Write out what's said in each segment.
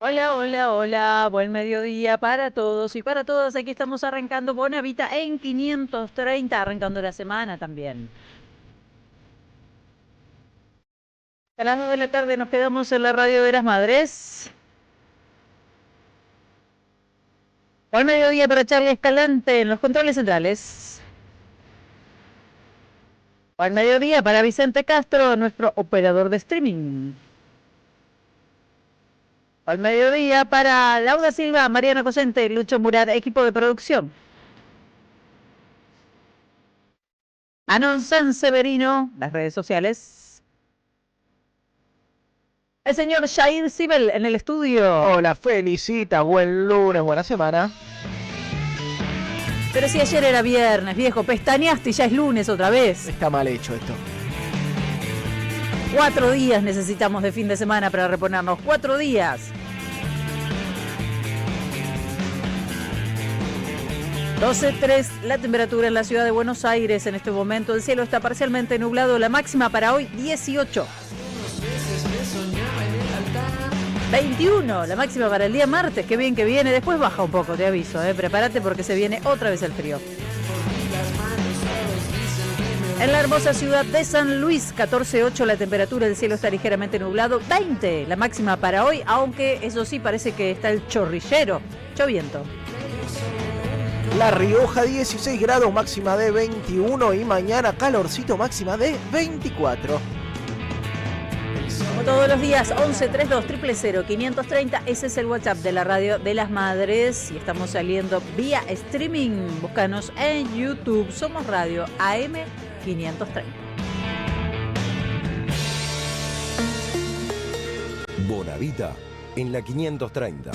Hola, hola, hola, buen mediodía para todos y para todas. Aquí estamos arrancando Bonavita en 530, arrancando la semana también. A las 2 de la tarde nos quedamos en la radio de las Madres. Buen mediodía para Charlie Escalante en los controles centrales. Buen mediodía para Vicente Castro, nuestro operador de streaming. Buen mediodía para Laura Silva, Mariana Cosente, Lucho Murat, equipo de producción. Anon San Severino, las redes sociales. El señor Jair Sibel en el estudio. Hola, felicita, buen lunes, buena semana. Pero si ayer era viernes, viejo, pestañaste y ya es lunes otra vez. Está mal hecho esto. 4 días necesitamos de fin de semana para reponernos. 4 días. 12.3 la temperatura en la ciudad de Buenos Aires en este momento. El cielo está parcialmente nublado. La máxima para hoy 18. 21, la máxima para el día martes, qué bien que viene, después baja un poco, te aviso, prepárate porque se viene otra vez el frío. En la hermosa ciudad de San Luis, 14.8 la temperatura, el cielo está ligeramente nublado, 20 la máxima para hoy, aunque eso sí parece que está el chorrillero, lloviento. La Rioja 16 grados, máxima de 21 y mañana calorcito, máxima de 24. Como todos los días, 1132 000 530, ese es el WhatsApp de la radio de las Madres y estamos saliendo vía streaming. Búscanos en YouTube, Somos Radio AM 530. Bonavita en la 530.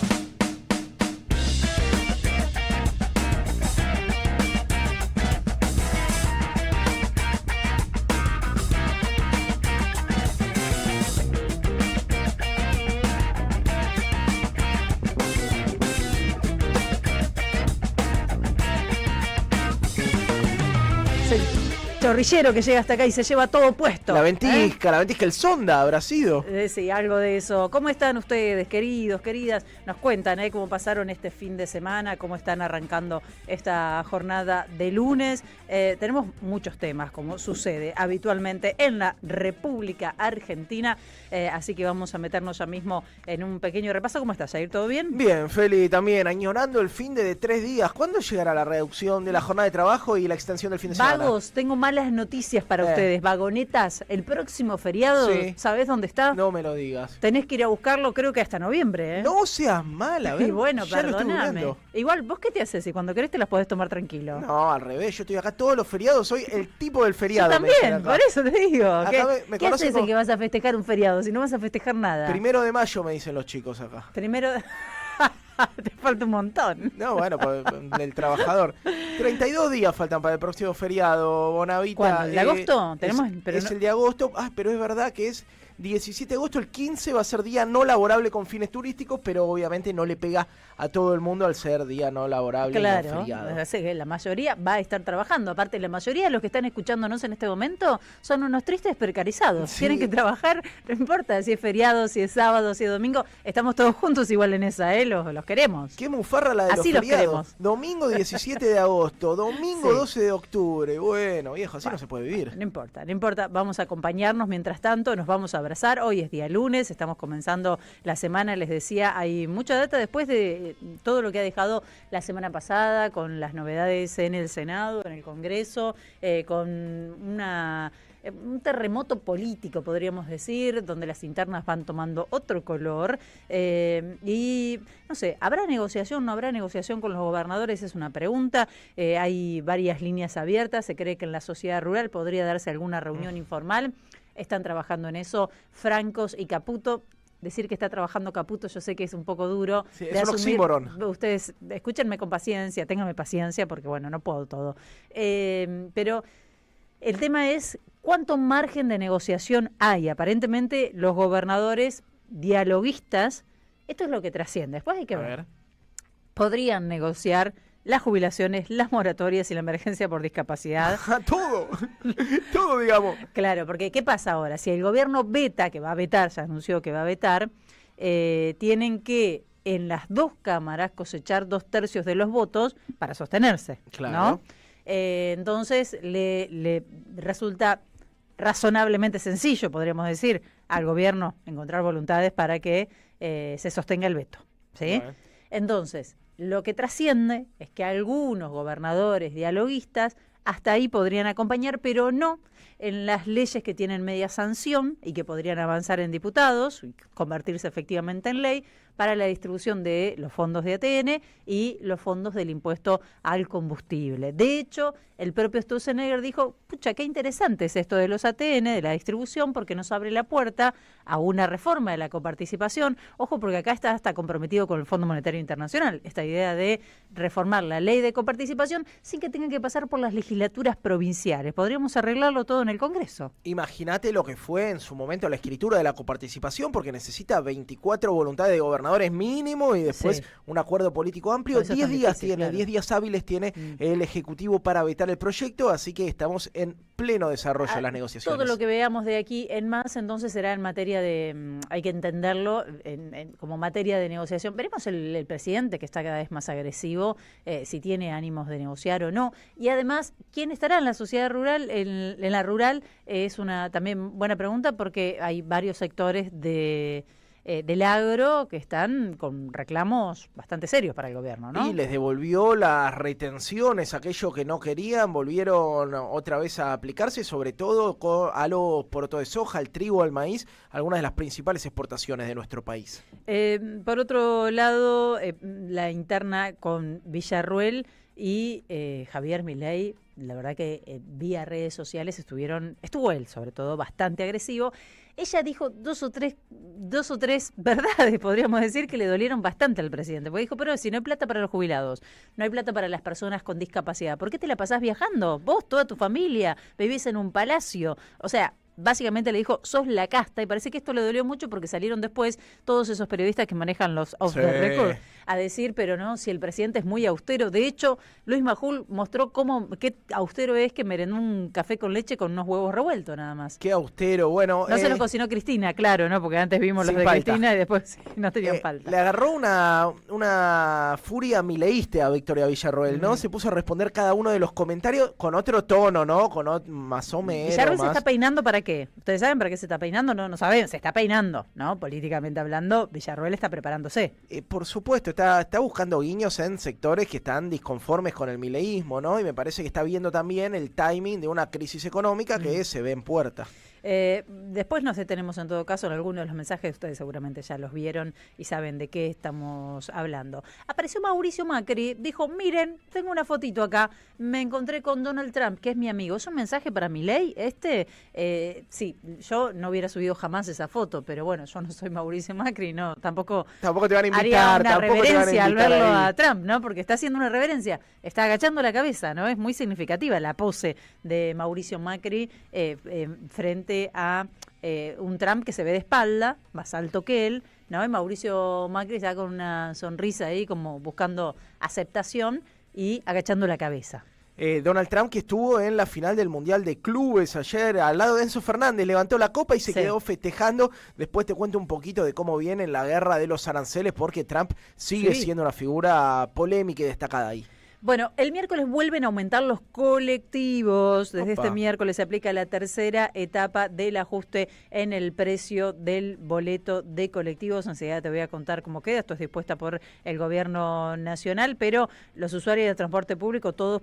Chorrillero que llega hasta acá y se lleva todo puesto. La ventisca, el sonda habrá sido. Sí, algo de eso. ¿Cómo están ustedes, queridos, queridas? Nos cuentan cómo pasaron este fin de semana, cómo están arrancando esta jornada de lunes. Tenemos muchos temas, como sucede habitualmente en la República Argentina. Así que vamos a meternos ya mismo en un pequeño repaso. ¿Cómo estás, Jair? ¿Todo bien? Bien, Feli, también añorando el fin de 3 días. ¿Cuándo llegará la reducción de la jornada de trabajo y la extensión del fin de semana? Vagos, tengo malas noticias para ustedes. Vagonetas, el próximo feriado, Sí. ¿sabés dónde está? No me lo digas. Tenés que ir a buscarlo, creo que hasta noviembre. No seas mala, Y bueno, ya lo estoy perdóname. googleando. Igual, ¿vos qué te haces? Y cuando querés te las podés tomar tranquilo. No, al revés, yo estoy acá todos los feriados, soy el tipo del Yo feriado. me dicen también, acá. por eso te digo. Acá me ¿Qué conocen haces en como- que vas a festejar un feriado si no vas a festejar nada? 1 de mayo me dicen los chicos acá. Primero... te falta un montón. No, bueno, del trabajador. 32 días faltan para el próximo feriado, Bonavita. ¿Cuándo? ¿El de agosto? Tenemos, pero es no- el de agosto. Pero es verdad que es 17 de agosto. El 15 va a ser día no laborable con fines turísticos, pero obviamente no le pega a todo el mundo al ser día no laborable y no Claro, feriado. así que la mayoría va a estar trabajando. Aparte, la mayoría de los que están escuchándonos en este momento son unos tristes precarizados. Sí. Tienen que trabajar, no importa si es feriado, si es sábado, si es domingo. Estamos todos juntos igual en esa, los queremos. Qué mufarra la de Así los los feriados. queremos. Domingo 17 de agosto, domingo Sí. 12 de octubre. Bueno, viejo, así no se puede vivir. No importa, no importa. Vamos a acompañarnos mientras tanto, nos vamos a abrazar. Hoy es día lunes, estamos comenzando la semana. Les decía, hay mucha data después de todo lo que ha dejado la semana pasada con las novedades en el Senado, en el Congreso, con un terremoto político, podríamos decir, donde las internas van tomando otro color. Y no sé, ¿habrá negociación? ¿No habrá negociación con los gobernadores? Es una pregunta. Hay varias líneas abiertas. Se cree que en la sociedad rural podría darse alguna reunión informal. Están trabajando en eso Francos y Caputo. Decir que está trabajando Caputo, yo sé que es un poco duro. Sí, de es un asumir. oxímoron. Ustedes escúchenme con paciencia, ténganme paciencia, porque bueno, no puedo todo. Pero el tema es cuánto margen de negociación hay. Aparentemente los gobernadores dialoguistas, esto es lo que trasciende. Después hay que A ver. ver. Podrían negociar las jubilaciones, las moratorias y la emergencia por discapacidad. Todo, digamos. Claro, porque ¿qué pasa ahora? Si el gobierno veta, que va a vetar, ya anunció que va a vetar, tienen que en las dos cámaras cosechar 2/3 de los votos para sostenerse, Claro. ¿no? Entonces le resulta razonablemente sencillo, podríamos decir, al gobierno encontrar voluntades para que se sostenga el veto, ¿sí? Bueno. Entonces, lo que trasciende es que algunos gobernadores dialoguistas hasta ahí podrían acompañar, pero no en las leyes que tienen media sanción y que podrían avanzar en diputados y convertirse efectivamente en ley para la distribución de los fondos de ATN y los fondos del impuesto al combustible. De hecho, el propio Sturzenegger dijo, pucha, qué interesante es esto de los ATN, de la distribución, porque nos abre la puerta a una reforma de la coparticipación. Ojo, porque acá está comprometido con el Fondo Monetario Internacional, esta idea de reformar la ley de coparticipación sin que tengan que pasar por las legislaturas provinciales. Podríamos arreglarlo todo en el Congreso. Imagínate lo que fue en su momento la escritura de la coparticipación, porque necesita 24 voluntades de gobernadores mínimo y después Sí. un acuerdo político amplio. Por eso es 10 tan días difícil, tiene, claro. 10 días hábiles tiene el Ejecutivo para vetar el proyecto, así que estamos en pleno desarrollo de las negociaciones. Todo lo que veamos de aquí en más, entonces será en materia de, hay que entenderlo como materia de negociación. Veremos el presidente, que está cada vez más agresivo, si tiene ánimos de negociar o no. Y además, ¿quién estará en la sociedad rural? En la rural es una también buena pregunta, porque hay varios sectores del agro que están con reclamos bastante serios para el gobierno, ¿no? Y les devolvió las retenciones, aquello que no querían, volvieron otra vez a aplicarse, sobre todo a los porotos de soja, al trigo, al maíz, algunas de las principales exportaciones de nuestro país. Por otro lado, la interna con Villarruel y Javier Milei, la verdad que vía redes sociales estuvo él sobre todo bastante agresivo. Ella dijo dos o tres verdades, podríamos decir, que le dolieron bastante al presidente. Porque dijo, pero si no hay plata para los jubilados, no hay plata para las personas con discapacidad, ¿por qué te la pasás viajando? Vos, toda tu familia, vivís en un palacio. O sea, básicamente le dijo, sos la casta, y parece que esto le dolió mucho porque salieron después todos esos periodistas que manejan los off the record a decir, pero no, si el presidente es muy austero. De hecho, Luis Majul mostró qué austero es, que merendó un café con leche con unos huevos revueltos nada más. Qué austero, bueno. No se los cocinó Cristina, claro, ¿no? Porque antes vimos los sin de falta. Cristina y después no tenían falta. Le agarró una furia mileísta a Victoria Villarroel, ¿no? Se puso a responder cada uno de los comentarios con otro tono, ¿no? Más o menos. Villarroel se está peinando ¿para qué? ¿Ustedes saben para qué se está peinando? No saben, se está peinando, ¿no? Políticamente hablando, Villarroel está preparándose. Por supuesto, está buscando guiños en sectores que están disconformes con el mileísmo, ¿no? Y me parece que está viendo también el timing de una crisis económica que se ve en puerta. Después nos detenemos en todo caso en algunos de los mensajes, ustedes seguramente ya los vieron y saben de qué estamos hablando. Apareció Mauricio Macri, dijo, miren, tengo una fotito acá, me encontré con Donald Trump, que es mi amigo. ¿Es un mensaje para Milei? Sí, yo no hubiera subido jamás esa foto, pero bueno, yo no soy Mauricio Macri, no, tampoco te van a invitar, haría una reverencia al verlo ahí a Trump, ¿no? Porque está haciendo una reverencia, está agachando la cabeza, ¿no? Es muy significativa la pose de Mauricio Macri frente a un Trump que se ve de espalda, más alto que él, ¿no? Y Mauricio Macri está con una sonrisa ahí como buscando aceptación y agachando la cabeza. Donald Trump, que estuvo en la final del Mundial de Clubes ayer al lado de Enzo Fernández, levantó la copa y se quedó festejando. Después te cuento un poquito de cómo viene la guerra de los aranceles, porque Trump sigue siendo una figura polémica y destacada ahí. Bueno, el miércoles vuelven a aumentar los colectivos. Desde este miércoles se aplica la tercera etapa del ajuste en el precio del boleto de colectivos. Enseguida te voy a contar cómo queda. Esto es dispuesta por el gobierno nacional, pero los usuarios de transporte público, todos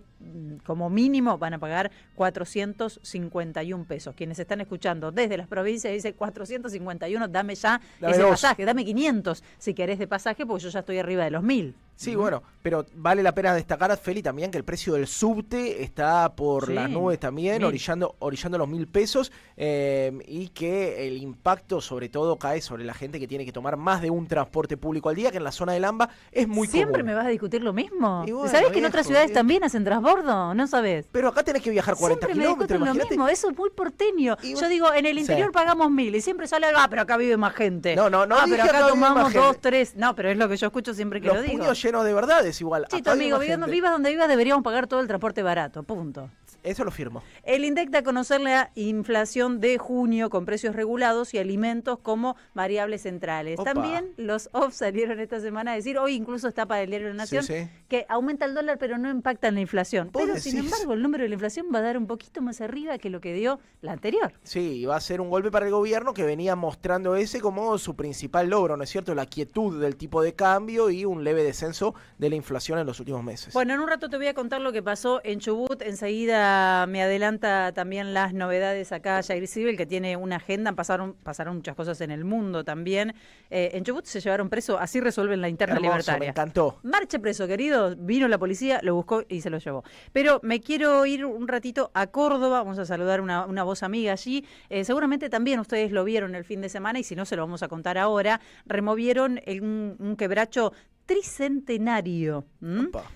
como mínimo, van a pagar 451 pesos. Quienes están escuchando desde las provincias dicen 451, dame ya ese pasaje, dame 500 si querés de pasaje, porque yo ya estoy arriba de los 1000. Sí, bueno, pero vale la pena destacar, Feli, también que el precio del subte está por las nubes también, orillando los 1.000 pesos, y que el impacto sobre todo cae sobre la gente que tiene que tomar más de un transporte público al día, que en la zona del AMBA es muy común. ¿Siempre me vas a discutir lo mismo? Bueno, ¿Sabés que en otras ciudades también hacen transbordo? ¿No sabés? Pero acá tenés que viajar 40 siempre kilómetros, me discuten lo mismo, eso es muy porteño. Yo digo, en el interior pagamos 1.000 y siempre sale algo, pero acá vive más gente. No pero acá tomamos 2, 3. No, pero es lo que yo escucho siempre que lo digo. Los puños llenos de verdades igual. Sí, tu amigo, vivas donde vivas, deberíamos pagar todo el transporte barato, punto. Eso lo firmo. El INDEC da a conocer la inflación de junio con precios regulados y alimentos como variables centrales. Opa. También los OFF salieron esta semana a decir, hoy incluso está para el Diario de la Nación, que aumenta el dólar pero no impacta en la inflación. Pero sin embargo el número de la inflación va a dar un poquito más arriba que lo que dio la anterior. Sí, va a ser un golpe para el gobierno que venía mostrando ese como su principal logro, ¿no es cierto? La quietud del tipo de cambio y un leve descenso de la inflación en los últimos meses. Bueno, en un rato te voy a contar lo que pasó en Chubut. Enseguida me adelanta también las novedades acá Jair Civil, que tiene una agenda. Pasaron muchas cosas en el mundo también. En Chubut se llevaron preso, así resuelven la interna libertaria. Me encantó. Marche preso, querido. Vino la policía, lo buscó y se lo llevó. Pero me quiero ir un ratito a Córdoba. Vamos a saludar una voz amiga allí. Seguramente también ustedes lo vieron el fin de semana y si no se lo vamos a contar ahora. Removieron un quebracho tricentenario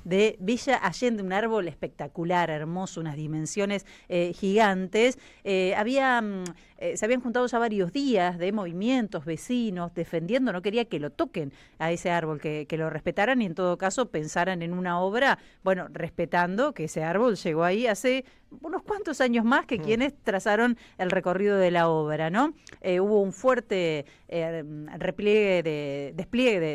de Villa Allende, un árbol espectacular, hermoso, unas dimensiones gigantes. Se habían juntado ya varios días de movimientos, vecinos, defendiendo, no quería que lo toquen a ese árbol, que lo respetaran y en todo caso pensaran en una obra, bueno, respetando que ese árbol llegó ahí hace unos cuantos años más que quienes trazaron el recorrido de la obra, ¿no? Hubo un fuerte despliegue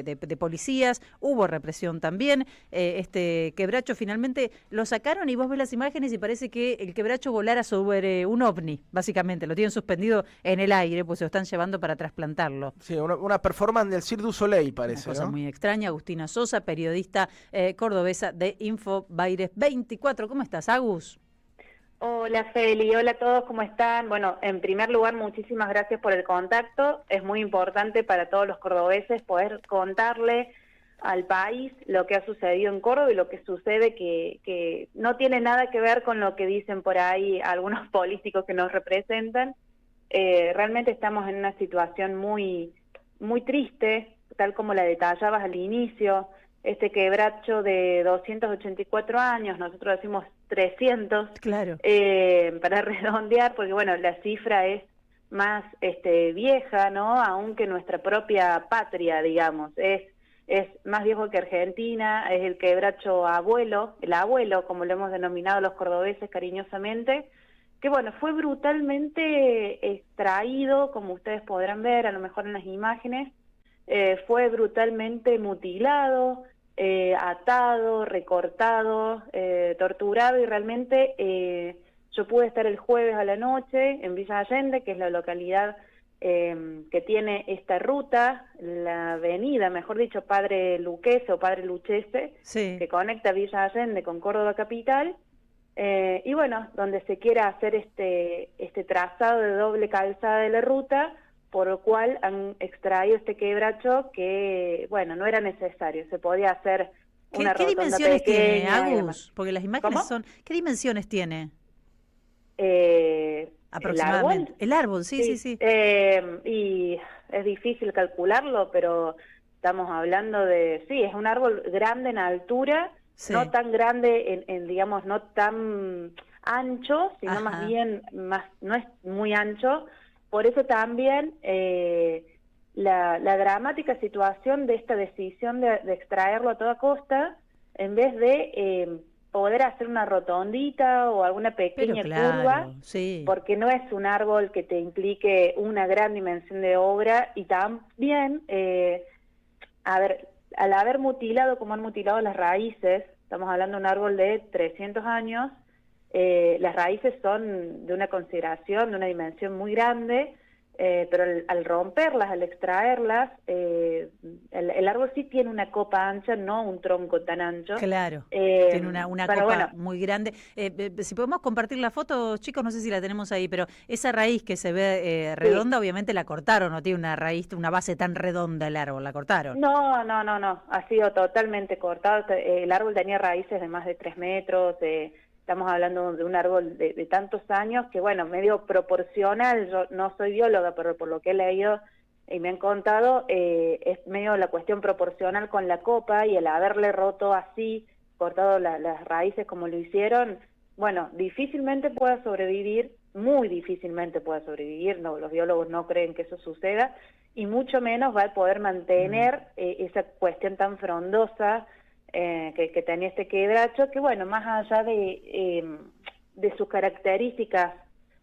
de policías, hubo represión también. Este quebracho finalmente lo sacaron y vos ves las imágenes y parece que el quebracho volara sobre un ovni, básicamente. Lo tienen suspendido en el aire, pues se lo están llevando para trasplantarlo. Sí, una performance del Cirque du Soleil parece, una cosa ¿no? muy extraña. Agustina Sosa, periodista cordobesa de Infobaires 24. ¿Cómo estás, Agus? Hola Feli, hola a todos, ¿cómo están? Bueno, en primer lugar, muchísimas gracias por el contacto. Es muy importante para todos los cordobeses poder contarle al país lo que ha sucedido en Córdoba y lo que sucede que no tiene nada que ver con lo que dicen por ahí algunos políticos que nos representan. Realmente estamos en una situación muy, muy triste, tal como la detallabas al inicio. Este quebracho de 284 años, nosotros decimos 300, claro. Para redondear, porque bueno, la cifra es más vieja, ¿no? Aunque nuestra propia patria, digamos, es más viejo que Argentina, es el quebracho abuelo, el abuelo, como lo hemos denominado los cordobeses cariñosamente, que bueno, fue brutalmente extraído, como ustedes podrán ver, a lo mejor en las imágenes, fue brutalmente mutilado, atado, recortado, torturado y realmente yo pude estar el jueves a la noche en Villa Allende, que es la localidad que tiene esta ruta, la avenida, mejor dicho, Padre Luquese o Padre Luchese, sí, que conecta Villa Allende con Córdoba capital, y bueno, donde se quiera hacer este trazado de doble calzada de la ruta, por lo cual han extraído este quebracho que, bueno, no era necesario, se podía hacer una ¿Qué rotonda dimensiones tiene, pequeña. Agus? Porque las imágenes ¿Cómo? son... ¿Qué dimensiones tiene? Aproximadamente. El árbol, sí. Y es difícil calcularlo, pero estamos hablando de... Sí, es un árbol grande en altura, sí, no tan grande digamos, no tan ancho, sino ajá, más bien, no es muy ancho. Por eso también la dramática situación de esta decisión de extraerlo a toda costa, en vez de poder hacer una rotondita o alguna pequeña curva, sí, porque no es un árbol que te implique una gran dimensión de obra, y también, al haber mutilado como han mutilado las raíces, estamos hablando de un árbol de 300 años, las raíces son de una consideración, de una dimensión muy grande, pero al romperlas, al extraerlas, el árbol sí tiene una copa ancha, no un tronco tan ancho. Claro, tiene una copa bueno, muy grande. Si podemos compartir la foto, chicos, no sé si la tenemos ahí, pero esa raíz que se ve redonda, sí, obviamente la cortaron, no tiene una raíz, una base tan redonda el árbol, la cortaron. No, ha sido totalmente cortado. El árbol tenía raíces de más de 3 metros, estamos hablando de un árbol de tantos años que, bueno, medio proporcional, yo no soy bióloga, pero por lo que he leído y me han contado, es medio la cuestión proporcional con la copa, y el haberle roto así, cortado las raíces como lo hicieron, bueno, difícilmente pueda sobrevivir, muy difícilmente pueda sobrevivir, no, los biólogos no creen que eso suceda, y mucho menos va a poder mantener esa cuestión tan frondosa que tenía este quebracho, que bueno, más allá de de sus características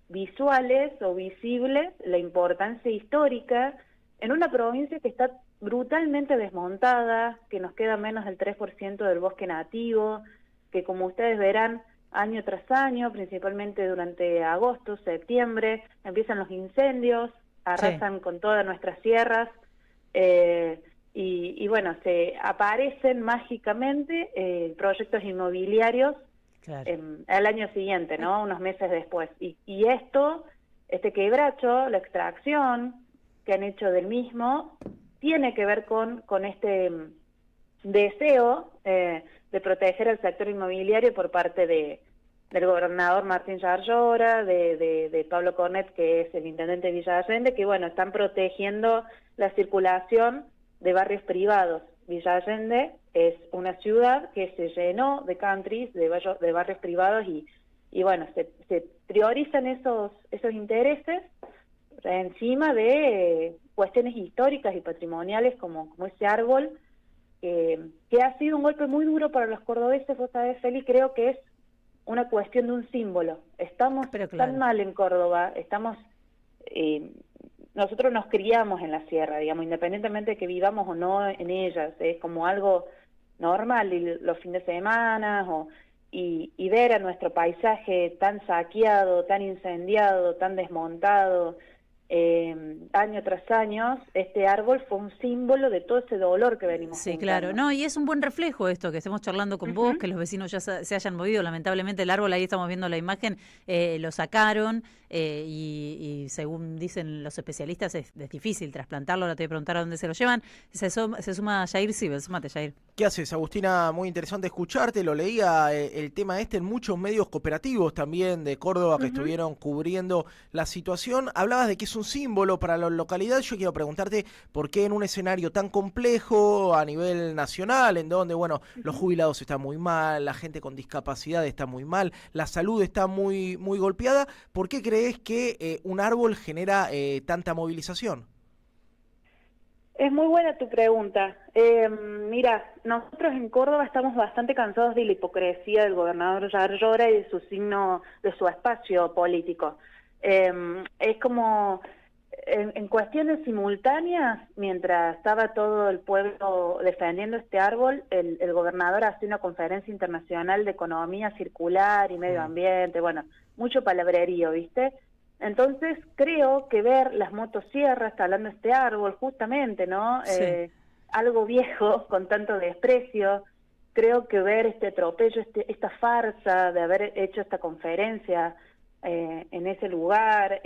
visuales o visibles, la importancia histórica en una provincia que está brutalmente desmontada, que nos queda menos del 3% del bosque nativo, que como ustedes verán, año tras año, principalmente durante agosto, septiembre, empiezan los incendios, arrasan con todas nuestras sierras, y bueno, se aparecen mágicamente proyectos inmobiliarios al año siguiente, ¿no? Unos meses después. Y este quebracho, la extracción que han hecho del mismo, tiene que ver con este deseo de proteger el sector inmobiliario por parte del gobernador Martín Yarlora, de Pablo Cornet, que es el intendente de Villa Allende, que bueno, están protegiendo la circulación de barrios privados. Villa Allende es una ciudad que se llenó de countries, de barrios privados, y bueno, se priorizan esos intereses encima de cuestiones históricas y patrimoniales como ese árbol, que ha sido un golpe muy duro para los cordobeses. Vos sabés, Feli, creo que es una cuestión de un símbolo. Estamos tan mal en Córdoba, nosotros nos criamos en la sierra, digamos, independientemente de que vivamos o no en ellas, es como algo normal, y los fines de semana, y ver a nuestro paisaje tan saqueado, tan incendiado, tan desmontado, año tras año, este árbol fue un símbolo de todo ese dolor que venimos juntando. Claro, no, y es un buen reflejo esto, que estemos charlando con vos, que los vecinos ya se hayan movido. Lamentablemente el árbol, ahí estamos viendo la imagen, lo sacaron, y según dicen los especialistas es difícil trasplantarlo. Ahora te voy a preguntar a dónde se lo llevan. Se suma Jair Sibel. Súmate, Jair. ¿Qué haces, Agustina? Muy interesante escucharte. Lo leía el tema en muchos medios cooperativos también de Córdoba que estuvieron cubriendo la situación. Hablabas de que es un símbolo para la localidad. Yo quiero preguntarte por qué en un escenario tan complejo a nivel nacional, en donde, bueno, los jubilados están muy mal, la gente con discapacidad está muy mal, la salud está muy, muy golpeada, ¿por qué crees que un árbol genera tanta movilización? Es muy buena tu pregunta. Mira, nosotros en Córdoba estamos bastante cansados de la hipocresía del gobernador Yarlora y de su espacio político. Es como en cuestiones simultáneas, mientras estaba todo el pueblo defendiendo este árbol, el gobernador hacía una conferencia internacional de economía circular y medio ambiente, bueno, mucho palabrerío, ¿viste? Entonces creo que ver las motosierras talando este árbol, justamente, ¿no? Sí. Algo viejo con tanto desprecio, creo que ver este atropello, esta farsa de haber hecho esta conferencia en ese lugar,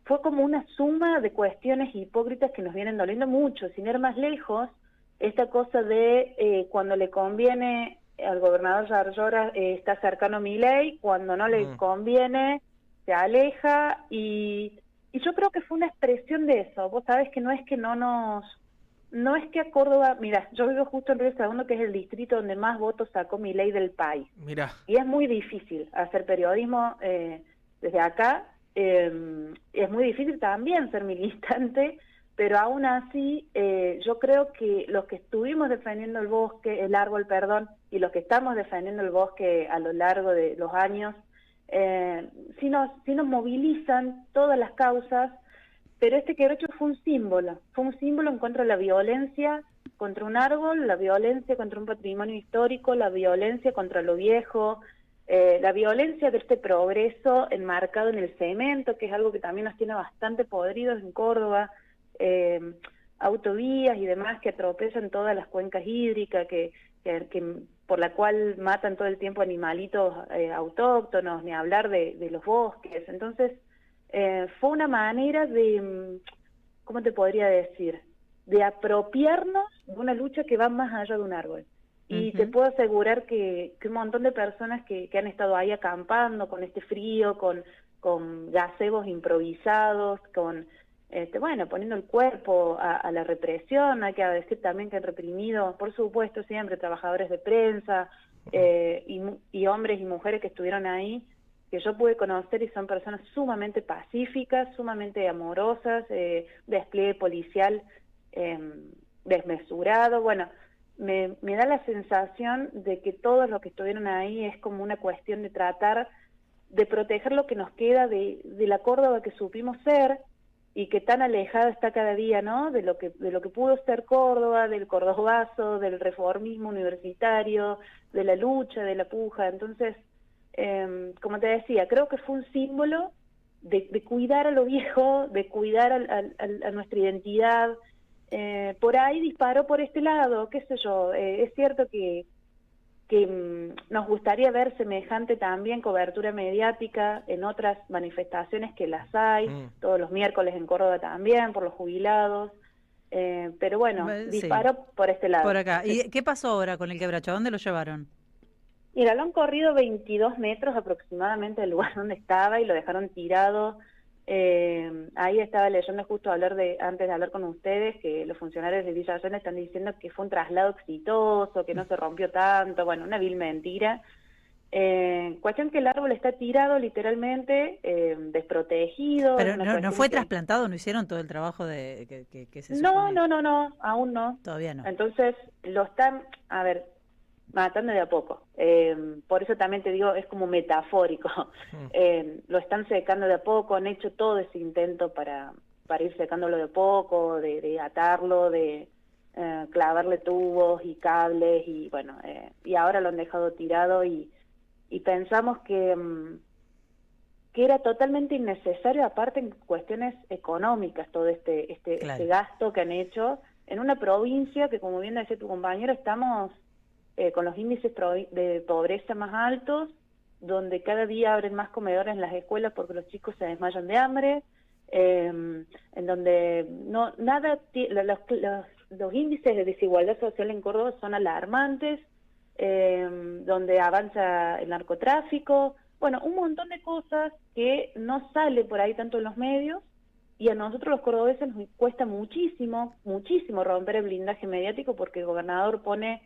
fue como una suma de cuestiones hipócritas que nos vienen doliendo mucho. Sin ir más lejos, esta cosa de cuando le conviene al gobernador Yarlora está cercano a Milei, cuando no le conviene se aleja, y yo creo que fue una expresión de eso. Vos sabés que no es que a Córdoba, mira, yo vivo justo en Río Segundo, que es el distrito donde más votos sacó Milei del país. Mira. Y es muy difícil hacer periodismo desde acá, es muy difícil también ser militante, pero aún así yo creo que los que estuvimos defendiendo el árbol, y los que estamos defendiendo el bosque a lo largo de los años, sí nos movilizan todas las causas, pero este quebracho fue un símbolo en contra de la violencia contra un árbol, la violencia contra un patrimonio histórico, la violencia contra lo viejo, la violencia de este progreso enmarcado en el cemento, que es algo que también nos tiene bastante podridos en Córdoba, autovías y demás que atropellan todas las cuencas hídricas, que por la cual matan todo el tiempo animalitos autóctonos, ni hablar de los bosques. Entonces, fue una manera de, ¿cómo te podría decir?, de apropiarnos de una lucha que va más allá de un árbol. Y te puedo asegurar que un montón de personas que han estado ahí acampando con este frío, con gazebos improvisados, poniendo el cuerpo a la represión. Hay que decir también que han reprimido, por supuesto, siempre trabajadores de prensa y hombres y mujeres que estuvieron ahí, que yo pude conocer, y son personas sumamente pacíficas, sumamente amorosas, despliegue policial desmesurado. Bueno, me da la sensación de que todos los que estuvieron ahí es como una cuestión de tratar de proteger lo que nos queda de la Córdoba que supimos ser y que tan alejada está cada día, ¿no? De lo que pudo ser Córdoba, del cordobazo, del reformismo universitario, de la lucha, de la puja. Entonces, como te decía, creo que fue un símbolo de cuidar a lo viejo, de cuidar a nuestra identidad. Por ahí disparó por este lado, qué sé yo. Es cierto que nos gustaría ver semejante también cobertura mediática en otras manifestaciones que las hay, todos los miércoles en Córdoba también, por los jubilados, pero bueno, disparó por este lado. Por acá. ¿Y qué pasó ahora con el quebracho? ¿A dónde lo llevaron? Mira, lo han corrido 22 metros aproximadamente del lugar donde estaba y lo dejaron tirado. Ahí estaba leyendo justo antes de hablar con ustedes, que los funcionarios de Villa Allende están diciendo que fue un traslado exitoso, que no se rompió tanto, bueno, una vil mentira. Cuestión que el árbol está tirado literalmente, desprotegido. Pero no fue trasplantado, no hicieron todo el trabajo que se supone. No, aún no. Todavía no. Entonces lo están, matando de a poco. Por eso también te digo, es como metafórico. Lo están secando de a poco, han hecho todo ese intento para ir secándolo de a poco, de atarlo, de clavarle tubos y cables, y bueno, y ahora lo han dejado tirado y pensamos que era totalmente innecesario, aparte en cuestiones económicas, todo este gasto que han hecho en una provincia que, como bien decía tu compañero, estamos con los índices de pobreza más altos, donde cada día abren más comedores en las escuelas porque los chicos se desmayan de hambre, en donde los índices de desigualdad social en Córdoba son alarmantes, donde avanza el narcotráfico, bueno, un montón de cosas que no sale por ahí tanto en los medios, y a nosotros los cordobeses nos cuesta muchísimo romper el blindaje mediático, porque el gobernador pone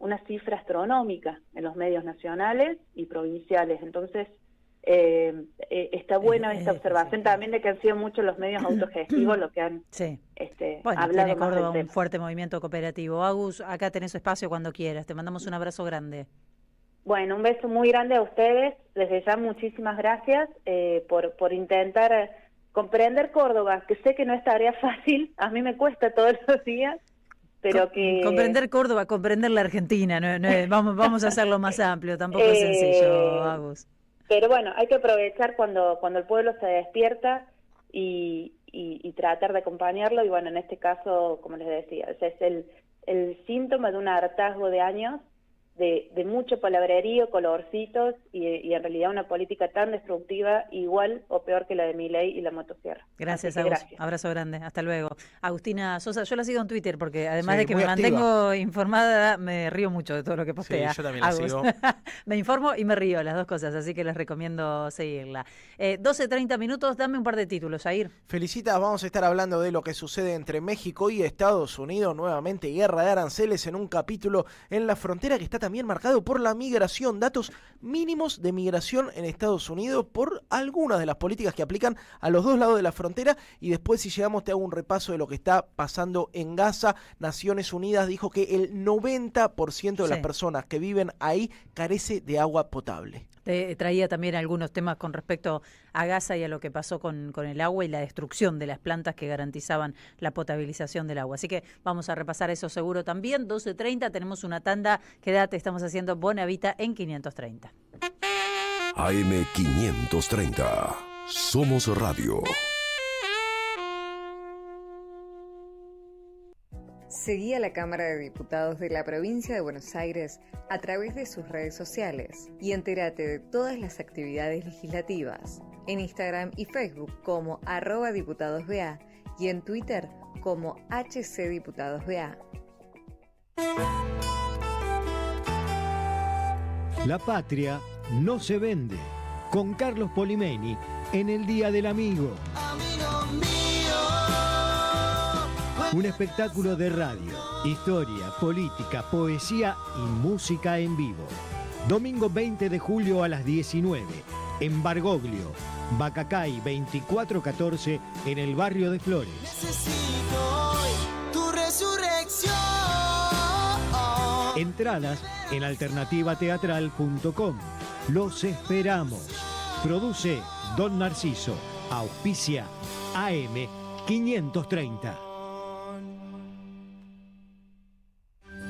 una cifra astronómica en los medios nacionales y provinciales. Entonces, está buena esta observación también de que han sido muchos los medios autogestivos los que han hablado. Tiene Córdoba un fuerte movimiento cooperativo. Agus, acá tenés espacio cuando quieras. Te mandamos un abrazo grande. Bueno, un beso muy grande a ustedes. Desde ya muchísimas gracias por intentar comprender Córdoba, que sé que no es tarea fácil. A mí me cuesta todos los días. Pero que comprender Córdoba, comprender la Argentina, vamos a hacerlo más amplio, tampoco es sencillo, Agus. Pero bueno, hay que aprovechar cuando el pueblo se despierta y tratar de acompañarlo, y bueno, en este caso, como les decía, es el síntoma de un hartazgo de años, de mucho palabrerío, colorcitos, y en realidad una política tan destructiva, igual o peor que la de Milei y la motosierra. Gracias, Agus. Gracias. Abrazo grande. Hasta luego. Agustina Sosa, yo la sigo en Twitter porque además de que me mantengo informada, me río mucho de todo lo que postea. Sí, yo también la sigo. Me informo y me río, las dos cosas, así que les recomiendo seguirla. 12:30 minutos, dame un par de títulos, Jair. Felicitas, vamos a estar hablando de lo que sucede entre México y Estados Unidos, nuevamente guerra de aranceles en un capítulo en la frontera que está también marcado por la migración, datos mínimos de migración en Estados Unidos por algunas de las políticas que aplican a los dos lados de la frontera, y después, si llegamos, te hago un repaso de lo que está pasando en Gaza. Naciones Unidas dijo que el 90% de las personas que viven ahí carece de agua potable. Traía también algunos temas con respecto a Gaza y a lo que pasó con el agua y la destrucción de las plantas que garantizaban la potabilización del agua. Así que vamos a repasar eso seguro también. 12:30, tenemos una tanda. Quédate, estamos haciendo Bonavita en 530. AM 530. Somos Radio. Seguí a la Cámara de Diputados de la Provincia de Buenos Aires a través de sus redes sociales y entérate de todas las actividades legislativas en Instagram y Facebook como @diputadosBA y en Twitter como HCDiputadosBA. La patria no se vende. Con Carlos Polimeni en el Día del Amigo. Un espectáculo de radio, historia, política, poesía y música en vivo. Domingo 20 de julio a las 19, en Bargoglio, Bacacay 2414, en el barrio de Flores. Necesito hoy tu resurrección. Entradas en alternativateatral.com. Los esperamos. Produce Don Narciso. Auspicia AM 530.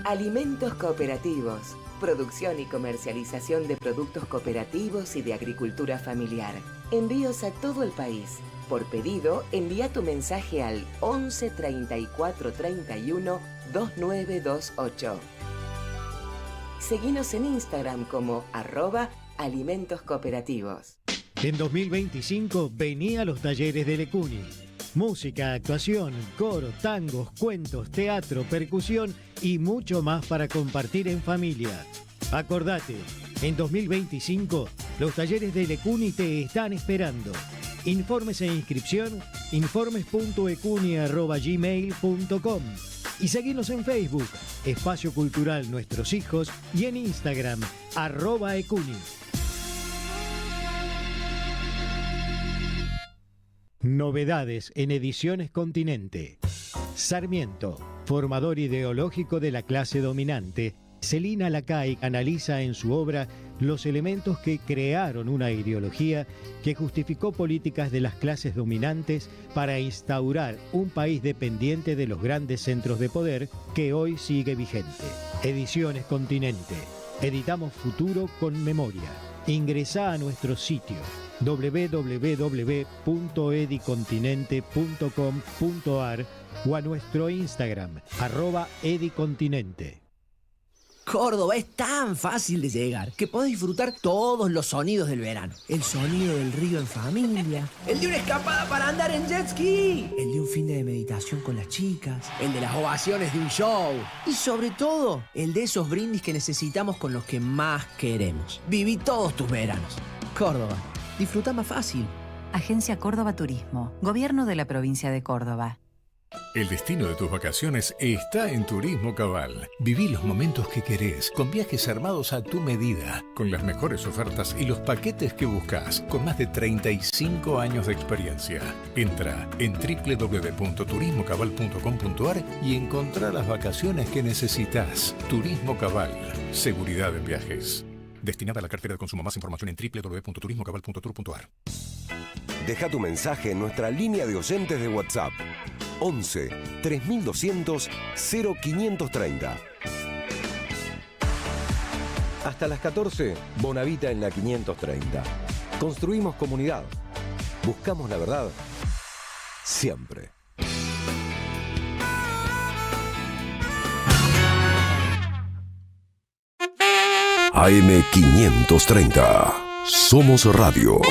Alimentos Cooperativos. Producción y comercialización de productos cooperativos y de agricultura familiar. Envíos a todo el país. Por pedido, envía tu mensaje al 11 34 31 2928. Seguinos en Instagram como @alimentoscooperativos. En 2025 venía a los talleres de Lecuni. Música, actuación, coro, tangos, cuentos, teatro, percusión y mucho más para compartir en familia. Acordate, en 2025 los talleres de Lecuni te están esperando. Informes e inscripción, informes.ecuni@gmail.com y seguinos en Facebook, Espacio Cultural Nuestros Hijos, y en Instagram, @ecuni. Novedades en Ediciones Continente. Sarmiento, formador ideológico de la clase dominante, Celina Lacay analiza en su obra los elementos que crearon una ideología que justificó políticas de las clases dominantes para instaurar un país dependiente de los grandes centros de poder que hoy sigue vigente. Ediciones Continente. Editamos futuro con memoria. Ingresá a nuestro sitio www.edicontinente.com.ar o a nuestro Instagram @edicontinente. Córdoba es tan fácil de llegar que podés disfrutar todos los sonidos del verano. El sonido del río en familia, el de una escapada para andar en jet ski, el de un fin de meditación con las chicas, el de las ovaciones de un show y sobre todo el de esos brindis que necesitamos con los que más queremos. Viví todos tus veranos. Córdoba, disfruta más fácil. Agencia Córdoba Turismo, Gobierno de la Provincia de Córdoba. El destino de tus vacaciones está en Turismo Cabal. Viví los momentos que querés, con viajes armados a tu medida, con las mejores ofertas y los paquetes que buscas, con más de 35 años de experiencia. Entra en www.turismocabal.com.ar y encontrá las vacaciones que necesitas. Turismo Cabal, seguridad en viajes. Destinada a la cartera de consumo. Más información en www.turismocabal.tour.ar. Deja tu mensaje en nuestra línea de oyentes de WhatsApp. 11 3200 0530. Hasta las 14, Bonavita en la 530. Construimos comunidad. Buscamos la verdad. Siempre. AM 530. Somos Radio.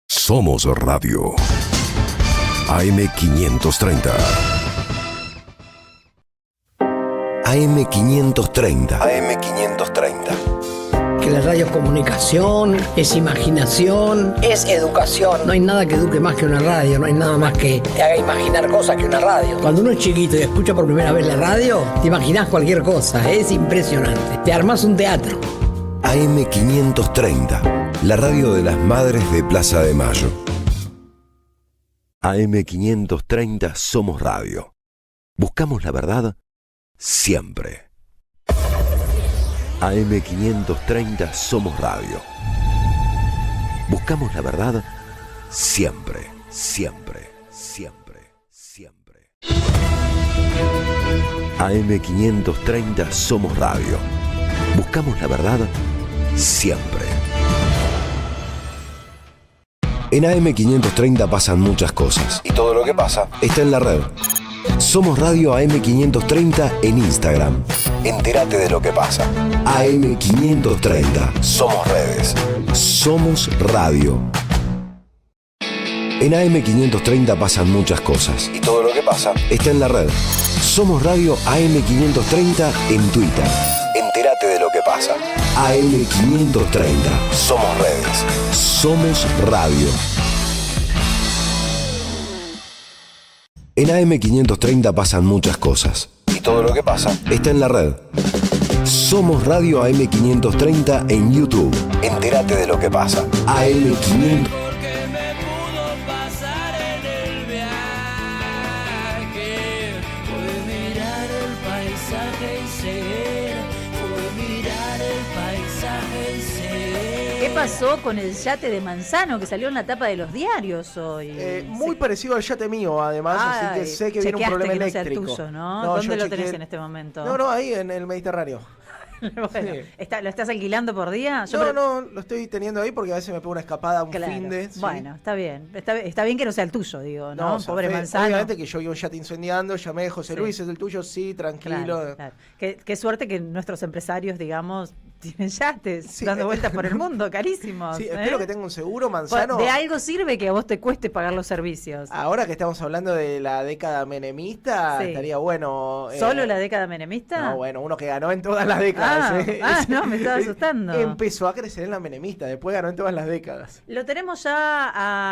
Somos Radio. AM 530. AM 530. AM 530. Que la radio es comunicación, es imaginación, es educación. No hay nada que eduque más que una radio, no hay nada más que te haga imaginar cosas que una radio. Cuando uno es chiquito y escucha por primera vez la radio, te imaginas cualquier cosa, es impresionante. Te armás un teatro. AM 530. La radio de las madres de Plaza de Mayo. AM 530 Somos Radio. Buscamos la verdad siempre. AM 530 Somos Radio. Buscamos la verdad siempre, siempre, siempre, siempre. AM 530 Somos Radio. Buscamos la verdad siempre. En AM 530 pasan muchas cosas y todo lo que pasa está en la red. Somos Radio AM 530 en Instagram. Entérate de lo que pasa. AM 530. Somos redes. Somos radio. En AM 530 pasan muchas cosas y todo lo que pasa está en la red. Somos Radio AM 530 en Twitter. Entérate de lo que pasa. AM 530. Somos redes. Somos radio. En AM 530 pasan muchas cosas y todo lo que pasa está en la red. Somos Radio AM 530 en YouTube. Entérate de lo que pasa. AM 530. Mirar el paisaje y seguir, por mirar el paisaje. ¿Qué pasó con el yate de Manzano que salió en la tapa de los diarios hoy? Muy parecido al yate mío, además, así que sé que viene un problema que eléctrico. No sea tuyo, ¿no? ¿Dónde lo tenés en este momento? No, ahí en el Mediterráneo. Bueno, sí. ¿Lo estás alquilando por día? No, lo estoy teniendo ahí porque a veces me pego una escapada un fin de... ¿sí? Bueno, está bien. Está bien que no sea el tuyo, digo, ¿no? Pobre Manzano. Obviamente que yo vi un yate incendiando, llamé a José Luis, ¿es el tuyo? Sí, tranquilo. Claro. Qué suerte que nuestros empresarios, digamos, tienen yates dando vueltas por el mundo, carísimos. Sí, espero que tenga un seguro, Manzano. De algo sirve que a vos te cueste pagar los servicios. Ahora que estamos hablando de la década menemista, estaría bueno... ¿Solo la década menemista? No, bueno, uno que ganó en todas las décadas. No, me estaba asustando. Empezó a crecer en la menemista, después ganó en todas las décadas. Lo tenemos ya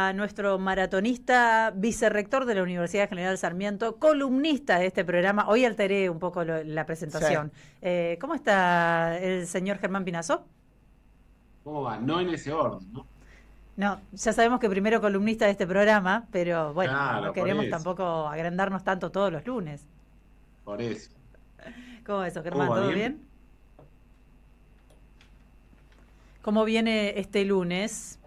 a nuestro maratonista, vicerrector de la Universidad General Sarmiento, columnista de este programa. Hoy alteré un poco la presentación. Sí. ¿Cómo está el señor Germán Pinazó? ¿Cómo va? No en ese orden, ¿no? No, ya sabemos que primero columnista de este programa, pero bueno, claro, no queremos tampoco agrandarnos tanto todos los lunes. Por eso. ¿Cómo es eso, Germán? ¿Todo bien? ¿Cómo viene este lunes?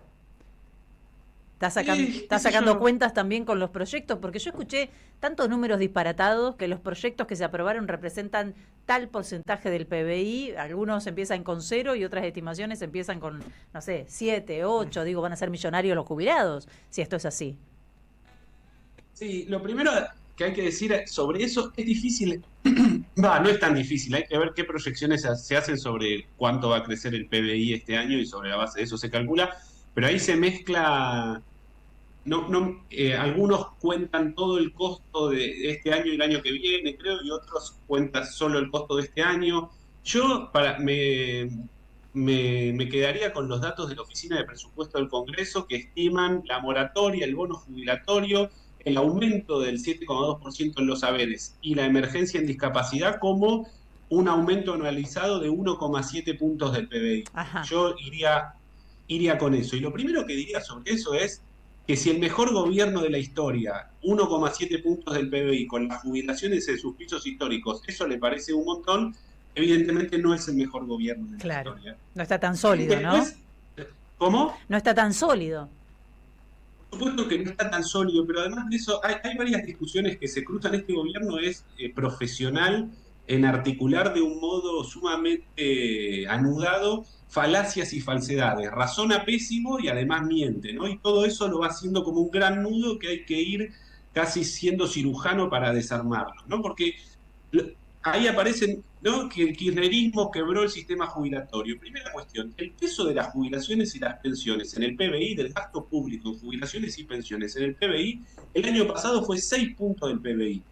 ¿Estás sacando cuentas también con los proyectos? Porque yo escuché tantos números disparatados que los proyectos que se aprobaron representan tal porcentaje del PBI. Algunos empiezan con 0 y otras estimaciones empiezan con, no sé, 7, 8. Digo, van a ser millonarios los jubilados, si esto es así. Sí, lo primero que hay que decir sobre eso es difícil. No es tan difícil. Hay que ver qué proyecciones se hacen sobre cuánto va a crecer el PBI este año y sobre la base de eso se calcula. Pero ahí se mezcla... algunos cuentan todo el costo de este año y el año que viene, creo, y otros cuentan solo el costo de este año. Yo me quedaría con los datos de la Oficina de Presupuesto del Congreso, que estiman la moratoria, el bono jubilatorio, el aumento del 7,2% en los haberes y la emergencia en discapacidad como un aumento anualizado de 1,7 puntos del PBI. Ajá. Yo iría con eso. Y lo primero que diría sobre eso es que si el mejor gobierno de la historia, 1,7 puntos del PBI, con las jubilaciones en sus pisos históricos, eso le parece un montón, evidentemente no es el mejor gobierno de la historia. No está tan sólido, después, ¿no? ¿Cómo? No está tan sólido. Por supuesto que no está tan sólido, pero además de eso hay varias discusiones que se cruzan. Este gobierno es profesional en articular de un modo sumamente anudado falacias y falsedades, razona pésimo y además miente, ¿no? Y todo eso lo va haciendo como un gran nudo que hay que ir casi siendo cirujano para desarmarlo, ¿no? Porque ahí aparecen, ¿no?, que el kirchnerismo quebró el sistema jubilatorio. Primera cuestión, el peso de las jubilaciones y las pensiones en el PBI, del gasto público en jubilaciones y pensiones en el PBI, el año pasado fue 6 puntos del PBI.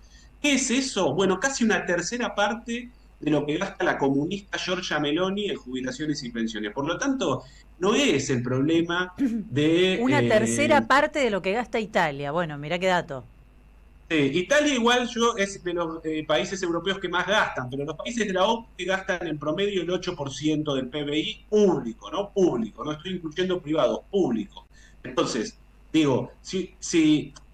¿Qué es eso? Bueno, casi una tercera parte de lo que gasta la comunista Giorgia Meloni en jubilaciones y pensiones. Por lo tanto, no es el problema de... Una tercera parte de lo que gasta Italia. Bueno, mirá qué dato. Italia igual es de los países europeos que más gastan, pero los países de la OCDE gastan en promedio el 8% del PBI público, no estoy incluyendo privados, público. Entonces, digo,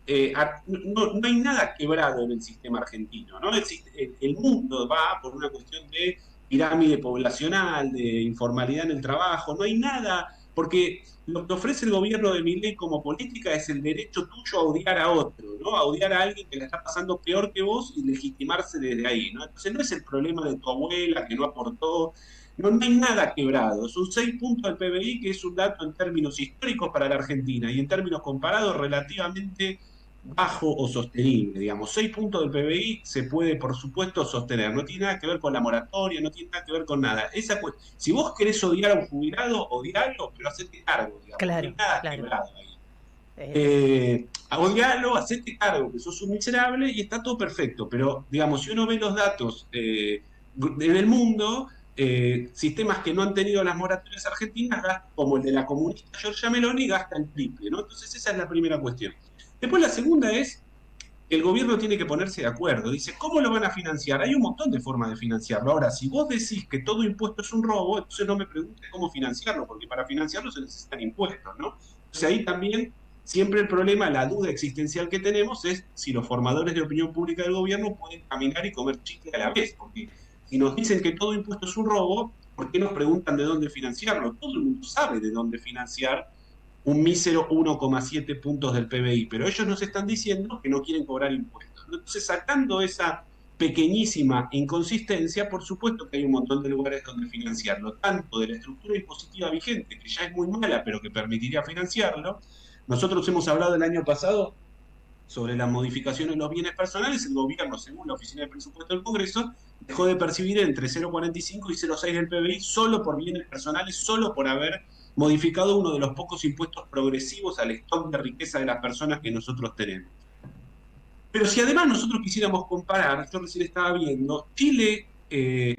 no hay nada quebrado en el sistema argentino, ¿no? El mundo va por una cuestión de pirámide poblacional, de informalidad en el trabajo, no hay nada, porque lo que ofrece el gobierno de Milei como política es el derecho tuyo a odiar a otro, ¿no? A odiar a alguien que la está pasando peor que vos y legitimarse desde ahí, ¿no? Entonces no es el problema de tu abuela que no aportó, no hay nada quebrado, son 6 puntos del PBI, que es un dato en términos históricos para la Argentina y en términos comparados relativamente bajo o sostenible, digamos. 6 puntos del PBI se puede, por supuesto, sostener. No tiene nada que ver con la moratoria, no tiene nada que ver con nada. Si vos querés odiar a un jubilado, odialo, pero hacete cargo, digamos. Claro, no hay nada quebrado ahí. Odialo, hacete cargo, que sos un miserable y está todo perfecto. Pero, digamos, si uno ve los datos en el mundo, sistemas que no han tenido las moratorias argentinas, como el de la comunista Giorgia Meloni, gasta el triple, ¿no? Entonces esa es la primera cuestión. Después la segunda es, el gobierno tiene que ponerse de acuerdo. Dice, ¿cómo lo van a financiar? Hay un montón de formas de financiarlo. Ahora, si vos decís que todo impuesto es un robo, entonces no me preguntes cómo financiarlo, porque para financiarlo se necesitan impuestos, ¿no? Entonces ahí también, siempre el problema, la duda existencial que tenemos es si los formadores de opinión pública del gobierno pueden caminar y comer chicle a la vez, porque si nos dicen que todo impuesto es un robo, ¿por qué nos preguntan de dónde financiarlo? Todo el mundo sabe de dónde financiar un mísero 1,7 puntos del PBI, pero ellos nos están diciendo que no quieren cobrar impuestos. Entonces, sacando esa pequeñísima inconsistencia, por supuesto que hay un montón de lugares donde financiarlo, tanto de la estructura impositiva vigente, que ya es muy mala, pero que permitiría financiarlo. Nosotros hemos hablado el año pasado sobre la modificación en los bienes personales. El gobierno, según la Oficina de Presupuesto del Congreso, dejó de percibir entre 0,45 y 0,6 del PBI solo por bienes personales, solo por haber modificado uno de los pocos impuestos progresivos al stock de riqueza de las personas que nosotros tenemos. Pero si además nosotros quisiéramos comparar, yo recién estaba viendo, Chile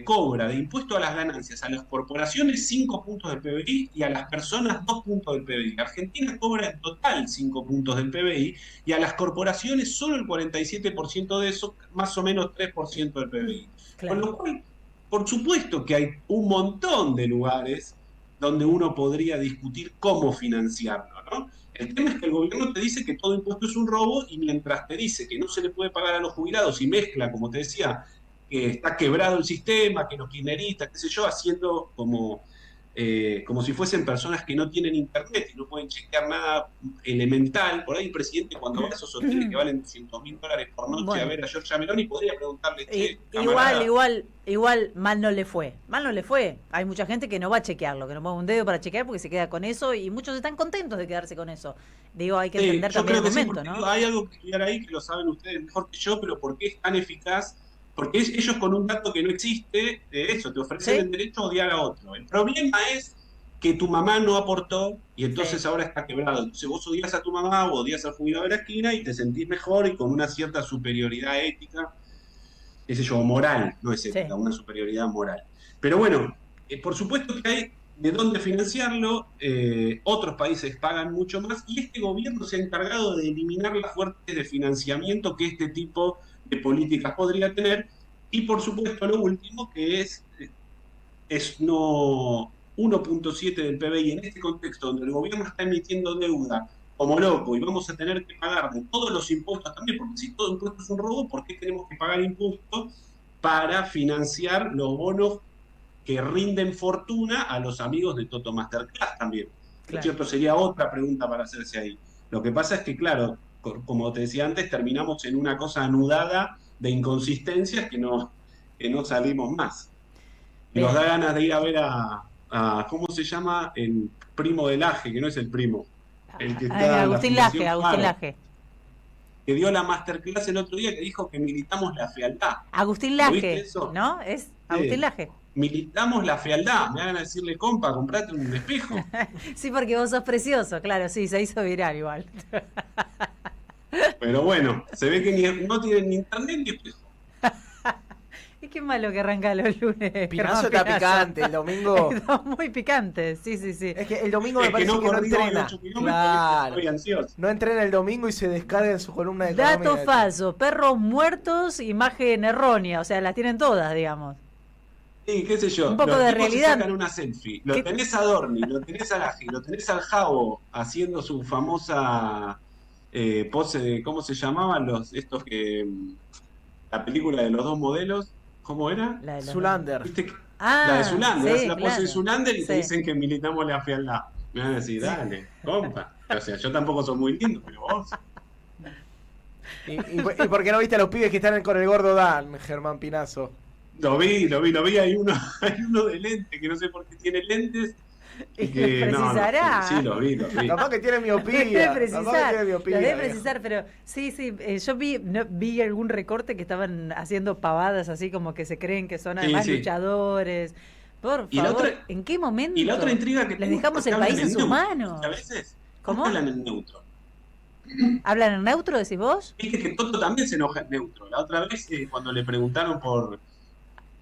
cobra de impuesto a las ganancias a las corporaciones 5 puntos del PBI y a las personas 2 puntos del PBI. Argentina cobra en total 5 puntos del PBI y a las corporaciones solo el 47% de eso, más o menos 3% del PBI. Claro. Con lo cual, por supuesto que hay un montón de lugares donde uno podría discutir cómo financiarlo, ¿no? El tema es que el gobierno te dice que todo impuesto es un robo y mientras te dice que no se le puede pagar a los jubilados y mezcla, como te decía, que está quebrado el sistema, que los kirchneristas, qué sé yo, haciendo como si fuesen personas que no tienen internet y no pueden chequear nada elemental. Por ahí el presidente, cuando va a esos hoteles que valen $200.000 por noche a ver a Giorgia Meloni, podría preguntarle, igual mal no le fue. Hay mucha gente que no va a chequearlo, que no mueve un dedo para chequear porque se queda con eso y muchos están contentos de quedarse con eso. Digo, hay que entender también el momento, ¿no? Hay algo que estudiar ahí que lo saben ustedes mejor que yo, pero ¿por qué es tan eficaz? Porque ellos con un dato que no existe, de eso, te ofrecen el derecho a odiar a otro. El problema es que tu mamá no aportó y entonces ahora está quebrado. Entonces vos odias a tu mamá o odias al jubilado de la esquina y te sentís mejor y con una cierta superioridad ética, qué sé yo, moral, no es ética, una superioridad moral. Pero bueno, por supuesto que hay de dónde financiarlo, otros países pagan mucho más y este gobierno se ha encargado de eliminar las fuentes de financiamiento que este tipo de políticas podría tener, y por supuesto lo último que es no 1.7 del PBI en este contexto donde el gobierno está emitiendo deuda como loco y vamos a tener que pagar de todos los impuestos también, porque si todo impuesto es un robo, ¿por qué tenemos que pagar impuestos para financiar los bonos que rinden fortuna a los amigos de Toto Masterclass también? Claro. ¿Cierto? Sería otra pregunta para hacerse ahí. Lo que pasa es que, claro, como te decía antes, terminamos en una cosa anudada de inconsistencias que no salimos más. Nos da ganas de ir a ver a ¿cómo se llama? El primo de Laje, que no es el primo. El que está Agustín Laje. Que dio la masterclass el otro día, que dijo que militamos la fealdad. Agustín Laje, ¿no? Es Agustín Laje. Militamos la fealdad. Me van a decirle, compa, comprate un espejo. Sí, porque vos sos precioso, claro, sí, se hizo viral igual. Pero bueno, se ve que no tienen ni internet ni espejo. Y qué malo que arranca los lunes. Pinazo está picante, el domingo. Muy picante, sí. Es que el domingo me parece que no entrena. Claro. No entrena el domingo y se descarga en su columna de economía. Dato falso, perros muertos, imagen errónea, o sea, las tienen todas, digamos. Sí, qué sé yo. Un poco de realidad. Se sacan una selfie. Lo tenés a Dorni, lo tenés a Laje, lo tenés al Javo haciendo su famosa pose de, ¿cómo se llamaban estos que la película de los dos modelos? ¿Cómo era? La de Zoolander. La de Zoolander, sí, la pose de Zoolander y te dicen que militamos la fealdad. Me van a decir, dale, compa. O sea, yo tampoco soy muy lindo, pero vos. ¿Y por qué no viste a los pibes que están con el gordo Dan, Germán Pinazo? Lo vi. Hay uno de lente, que no sé por qué tiene lentes. Y que, precisará. Sí, lo vi. Capaz que tiene miopía. Lo debe precisar, pero sí, yo vi algún recorte que estaban haciendo pavadas así como que se creen que son además luchadores. Por favor, ¿en qué momento? Y la otra intriga que les dejamos el país en sus manos? A veces, ¿cómo hablan en neutro? ¿Hablan en neutro, decís vos? Viste que Toto también se enoja en neutro. La otra vez cuando le preguntaron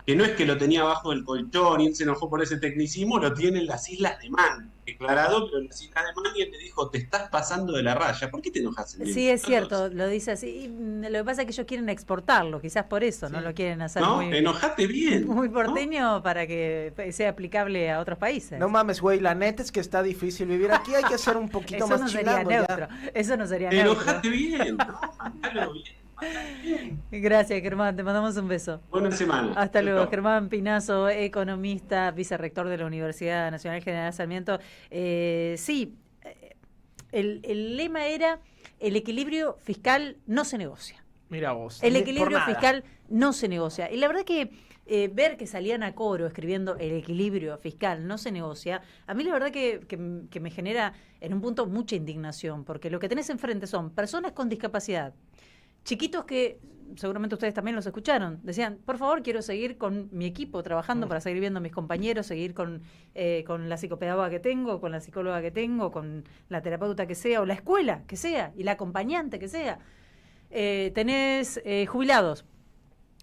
que no es que lo tenía abajo del colchón y él se enojó por ese tecnicismo, lo tiene en las Islas de Man, declarado, pero en las Islas de Man, y él le dijo, te estás pasando de la raya, ¿por qué te enojas? Sí, es cierto, lo dice así, y lo que pasa es que ellos quieren exportarlo, quizás por eso, no lo quieren hacer enojate bien. Muy porteño, ¿no? Para que sea aplicable a otros países. No mames, güey, la neta es que está difícil vivir aquí, hay que ser un poquito más chilango. Eso no sería neutro. Enojate bien, andalo bien. Gracias, Germán, te mandamos un beso. Buena semana. Hasta luego. Chau. Germán Pinazo, economista, vicerrector de la Universidad Nacional General Sarmiento. Sí, el lema era: el equilibrio fiscal no se negocia. Mira vos. El equilibrio fiscal no se negocia. Y la verdad que ver que salían a coro escribiendo el equilibrio fiscal no se negocia, a mí la verdad que me genera en un punto mucha indignación, porque lo que tenés enfrente son personas con discapacidad, chiquitos que seguramente ustedes también los escucharon, decían, por favor, quiero seguir con mi equipo trabajando para seguir viendo a mis compañeros, seguir con la psicopedagoga que tengo, con la psicóloga que tengo, con la terapeuta que sea, o la escuela que sea, y la acompañante que sea. Tenés jubilados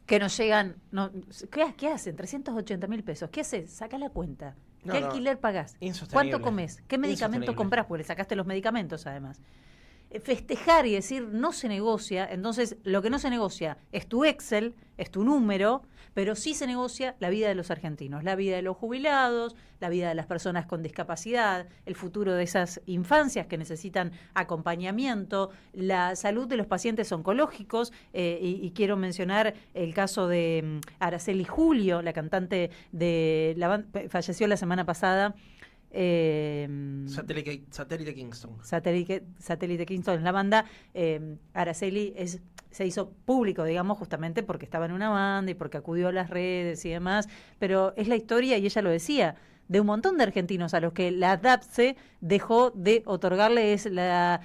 que nos llegan, ¿qué hacen? 380.000 pesos. ¿Qué haces? Saca la cuenta. ¿Qué alquiler pagás? ¿Cuánto comés? ¿Qué medicamento comprás? Porque le sacaste los medicamentos además. Festejar y decir no se negocia, entonces lo que no se negocia es tu Excel, es tu número, pero sí se negocia la vida de los argentinos, la vida de los jubilados, la vida de las personas con discapacidad, el futuro de esas infancias que necesitan acompañamiento, la salud de los pacientes oncológicos, y quiero mencionar el caso de Araceli Julio, la cantante de la banda, falleció la semana pasada. Satélite Kingston. Satélite Kingston en la banda. Araceli se hizo público, digamos, justamente porque estaba en una banda y porque acudió a las redes y demás, pero es la historia, y ella lo decía, de un montón de argentinos a los que la DAPSE dejó de otorgarles la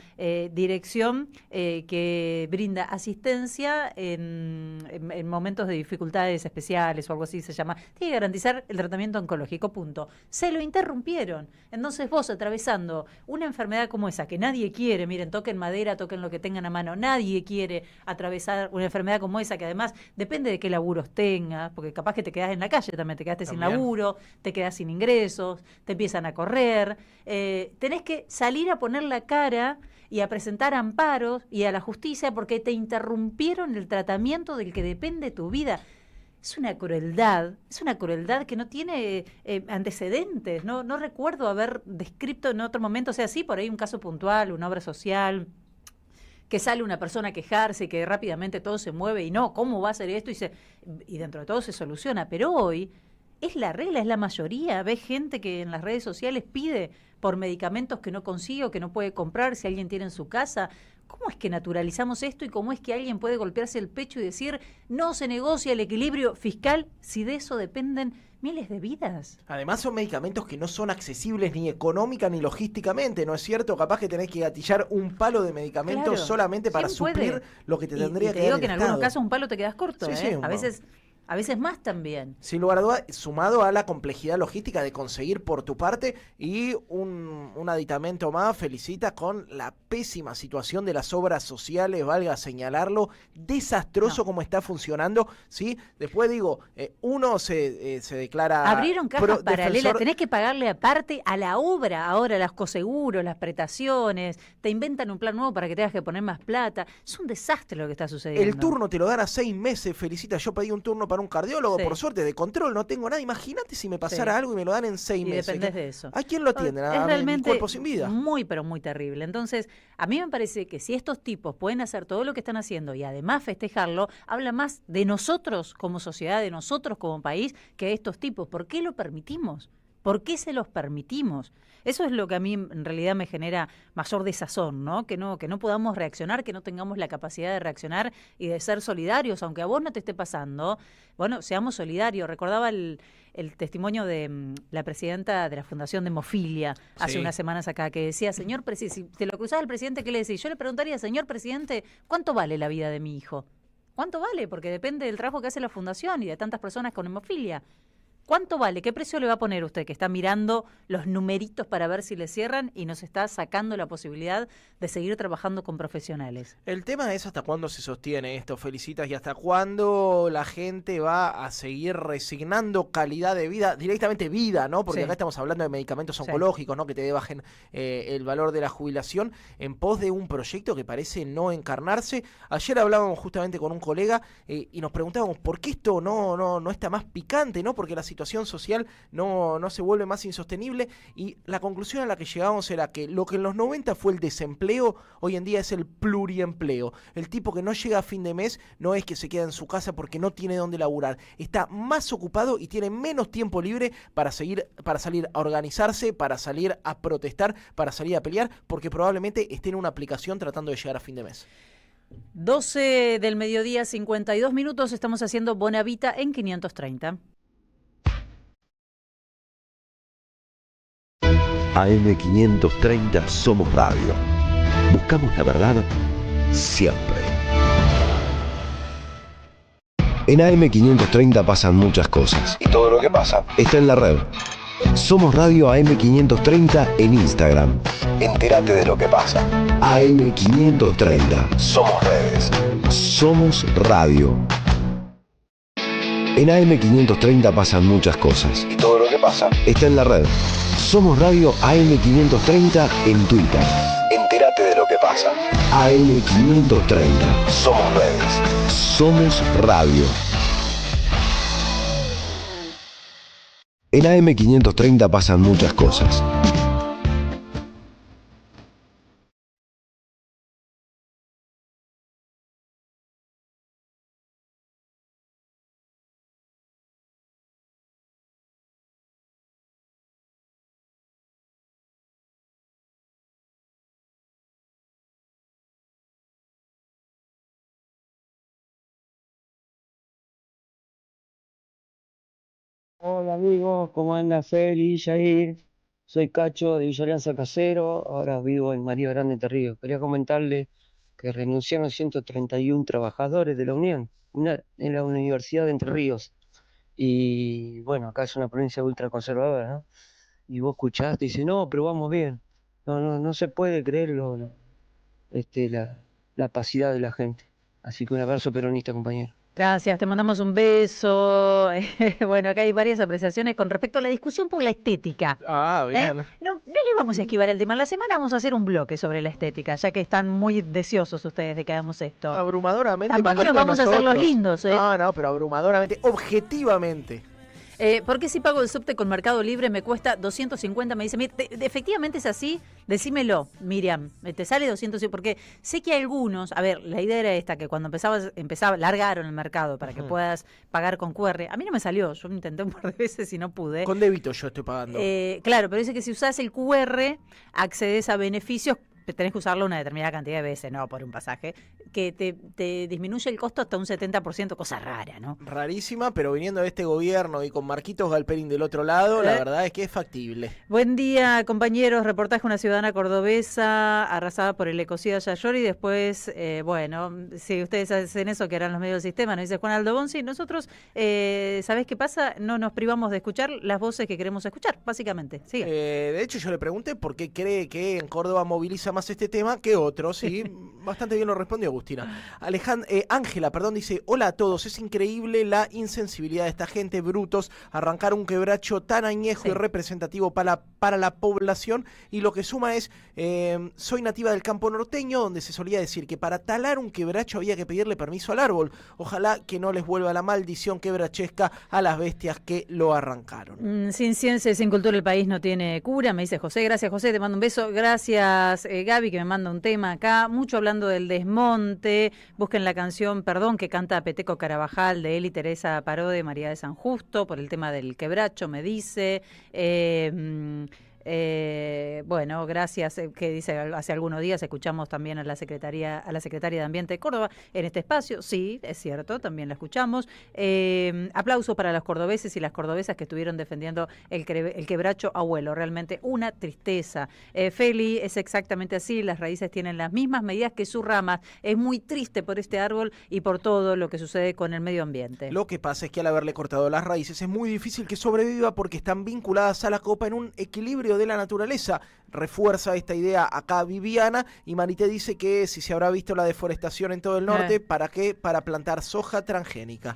dirección que brinda asistencia en momentos de dificultades especiales o algo así se llama. Tiene que garantizar el tratamiento oncológico, punto. Se lo interrumpieron. Entonces vos, atravesando una enfermedad como esa, que nadie quiere, miren, toquen madera, toquen lo que tengan a mano, nadie quiere atravesar una enfermedad como esa, que además depende de qué laburos tengas, porque capaz que te quedás en la calle también, te quedaste sin laburo, te quedás sin ingresos, te empiezan a correr, tenés que salir a poner la cara y a presentar amparos y a la justicia porque te interrumpieron el tratamiento del que depende tu vida. Es una crueldad que no tiene antecedentes, no recuerdo haber descrito en otro momento, o sea, sí, por ahí un caso puntual, una obra social, que sale una persona a quejarse y que rápidamente todo se mueve y no, ¿cómo va a ser esto? Y dentro de todo se soluciona, pero hoy es la regla, es la mayoría. Ves gente que en las redes sociales pide por medicamentos que no consigue o que no puede comprar si alguien tiene en su casa. ¿Cómo es que naturalizamos esto y cómo es que alguien puede golpearse el pecho y decir no se negocia el equilibrio fiscal si de eso dependen miles de vidas? Además son medicamentos que no son accesibles ni económica ni logísticamente, ¿no es cierto? Capaz que tenés que gatillar un palo de medicamentos solamente para suplir lo que te tendría que dar el digo que en Estado. Algunos casos un palo te quedas corto, Sí, a veces más también. Sin lugar a dudas, sumado a la complejidad logística de conseguir por tu parte y un aditamento más, felicita con la pésima situación de las obras sociales, valga señalarlo, desastroso como está funcionando, ¿sí? Después digo, uno se declara... Abrieron cajas paralelas, tenés que pagarle aparte a la obra, ahora los coseguros, las prestaciones, te inventan un plan nuevo para que tengas que poner más plata. Es un desastre lo que está sucediendo. El turno te lo dan a 6 meses, felicita, yo pedí un turno para un cardiólogo, por suerte, de control, no tengo nada. Imagínate si me pasara algo y me lo dan en 6 meses. Dependés de eso. ¿A quién lo atienden? Es realmente mi cuerpo sin vida. Muy, pero muy terrible. Entonces, a mí me parece que si estos tipos pueden hacer todo lo que están haciendo y además festejarlo, habla más de nosotros como sociedad, de nosotros como país, que de estos tipos. ¿Por qué lo permitimos? ¿Por qué se los permitimos? Eso es lo que a mí en realidad me genera mayor desazón, ¿no? Que no podamos reaccionar, que no tengamos la capacidad de reaccionar y de ser solidarios, aunque a vos no te esté pasando. Bueno, seamos solidarios. Recordaba el testimonio de la presidenta de la Fundación de Hemofilia hace unas semanas acá, que decía, señor presidente, si te lo cruzaba el presidente, ¿qué le decía? Yo le preguntaría, señor presidente, ¿cuánto vale la vida de mi hijo? ¿Cuánto vale? Porque depende del trabajo que hace la Fundación y de tantas personas con hemofilia. ¿Cuánto vale? ¿Qué precio le va a poner usted que está mirando los numeritos para ver si le cierran y nos está sacando la posibilidad de seguir trabajando con profesionales? El tema es hasta cuándo se sostiene esto, felicitas, y hasta cuándo la gente va a seguir resignando calidad de vida, directamente vida, ¿no? Porque acá estamos hablando de medicamentos oncológicos, ¿no? Que te bajen el valor de la jubilación en pos de un proyecto que parece no encarnarse. Ayer hablábamos justamente con un colega y nos preguntábamos por qué esto no está más picante, ¿no? Porque la situación situación social no se vuelve más insostenible, y la conclusión a la que llegamos era que lo que en los 90 fue el desempleo, hoy en día es el pluriempleo. El tipo que no llega a fin de mes no es que se queda en su casa porque no tiene dónde laburar, está más ocupado y tiene menos tiempo libre para salir a organizarse, para salir a protestar, para salir a pelear, porque probablemente esté en una aplicación tratando de llegar a fin de mes. 12 del mediodía, 52 minutos, estamos haciendo Bonavita en 530. AM530 Somos Radio. Buscamos la verdad siempre. En AM530 pasan muchas cosas y todo lo que pasa está en la red. Somos Radio AM530 en Instagram. Entérate de lo que pasa. AM530. Somos redes. Somos radio. En AM530 pasan muchas cosas y todo lo que pasa está en la red. Somos Radio AM530 en Twitter. Entérate de lo que pasa. AM530. Somos redes. Somos radio. En AM530 pasan muchas cosas. Hola amigos, ¿cómo anda Feli, Jair? Soy Cacho de Villa Alianza Casero, ahora vivo en María Grande, Entre Ríos. Quería comentarle que renunciaron 131 trabajadores de la Unión en la Universidad de Entre Ríos. Y bueno, acá es una provincia ultraconservadora, ¿no? Y vos escuchaste y dices, no, pero vamos bien. No se puede creerlo, ¿no? La apacidad de la gente. Así que un abrazo peronista, compañero. Gracias, te mandamos un beso. Bueno, acá hay varias apreciaciones con respecto a la discusión por la estética. Ah, bien. No le vamos a esquivar el tema. En la semana vamos a hacer un bloque sobre la estética, ya que están muy deseosos ustedes de que hagamos esto. Abrumadoramente. Tampoco nos vamos a hacer los lindos, ¿eh? No, pero abrumadoramente, objetivamente. ¿Por qué si pago el subte con Mercado Libre me cuesta 250? Me dice, efectivamente es así, decímelo, Miriam, te sale 250, porque sé que algunos, a ver, la idea era esta, que cuando empezaba, largaron el mercado para que puedas pagar con QR. A mí no me salió, yo intenté un par de veces y no pude. Con débito yo estoy pagando. Claro, pero dice que si usás el QR, accedes a beneficios, tenés que usarlo una determinada cantidad de veces, no por un pasaje, que te disminuye el costo hasta un 70%, cosa rara, ¿no? Rarísima, pero viniendo de este gobierno y con Marquitos Galperín del otro lado, la verdad es que es factible. Buen día, compañeros. Reportaje: una ciudadana cordobesa arrasada por el ecocidio Yayori. Después, bueno, si ustedes hacen eso, que harán los medios del sistema, nos dice Juan Aldo Bonzi. Nosotros, ¿sabés qué pasa? No nos privamos de escuchar las voces que queremos escuchar, básicamente. Sigue. De hecho, yo le pregunté por qué cree que en Córdoba moviliza más este tema que otros, y bastante bien lo respondió Agustina. Ángela, dice: hola a todos, es increíble la insensibilidad de esta gente, brutos, arrancar un quebracho tan añejo y representativo para la población, y lo que suma es, soy nativa del campo norteño, donde se solía decir que para talar un quebracho había que pedirle permiso al árbol. Ojalá que no les vuelva la maldición quebrachesca a las bestias que lo arrancaron. Sin ciencia y sin cultura el país no tiene cura, me dice José. Gracias, José, te mando un beso. Gracias, Gaby, que me manda un tema acá. Mucho hablando del desmonte. Busquen la canción Perdón, que canta Peteco Carabajal, de él y Teresa Parode, María de San Justo, por el tema del quebracho, me dice. Bueno, gracias, que dice, hace algunos días escuchamos también a la secretaria de Ambiente de Córdoba en este espacio. Sí, es cierto, también la escuchamos. Aplausos para los cordobeses y las cordobesas que estuvieron defendiendo el quebracho abuelo. Realmente una tristeza. Feli, es exactamente así, las raíces tienen las mismas medidas que sus ramas. Es muy triste por este árbol y por todo lo que sucede con el medio ambiente. Lo que pasa es que al haberle cortado las raíces es muy difícil que sobreviva, porque están vinculadas a la copa en un equilibrio de la naturaleza. Refuerza esta idea acá Viviana, y Marité dice que si se habrá visto la deforestación en todo el norte, ¿para qué? Para plantar soja transgénica.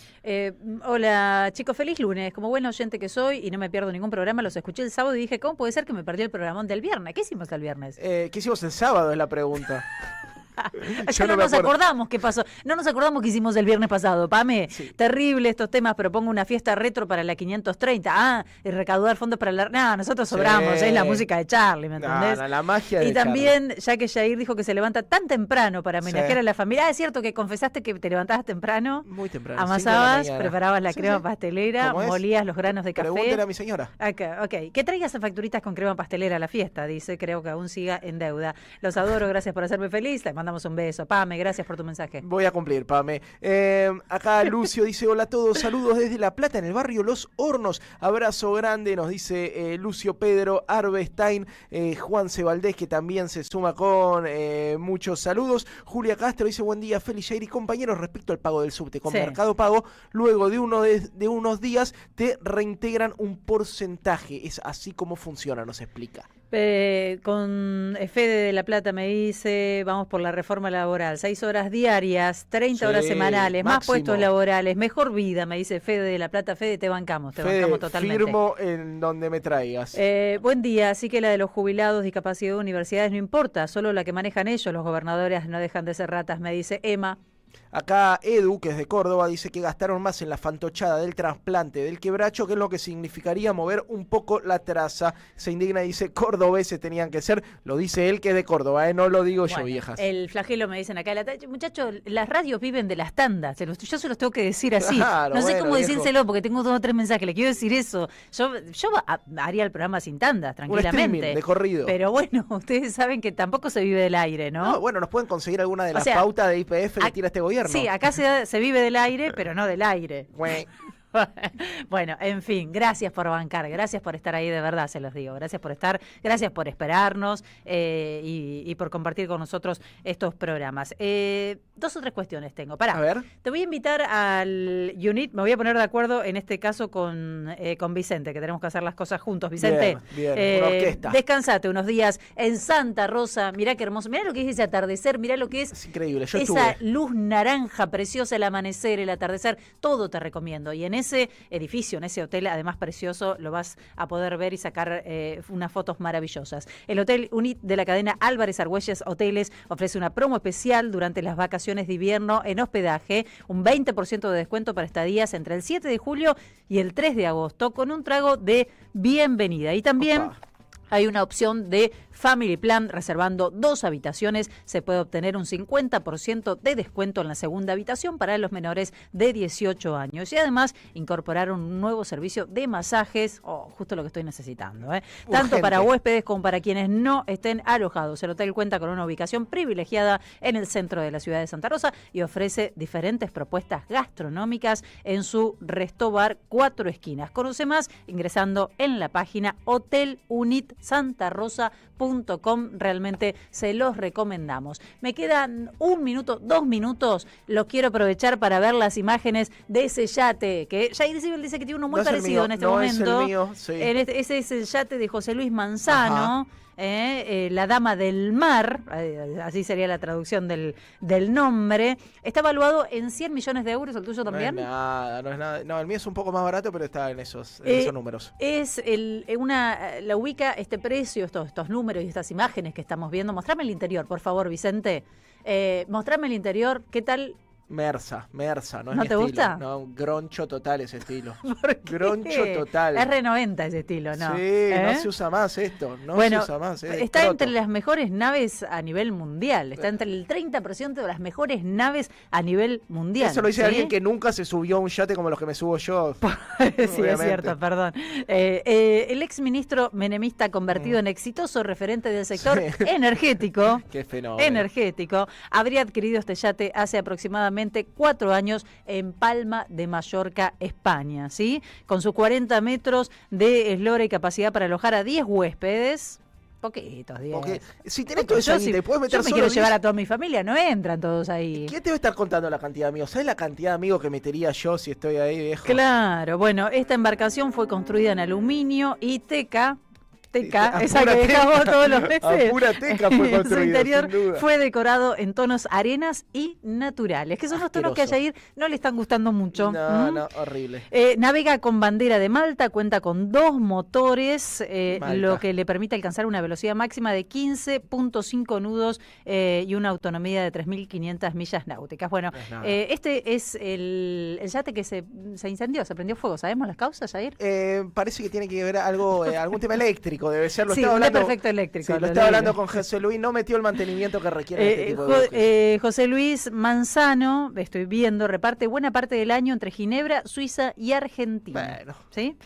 Hola chicos, feliz lunes. Como buen oyente que soy y no me pierdo ningún programa, los escuché el sábado y dije, ¿cómo puede ser que me perdí el programón del viernes? ¿Qué hicimos el viernes? ¿Qué hicimos el sábado? Es la pregunta. Ya no nos acordamos qué pasó. No nos acordamos qué hicimos el viernes pasado, Pame. Sí. Terrible estos temas. Propongo una fiesta retro para la 530. Y recaudar fondos para la... No, nosotros sobramos. Es la música de Charlie, ¿me entendés? La magia de Y también, ya que Jair dijo que se levanta tan temprano para homenajear a la familia. ¿Es cierto que confesaste que te levantabas temprano? Muy temprano. Amasabas, preparabas la crema pastelera, molías los granos de café. Pregúntale a mi señora. Ok. Que traigas facturitas con crema pastelera a la fiesta, dice. Creo que aún siga en deuda. Los adoro, gracias por hacerme feliz. Les mandamos un beso. Pame, gracias por tu mensaje. Voy a cumplir, Pame. Acá Lucio dice, hola a todos, saludos desde La Plata, en el barrio Los Hornos. Abrazo grande, nos dice Lucio Pedro Arbestein, Juan Cebaldés, que también se suma con muchos saludos. Julia Castro dice, buen día, Feli, Jair y compañeros, respecto al pago del subte con Mercado Pago, luego de unos días te reintegran un porcentaje. Es así como funciona, nos explica. Con Fede de La Plata me dice, vamos por la reforma laboral, 6 horas diarias, 30 horas semanales, máximo. Más puestos laborales, mejor vida, me dice Fede de La Plata. Fede, te bancamos totalmente. Firmo en donde me traigas. Buen día, así que la de los jubilados, discapacidad de universidades no importa, solo la que manejan ellos, los gobernadores no dejan de ser ratas, me dice Emma. Acá Edu, que es de Córdoba, dice que gastaron más en la fantochada del trasplante del quebracho, que es lo que significaría mover un poco la traza. Se indigna y dice, cordobeses tenían que ser. Lo dice él, que es de Córdoba, no lo digo yo, viejas. El flagelo me dicen acá. Muchachos, las radios viven de las tandas. Yo se los tengo que decir así. Claro, no sé cómo decírselo, porque tengo 2 o 3 mensajes. Le quiero decir eso. Yo haría el programa sin tandas, tranquilamente. De corrido. Pero bueno, ustedes saben que tampoco se vive del aire, ¿no? No, bueno, nos pueden conseguir alguna de las pautas de IPF que tira este gobierno. Sí, acá se vive del aire, pero no del aire. Bueno, en fin, gracias por bancar, gracias por estar ahí, de verdad se los digo, gracias por estar, gracias por esperarnos y por compartir con nosotros estos programas. 2 o 3 cuestiones tengo. A ver. Te voy a invitar al UNIT, me voy a poner de acuerdo en este caso con Vicente, que tenemos que hacer las cosas juntos. Vicente, bien, una orquesta. Descansate unos días en Santa Rosa, mirá qué hermoso, mirá lo que es ese atardecer, mirá lo que es increíble. Yo esa luz naranja preciosa, el amanecer, el atardecer, todo te recomiendo. Y en ese edificio, en ese hotel, además precioso, lo vas a poder ver y sacar unas fotos maravillosas. El Hotel UNIT de la cadena Álvarez Argüelles Hoteles ofrece una promo especial durante las vacaciones de invierno en hospedaje, un 20% de descuento para estadías entre el 7 de julio y el 3 de agosto, con un trago de bienvenida. Y también hay una opción de Family Plan, reservando 2 habitaciones, se puede obtener un 50% de descuento en la segunda habitación para los menores de 18 años. Y además incorporar un nuevo servicio de masajes, justo lo que estoy necesitando, tanto para huéspedes como para quienes no estén alojados. El hotel cuenta con una ubicación privilegiada en el centro de la ciudad de Santa Rosa y ofrece diferentes propuestas gastronómicas en su Restobar 4 Esquinas. Conoce más ingresando en la página hotelunitsantarosa.com. Realmente se los recomendamos. Me quedan 1 minuto, 2 minutos. Los quiero aprovechar para ver las imágenes de ese yate, que Jair Sibel dice que tiene uno muy parecido en este momento. Es el mío, sí. Ese es el yate de José Luis Manzano. La Dama del Mar, así sería la traducción del nombre, está evaluado en 100 millones de euros. ¿El tuyo también? No es nada. No, el mío es un poco más barato, pero está en esos números. La ubica este precio, estos números y estas imágenes que estamos viendo. Mostrame el interior, por favor, Vicente. Mostrame el interior, ¿qué tal? Mersa, no es ¿No mi te estilo. gusta? No, groncho total ese estilo. Groncho total. Es R90 ese estilo, ¿no? Sí, no se usa más esto, se usa más. Está entre las mejores naves a nivel mundial, está entre el 30% de las mejores naves a nivel mundial. Eso lo dice alguien que nunca se subió a un yate como los que me subo yo. Sí, es cierto, perdón. El exministro menemista convertido en exitoso referente del sector energético. Qué fenómeno. Energético, habría adquirido este yate hace aproximadamente 4 años en Palma de Mallorca, España, ¿sí? Con sus 40 metros de eslora y capacidad para alojar a 10 huéspedes. Poquitos, 10. Porque si tenés todo eso ahí, te puedes meter yo me solo quiero 10. llevar a toda mi familia, no entran todos ahí. ¿Qué te va a estar contando la cantidad de amigos? ¿Sabes la cantidad de amigos que metería yo si estoy ahí, viejo? Claro, bueno, esta embarcación fue construida en aluminio y teca. teca, esa que dejamos todos los meses. A pura teca fue construida, su interior sin duda. fue decorado en tonos arenas y naturales, que son los tonos que a Yair no le están gustando mucho. No, horrible. Navega con bandera de Malta, cuenta con 2 motores, Malta. lo que le permite alcanzar una velocidad máxima de 15.5 nudos y una autonomía de 3.500 millas náuticas. Bueno, este es el yate que se incendió, se prendió fuego. ¿Sabemos las causas, Yair? Parece que tiene que ver algún tema eléctrico, debe ser. Sí, un desperfecto eléctrico. Sí, lo estaba hablando con José Luis, no metió el mantenimiento que requiere este tipo de buques. José Luis Manzano, estoy viendo, reparte buena parte del año entre Ginebra, Suiza y Argentina. Bueno. ¿Sí?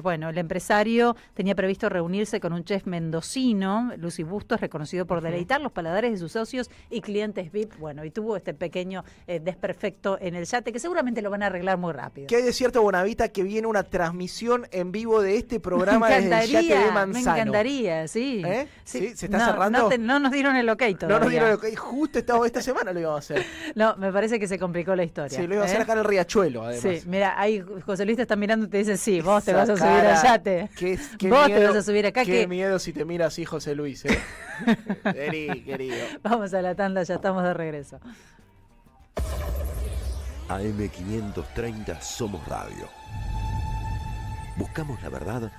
Bueno, el empresario tenía previsto reunirse con un chef mendocino, Lucy Bustos, reconocido por deleitar los paladares de sus socios y clientes VIP. Bueno, y tuvo este pequeño desperfecto en el yate, que seguramente lo van a arreglar muy rápido. ¿Qué hay de cierto, Bonavita, que viene una transmisión en vivo de este programa desde el yate de Manzano? Me encantaría, sí. ¿Sí? ¿Se está cerrando? No nos dieron el ok todavía. No nos dieron el ok. Justo esta semana lo íbamos a hacer. No, me parece que se complicó la historia. Sí, lo íbamos a hacer acá en el Riachuelo, además. Sí, mira, ahí José Luis te está mirando y te dice, sí, vos te vas a subir al yate. Vos te vas a subir acá. Qué miedo si te mira así, José Luis. Querido. Vamos a la tanda, ya estamos de regreso. AM530 Somos Radio. Buscamos la verdad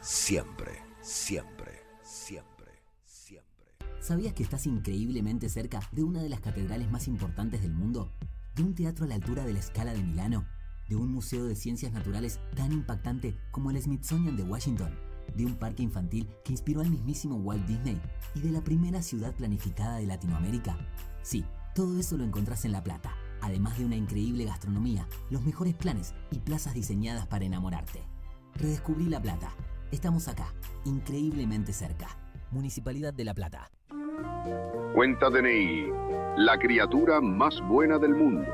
siempre, siempre, siempre, siempre. ¿Sabías que estás increíblemente cerca de una de las catedrales más importantes del mundo? ¿De un teatro a la altura de la Scala de Milano? ¿De un museo de ciencias naturales tan impactante como el Smithsonian de Washington? ¿De un parque infantil que inspiró al mismísimo Walt Disney? ¿Y de la primera ciudad planificada de Latinoamérica? Sí, todo eso lo encontrás en La Plata, además de una increíble gastronomía, los mejores planes y plazas diseñadas para enamorarte. Redescubrí La Plata. Estamos acá, increíblemente cerca. Municipalidad de La Plata. Cuenta DNI, la criatura más buena del mundo.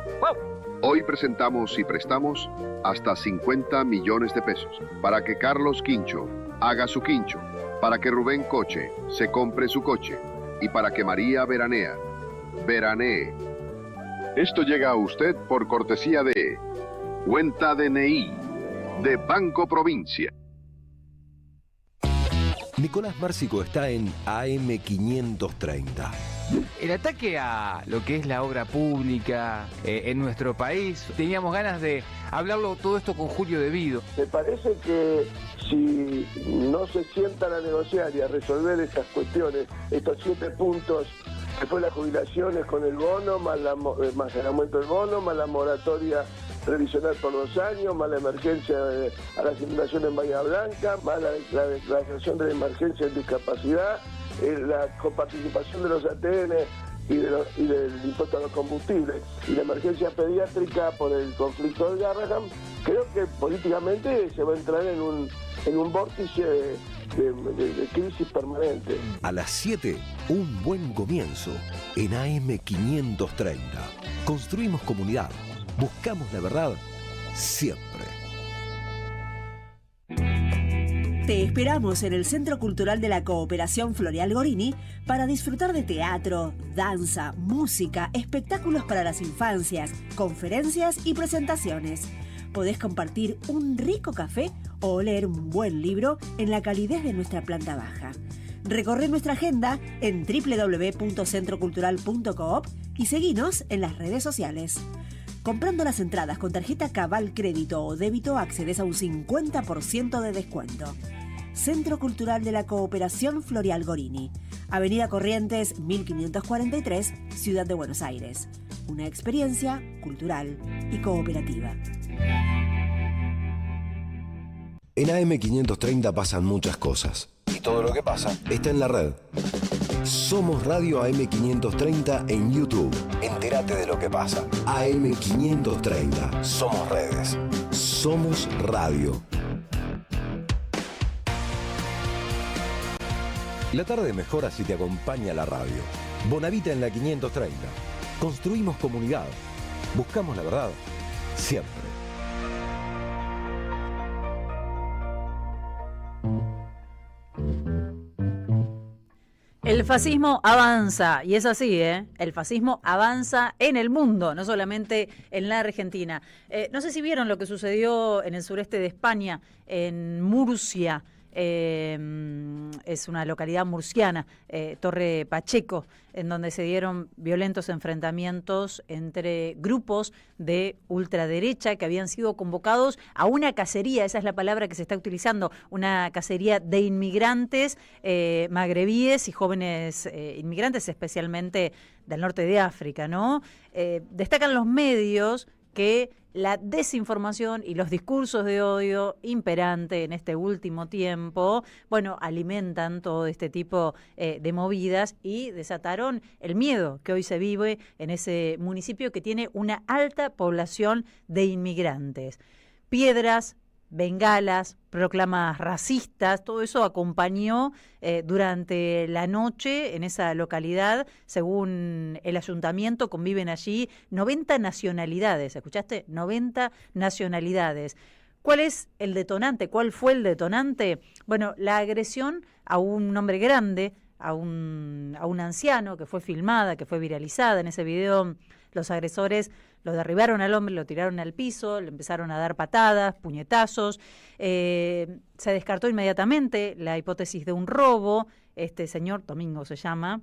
Hoy presentamos y prestamos hasta 50 millones de pesos para que Carlos Quincho haga su quincho, para que Rubén Coche se compre su coche y para que María veranee. Esto llega a usted por cortesía de Cuenta DNI de Banco Provincia. Nicolás Márcico está en AM530. El ataque a lo que es la obra pública en nuestro país, teníamos ganas de hablarlo todo esto con Julio De Vido. Me parece que si no se sientan a negociar y a resolver estas cuestiones, estos 7 puntos, que fue las jubilaciones con el bono, más el aumento del bono, más la moratoria revisional por 2 años, más la emergencia a las inundaciones en Bahía Blanca, más la declaración de emergencia en discapacidad, la coparticipación de los ATN y del impuesto a los combustibles, y la emergencia pediátrica por el conflicto de Garrahan, creo que políticamente se va a entrar en un vórtice de crisis permanente. A las 7, un buen comienzo en AM530. Construimos comunidad. Buscamos la verdad siempre. Te esperamos en el Centro Cultural de la Cooperación Florial Gorini para disfrutar de teatro, danza, música, espectáculos para las infancias, conferencias y presentaciones. Podés compartir un rico café o leer un buen libro en la calidez de nuestra planta baja. Recorre nuestra agenda en www.centrocultural.coop y seguinos en las redes sociales. Comprando las entradas con tarjeta Cabal Crédito o Débito accedes a un 50% de descuento. Centro Cultural de la Cooperación Florial Gorini, Avenida Corrientes 1543, Ciudad de Buenos Aires. Una experiencia cultural y cooperativa. En AM530 pasan muchas cosas. Y todo lo que pasa está en la red. Somos Radio AM530 en YouTube. Entérate de lo que pasa. AM530. Somos redes. Somos radio. La tarde mejora si te acompaña la radio. Bonavita en la 530. Construimos comunidad. Buscamos la verdad siempre. El fascismo avanza, y es así, el fascismo avanza en el mundo, no solamente en la Argentina. No sé si vieron lo que sucedió en el sureste de España, en Murcia. es una localidad murciana, Torre Pacheco, en donde se dieron violentos enfrentamientos entre grupos de ultraderecha que habían sido convocados a una cacería, esa es la palabra que se está utilizando, una cacería de inmigrantes magrebíes y jóvenes inmigrantes, especialmente del norte de África, ¿no? Destacan los medios que la desinformación y los discursos de odio imperante en este último tiempo, bueno, alimentan todo este tipo de movidas y desataron el miedo que hoy se vive en ese municipio que tiene una alta población de inmigrantes. Piedras, bengalas, proclamas racistas, todo eso acompañó durante la noche en esa localidad. Según el ayuntamiento, conviven allí 90 nacionalidades, ¿escuchaste? 90 nacionalidades. ¿Cuál es el detonante? ¿Cuál fue el detonante? Bueno, la agresión a un hombre grande, a un anciano, que fue filmada, que fue viralizada. En ese video los agresores lo derribaron al hombre, lo tiraron al piso, le empezaron a dar patadas, puñetazos. Se descartó inmediatamente la hipótesis de un robo. Este señor, Domingo se llama,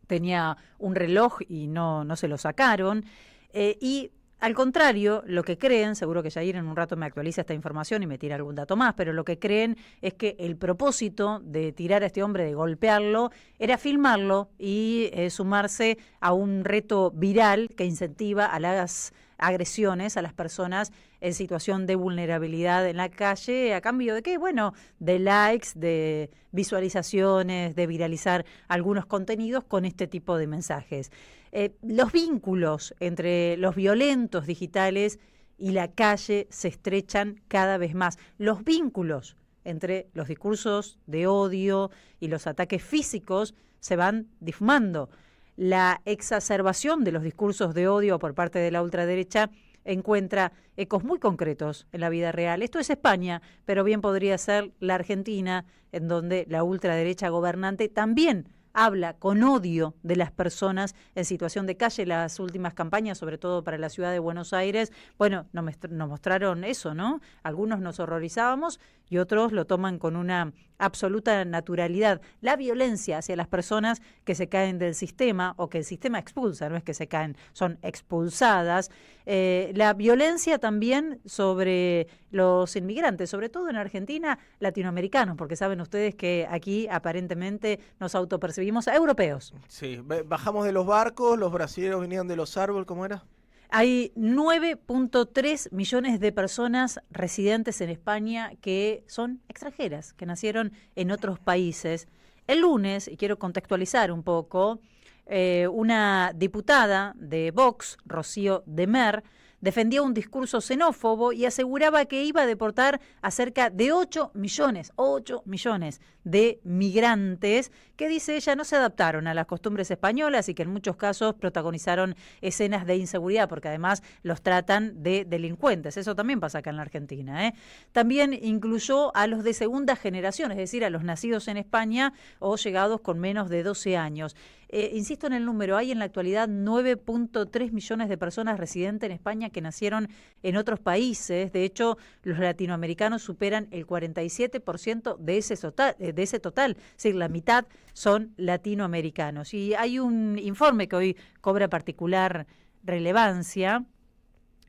tenía un reloj y no se lo sacaron. Y al contrario, lo que creen, seguro que Jair en un rato me actualiza esta información y me tira algún dato más, pero lo que creen es que el propósito de tirar a este hombre, de golpearlo, era filmarlo y sumarse a un reto viral que incentiva a las agresiones a las personas en situación de vulnerabilidad en la calle, a cambio de qué, bueno, de likes, de visualizaciones, de viralizar algunos contenidos con este tipo de mensajes. Los vínculos entre los violentos digitales y la calle se estrechan cada vez más. Los vínculos entre los discursos de odio y los ataques físicos se van difumando. La exacerbación de los discursos de odio por parte de la ultraderecha encuentra ecos muy concretos en la vida real. Esto es España, pero bien podría ser la Argentina, en donde la ultraderecha gobernante también habla con odio de las personas en situación de calle. Las últimas campañas, sobre todo para la ciudad de Buenos Aires, bueno, nos mostraron eso, ¿no? Algunos nos horrorizábamos y otros lo toman con una absoluta naturalidad. La violencia hacia las personas que se caen del sistema o que el sistema expulsa, no es que se caen, son expulsadas. La violencia también sobre los inmigrantes, sobre todo en Argentina, latinoamericanos, porque saben ustedes que aquí aparentemente nos autopercibimos europeos. Sí, bajamos de los barcos, los brasileños vinieron de los árboles, ¿cómo era? Hay 9.3 millones de personas residentes en España que son extranjeras, que nacieron en otros países. El lunes, y quiero contextualizar un poco, una diputada de Vox, Rocío de Mer, defendía un discurso xenófobo y aseguraba que iba a deportar a cerca de 8 millones de migrantes que, dice ella, no se adaptaron a las costumbres españolas y que en muchos casos protagonizaron escenas de inseguridad, porque además los tratan de delincuentes. Eso también pasa acá en la Argentina, ¿eh? También incluyó a los de segunda generación, es decir, a los nacidos en España o llegados con menos de 12 años. Insisto en el número, hay en la actualidad 9.3 millones de personas residentes en España que nacieron en otros países. De hecho, los latinoamericanos superan el 47% de ese total, es decir, la mitad son latinoamericanos. Y hay un informe que hoy cobra particular relevancia,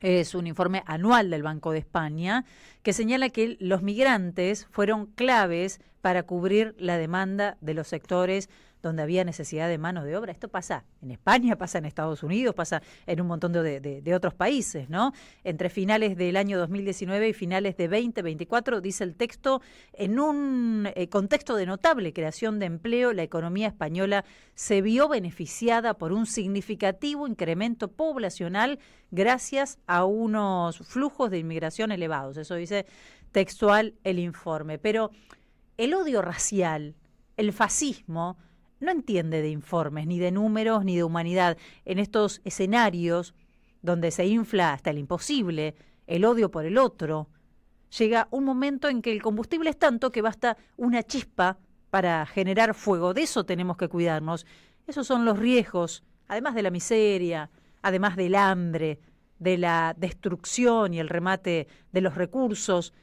es un informe anual del Banco de España, que señala que los migrantes fueron claves para cubrir la demanda de los sectores donde había necesidad de mano de obra. Esto pasa en España, pasa en Estados Unidos, pasa en un montón de otros países, ¿no? Entre finales del año 2019 y finales de 2024, dice el texto, en un contexto de notable creación de empleo, la economía española se vio beneficiada por un significativo incremento poblacional gracias a unos flujos de inmigración elevados. Eso dice textual el informe. Pero el odio racial, el fascismo, no entiende de informes, ni de números, ni de humanidad. En estos escenarios donde se infla hasta el imposible, el odio por el otro, llega un momento en que el combustible es tanto que basta una chispa para generar fuego. De eso tenemos que cuidarnos. Esos son los riesgos, además de la miseria, además del hambre, de la destrucción y el remate de los recursos.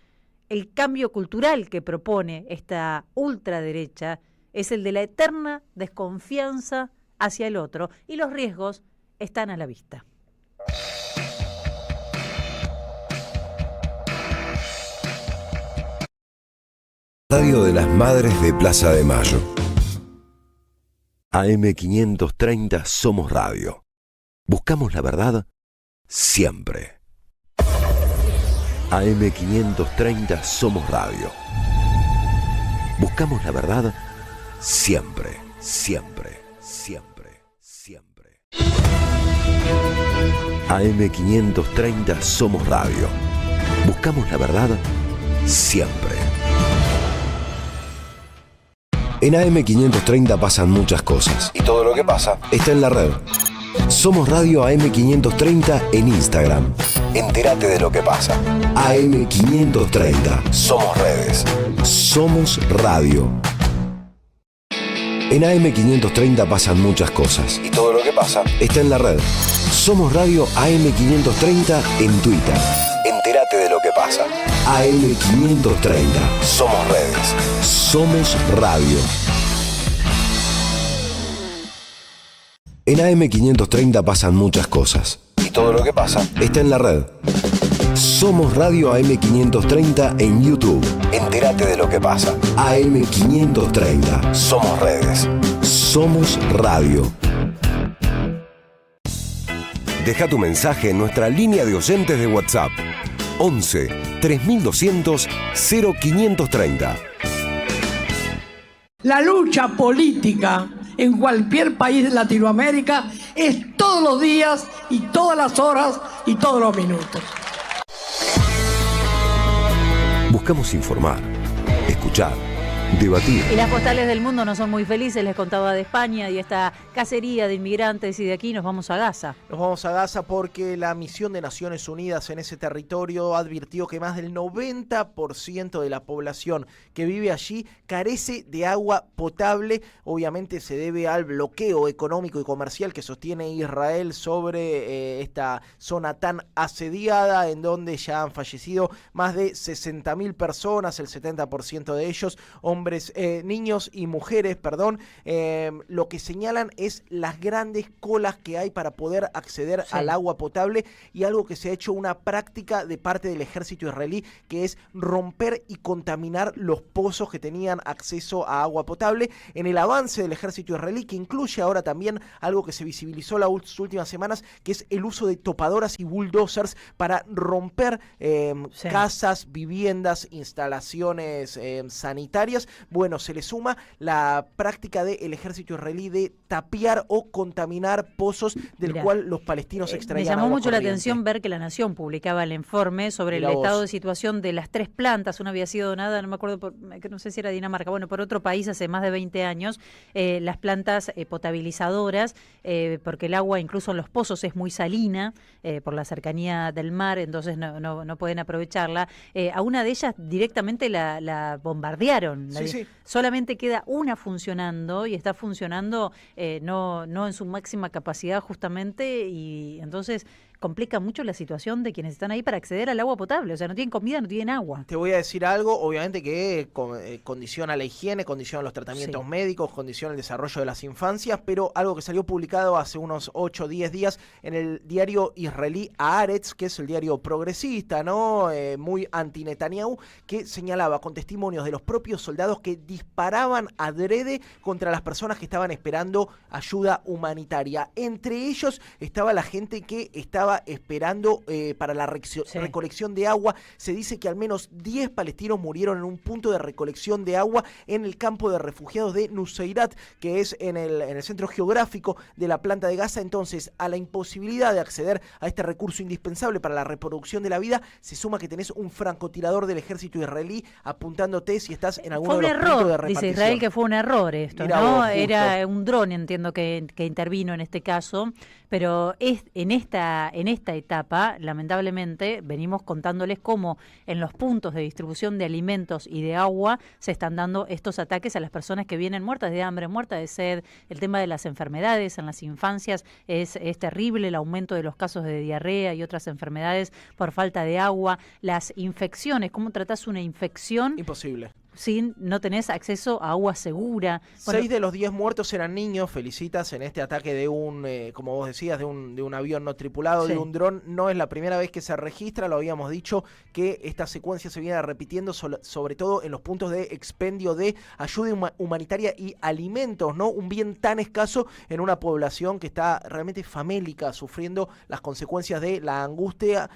el cambio cultural que propone esta ultraderecha es el de la eterna desconfianza hacia el otro, y los riesgos están a la vista. Radio de las Madres de Plaza de Mayo. AM530 Somos Radio. Buscamos la verdad siempre. AM530 Somos Radio. Buscamos la verdad siempre, siempre, siempre, siempre. AM530 Somos Radio. Buscamos la verdad siempre. En AM530 pasan muchas cosas y todo lo que pasa está en la red. Somos Radio AM530 en Instagram. Entérate de lo que pasa. AM530. Somos redes. Somos radio. En AM530 pasan muchas cosas y todo lo que pasa está en la red. Somos Radio AM530 en Twitter. Entérate de lo que pasa. AM530. Somos redes. Somos radio. En AM530 pasan muchas cosas y todo lo que pasa está en la red. Somos Radio AM530 en YouTube. Entérate de lo que pasa. AM530. Somos redes. Somos radio. Deja tu mensaje en nuestra línea de oyentes de WhatsApp. 11 3200 0530. La lucha política en cualquier país de Latinoamérica es todos los días y todas las horas y todos los minutos. Buscamos informar, escuchar, debatir. Y las postales del mundo no son muy felices, les contaba de España y esta cacería de inmigrantes, y de aquí nos vamos a Gaza. Nos vamos a Gaza porque la misión de Naciones Unidas en ese territorio advirtió que más del 90% de la población que vive allí carece de agua potable. Obviamente se debe al bloqueo económico y comercial que sostiene Israel sobre esta zona tan asediada, en donde ya han fallecido más de 60.000 personas, el 70% de ellos hombres, niños y mujeres, lo que señalan es las grandes colas que hay para poder acceder al agua potable, y algo que se ha hecho una práctica de parte del ejército israelí, que es romper y contaminar los pozos que tenían acceso a agua potable. En el avance del ejército israelí, que incluye ahora también algo que se visibilizó las últimas semanas, que es el uso de topadoras y bulldozers para romper casas, viviendas, instalaciones sanitarias. Bueno, se le suma la práctica del ejército israelí de tapiar o contaminar pozos del cual los palestinos extraían agua. Me llamó mucho la corriente. atención ver que La Nación publicaba el informe sobre el estado de situación de las 3 plantas. Una había sido donada, no me acuerdo, no sé si era Dinamarca, por otro país hace más de 20 años, las plantas potabilizadoras, porque el agua incluso en los pozos es muy salina, por la cercanía del mar, entonces no pueden aprovecharla. A una de ellas directamente la bombardearon. Sí. Solamente queda una funcionando, y está funcionando no en su máxima capacidad justamente, y entonces complica mucho la situación de quienes están ahí para acceder al agua potable. O sea, no tienen comida, no tienen agua. Te voy a decir algo, obviamente que condiciona la higiene, condiciona los tratamientos médicos, condiciona el desarrollo de las infancias, pero algo que salió publicado hace unos 8 o 10 días en el diario israelí Haaretz, que es el diario progresista, muy anti-Netanyahu, que señalaba con testimonios de los propios soldados que disparaban adrede contra las personas que estaban esperando ayuda humanitaria. Entre ellos estaba la gente que estaba esperando para la recolección de agua. Se dice que al menos 10 palestinos murieron en un punto de recolección de agua en el campo de refugiados de Nuseirat, que es en el centro geográfico de la planta de Gaza. Entonces, a la imposibilidad de acceder a este recurso indispensable para la reproducción de la vida, se suma que tenés un francotirador del ejército israelí apuntándote si estás en alguno de los puntos de repartición. Dice Israel que fue un error esto, Mirá ¿no? vos, Era un dron, entiendo que intervino en este caso, pero en esta en esta etapa, lamentablemente, venimos contándoles cómo en los puntos de distribución de alimentos y de agua se están dando estos ataques a las personas que vienen muertas de hambre, muertas de sed. El tema de las enfermedades en las infancias es terrible, el aumento de los casos de diarrea y otras enfermedades por falta de agua, las infecciones, ¿cómo tratás una infección? Imposible. Si no tenés acceso a agua segura. 6 de los 10 muertos eran niños, Felicitas, en este ataque de un, como vos decías, de un avión no tripulado, de un dron. No es la primera vez que se registra, lo habíamos dicho, que esta secuencia se viene repitiendo, sobre todo en los puntos de expendio de ayuda humanitaria y alimentos, ¿no? Un bien tan escaso en una población que está realmente famélica, sufriendo las consecuencias de la angustia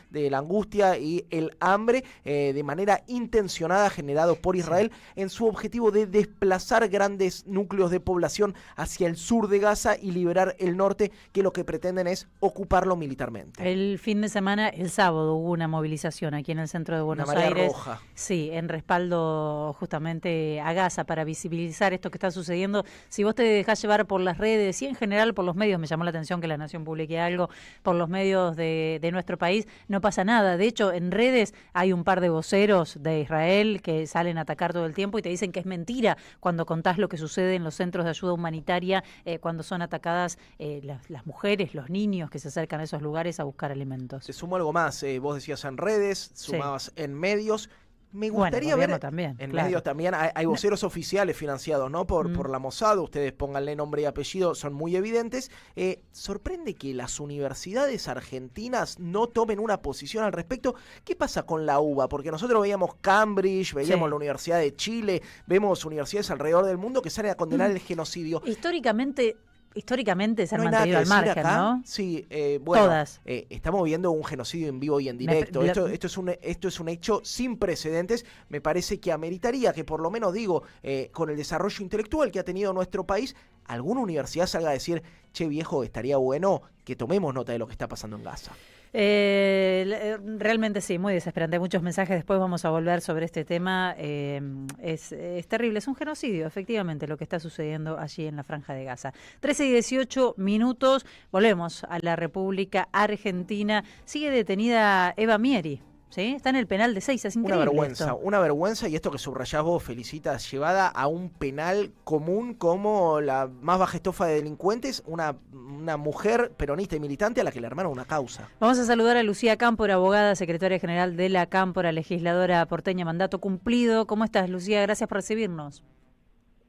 y el hambre de manera intencionada, generado por Israel, en su objetivo de desplazar grandes núcleos de población hacia el sur de Gaza y liberar el norte, que lo que pretenden es ocuparlo militarmente. El fin de semana, el sábado, hubo una movilización aquí en el centro de Buenos Aires. Roja. Sí, en respaldo justamente a Gaza, para visibilizar esto que está sucediendo. Si vos te dejás llevar por las redes y en general por los medios, me llamó la atención que La Nación publique algo por los medios de nuestro país, no pasa nada. De hecho, en redes hay un par de voceros de Israel que salen a atacar todo el tiempo y te dicen que es mentira cuando contás lo que sucede en los centros de ayuda humanitaria, cuando son atacadas las mujeres, los niños que se acercan a esos lugares a buscar alimentos. Se sumó algo más, vos decías en redes, sumabas en medios. Me gustaría ver también, en claro. medios también, hay voceros oficiales financiados, ¿no? Por la Mossad, ustedes pónganle nombre y apellido, son muy evidentes. Sorprende que las universidades argentinas no tomen una posición al respecto. ¿Qué pasa con la UBA? Porque nosotros veíamos Cambridge, veíamos la Universidad de Chile, vemos universidades alrededor del mundo que salen a condenar el genocidio. Históricamente se han mantenido al margen, acá, ¿no? Sí, bueno, todas. Estamos viendo un genocidio en vivo y en directo. Esto es un hecho sin precedentes. Me parece que ameritaría que, por lo menos digo, con el desarrollo intelectual que ha tenido nuestro país, alguna universidad salga a decir, che viejo, estaría bueno que tomemos nota de lo que está pasando en Gaza. Realmente sí, muy desesperante. Muchos mensajes, después vamos a volver sobre este tema. Es terrible, es un genocidio, efectivamente, lo que está sucediendo allí en la Franja de Gaza. 13:18, volvemos a la República Argentina. Sigue detenida Eva Mieri. ¿Sí? Está en el penal de Seiza, es increíble. Una vergüenza, y esto que subrayás vos, Felicitas, llevada a un penal común como la más baja estofa de delincuentes, una mujer peronista y militante a la que le armaron una causa. Vamos a saludar a Lucía Cámpora, abogada, secretaria general de la Cámpora, legisladora porteña, mandato cumplido. ¿Cómo estás, Lucía? Gracias por recibirnos.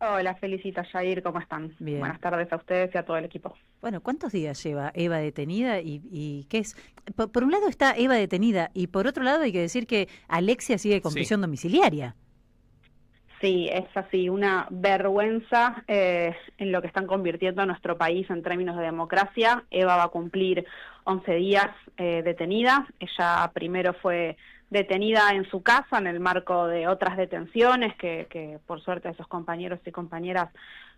Hola, Felicita, Jair, ¿cómo están? Bien. Buenas tardes a ustedes y a todo el equipo. Bueno, ¿cuántos días lleva Eva detenida y qué es? Por un lado está Eva detenida y por otro lado hay que decir que Alexia sigue con prisión domiciliaria. Sí, es así, una vergüenza en lo que están convirtiendo a nuestro país en términos de democracia. Eva va a cumplir 11 días detenida. Ella primero fue detenida en su casa en el marco de otras detenciones que por suerte esos compañeros y compañeras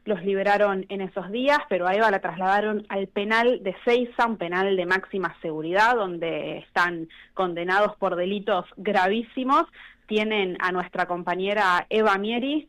los liberaron en esos días, pero a Eva la trasladaron al penal de Seiza, un penal de máxima seguridad donde están condenados por delitos gravísimos. Tienen a nuestra compañera Eva Mieri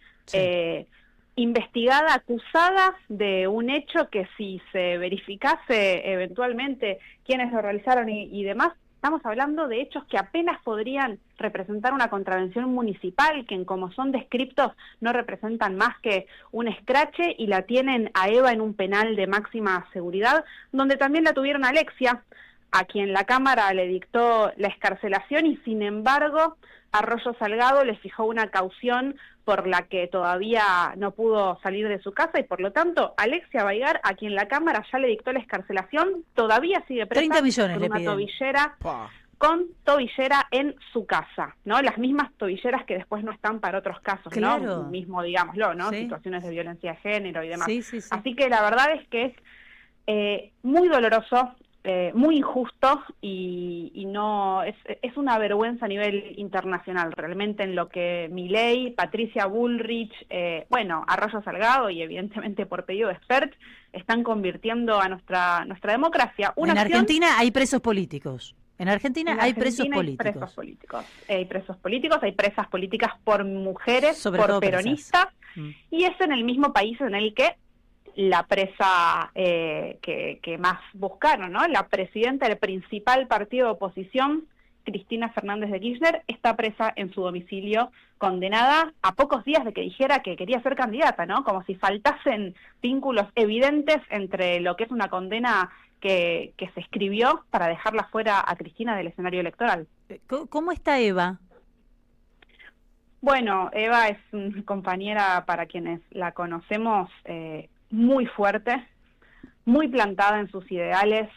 investigada, acusada de un hecho que si se verificase eventualmente quiénes lo realizaron y demás, estamos hablando de hechos que apenas podrían representar una contravención municipal, que en como son descriptos no representan más que un escrache, y la tienen a Eva en un penal de máxima seguridad, donde también la tuvieron a Alexia, a quien la Cámara le dictó la excarcelación, y sin embargo Arroyo Salgado le fijó una caución por la que todavía no pudo salir de su casa, y por lo tanto Alexia Baigar, a quien la Cámara ya le dictó la excarcelación, todavía sigue presa 30 millones con una le piden. tobillera, con tobillera en su casa, ¿no? Las mismas tobilleras que después no están para otros casos, claro, ¿no? Mismo, digámoslo, ¿no? Sí. Situaciones de violencia de género y demás. Sí, sí, sí. Así que la verdad es que es muy doloroso, muy injusto y no es una vergüenza a nivel internacional realmente en lo que Milei, Patricia Bullrich, Arroyo Salgado y evidentemente por pedido de experts están convirtiendo a nuestra democracia. En Argentina hay presos políticos. En Argentina hay presos políticos. Hay presos políticos, hay presas políticas por mujeres, sobre por todo peronistas, y es en el mismo país en el que la presa que más buscaron, ¿no? La presidenta del principal partido de oposición, Cristina Fernández de Kirchner, está presa en su domicilio, condenada a pocos días de que dijera que quería ser candidata, ¿no? Como si faltasen vínculos evidentes entre lo que es una condena que se escribió para dejarla fuera a Cristina del escenario electoral. ¿Cómo está Eva? Bueno, Eva es una compañera, para quienes la conocemos, muy fuerte, muy plantada en sus ideales.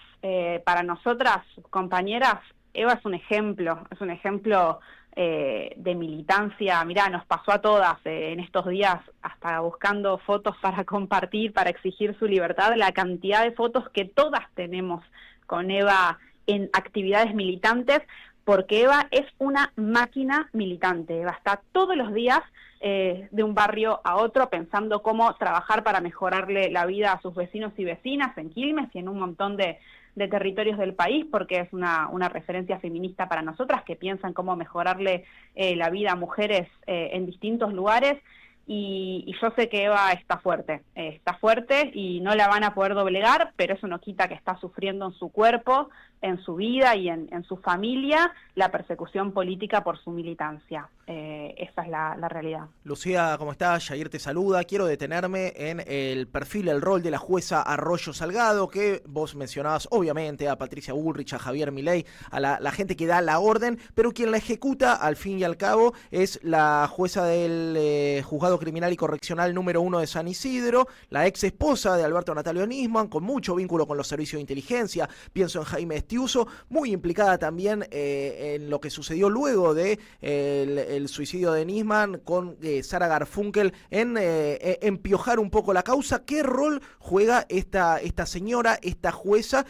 Para nosotras, compañeras, Eva es un ejemplo de militancia. Mirá, nos pasó a todas en estos días, hasta buscando fotos para compartir, para exigir su libertad, la cantidad de fotos que todas tenemos con Eva en actividades militantes, porque Eva es una máquina militante. Eva está todos los días de un barrio a otro pensando cómo trabajar para mejorarle la vida a sus vecinos y vecinas en Quilmes y en un montón de territorios del país, porque es una referencia feminista para nosotras, que piensan cómo mejorarle la vida a mujeres en distintos lugares. Y yo sé que Eva está fuerte y no la van a poder doblegar, pero eso no quita que está sufriendo en su cuerpo, en su vida y en su familia la persecución política por su militancia. Esa es la realidad. Lucía, ¿cómo estás? Yair te saluda. Quiero detenerme en el perfil, el rol de la jueza Arroyo Salgado, que vos mencionabas obviamente a Patricia Bullrich, a Javier Milei, a la gente que da la orden, pero quien la ejecuta al fin y al cabo es la jueza del Juzgado Criminal y Correccional número 1 de San Isidro, la ex esposa de Alberto Natalio Nisman, con mucho vínculo con los servicios de inteligencia. Pienso en Jaime Estiuso, muy implicada también en lo que sucedió luego de el suicidio de Nisman con Sara Garfunkel, en empiojar un poco la causa. ¿Qué rol juega esta señora, esta jueza?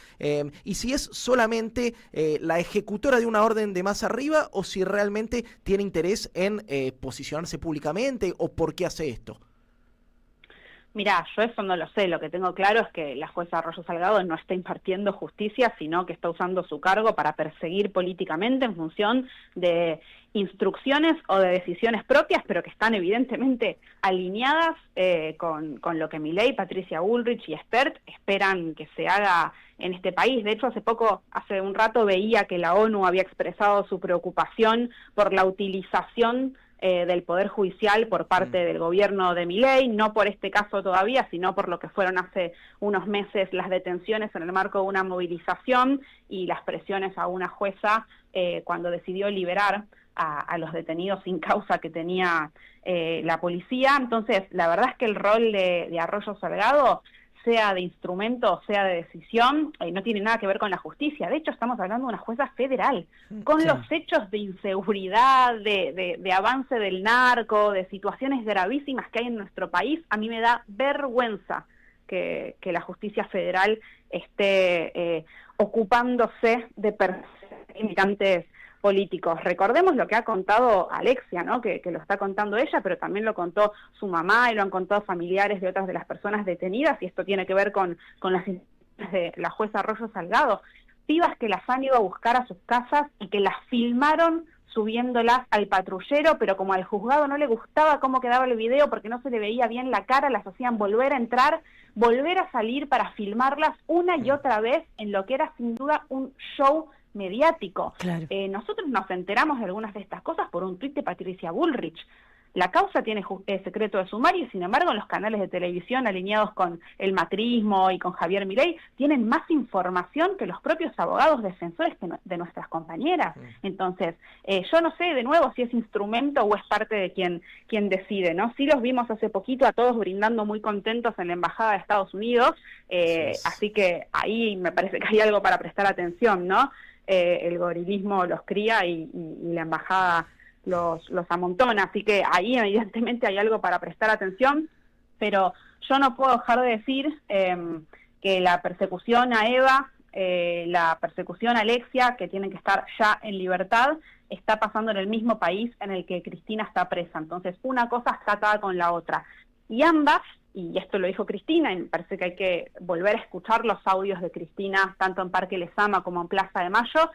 Y si es solamente la ejecutora de una orden de más arriba, o si realmente tiene interés en posicionarse públicamente, o por qué hace esto. Mirá, yo eso no lo sé. Lo que tengo claro es que la jueza Arroyo Salgado no está impartiendo justicia, sino que está usando su cargo para perseguir políticamente en función de instrucciones o de decisiones propias, pero que están evidentemente alineadas con lo que Milei, Patricia Bullrich y Espert esperan que se haga en este país. De hecho, hace un rato veía que la ONU había expresado su preocupación por la utilización del Poder Judicial por parte del gobierno de Milei, no por este caso todavía, sino por lo que fueron hace unos meses las detenciones en el marco de una movilización y las presiones a una jueza cuando decidió liberar a los detenidos sin causa que tenía la policía. Entonces, la verdad es que el rol de Arroyo Salgado, sea de instrumento, sea de decisión, no tiene nada que ver con la justicia. De hecho, estamos hablando de una jueza federal, con los hechos de inseguridad, de avance del narco, de situaciones gravísimas que hay en nuestro país. A mí me da vergüenza que la justicia federal esté ocupándose de perseguir militantes políticos. Recordemos lo que ha contado Alexia, ¿no? Que lo está contando ella, pero también lo contó su mamá y lo han contado familiares de otras de las personas detenidas, y esto tiene que ver con las de la jueza Arroyo Salgado. Pibas que las han ido a buscar a sus casas y que las filmaron subiéndolas al patrullero, pero como al juzgado no le gustaba cómo quedaba el video porque no se le veía bien la cara, las hacían volver a entrar, volver a salir para filmarlas una y otra vez en lo que era sin duda un show mediático. Claro. Nosotros nos enteramos de algunas de estas cosas por un tuit de Patricia Bullrich. La causa tiene secreto de sumario y, sin embargo, en los canales de televisión alineados con el macrismo y con Javier Milei tienen más información que los propios abogados defensores de nuestras compañeras. Entonces, yo no sé, de nuevo, si es instrumento o es parte de quien decide, ¿no? Sí los vimos hace poquito a todos brindando muy contentos en la Embajada de Estados Unidos, así que ahí me parece que hay algo para prestar atención, ¿no? El gorilismo los cría y la embajada los amontona, así que ahí evidentemente hay algo para prestar atención, pero yo no puedo dejar de decir que la persecución a Eva, la persecución a Alexia, que tienen que estar ya en libertad, está pasando en el mismo país en el que Cristina está presa. Entonces, una cosa está atada con la otra. Y ambas, y esto lo dijo Cristina, y me parece que hay que volver a escuchar los audios de Cristina, tanto en Parque Lezama como en Plaza de Mayo,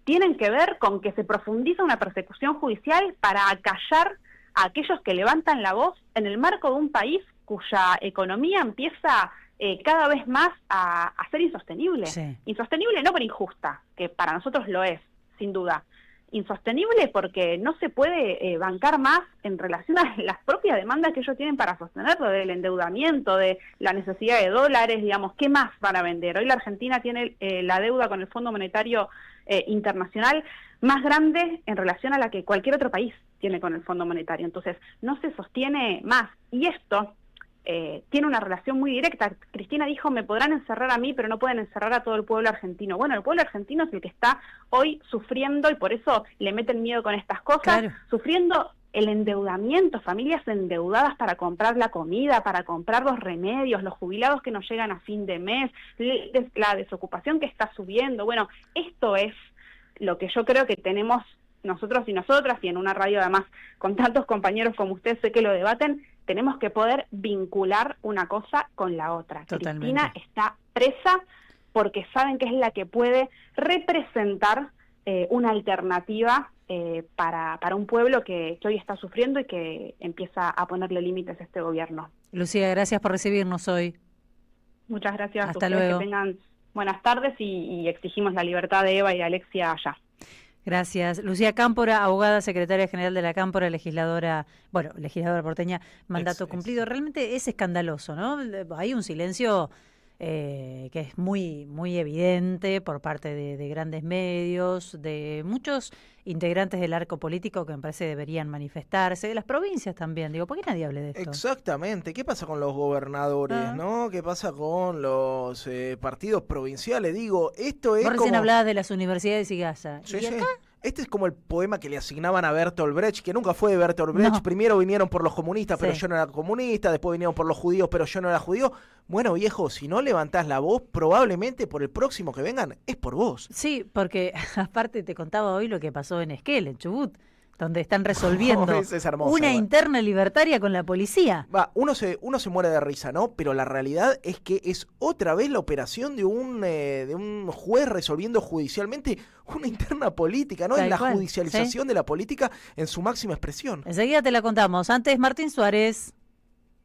tienen que ver con que se profundiza una persecución judicial para acallar a aquellos que levantan la voz en el marco de un país cuya economía empieza cada vez más a ser insostenible. Sí. Insostenible no por injusta, que para nosotros lo es, sin duda. Insostenible porque no se puede bancar más en relación a las propias demandas que ellos tienen para sostenerlo, del endeudamiento, de la necesidad de dólares, digamos, ¿qué más van a vender? Hoy la Argentina tiene la deuda con el Fondo Monetario Internacional más grande en relación a la que cualquier otro país tiene con el Fondo Monetario, entonces no se sostiene más, y esto tiene una relación muy directa. Cristina dijo, me podrán encerrar a mí, pero no pueden encerrar a todo el pueblo argentino. Bueno, el pueblo argentino es el que está hoy sufriendo, y por eso le meten miedo con estas cosas, claro, sufriendo el endeudamiento, familias endeudadas para comprar la comida, para comprar los remedios, los jubilados que no llegan a fin de mes, la desocupación que está subiendo. Bueno, esto es lo que yo creo que tenemos nosotros y nosotras, y en una radio además con tantos compañeros como usted sé que lo debaten, tenemos que poder vincular una cosa con la otra. Totalmente. Cristina está presa porque saben que es la que puede representar una alternativa para un pueblo que hoy está sufriendo y que empieza a ponerle límites a este gobierno. Lucía, gracias por recibirnos hoy. Muchas gracias. Hasta a ustedes, luego. que tengan buenas tardes y exigimos la libertad de Eva y Alexia allá. Gracias. Lucía Cámpora, abogada, secretaria general de la Cámpora, legisladora porteña, mandato cumplido. Realmente es escandaloso, ¿no? Hay un silencio que es muy, muy evidente por parte de grandes medios, de muchos integrantes del arco político que me parece deberían manifestarse, de las provincias también. Digo, ¿por qué nadie habla de esto? Exactamente. ¿Qué pasa con los gobernadores, no? ¿Qué pasa con los partidos provinciales? Digo, esto es. Vos recién hablabas de las universidades y Gaza. Sí, ¿Y acá? Este es como el poema que le asignaban a Bertolt Brecht, que nunca fue de Bertolt Brecht. No. Primero vinieron por los comunistas, pero yo no era comunista. Después vinieron por los judíos, pero yo no era judío. Bueno, viejo, si no levantás la voz, probablemente por el próximo que vengan es por vos. Sí, porque aparte te contaba hoy lo que pasó en Esquel, en Chubut, donde están resolviendo es hermoso, una interna libertaria con la policía. Uno se muere de risa, ¿no? Pero la realidad es que es otra vez la operación de un juez resolviendo judicialmente una interna política, ¿no? Es la judicialización de la política en su máxima expresión. Enseguida te la contamos. Antes, Martín Suárez.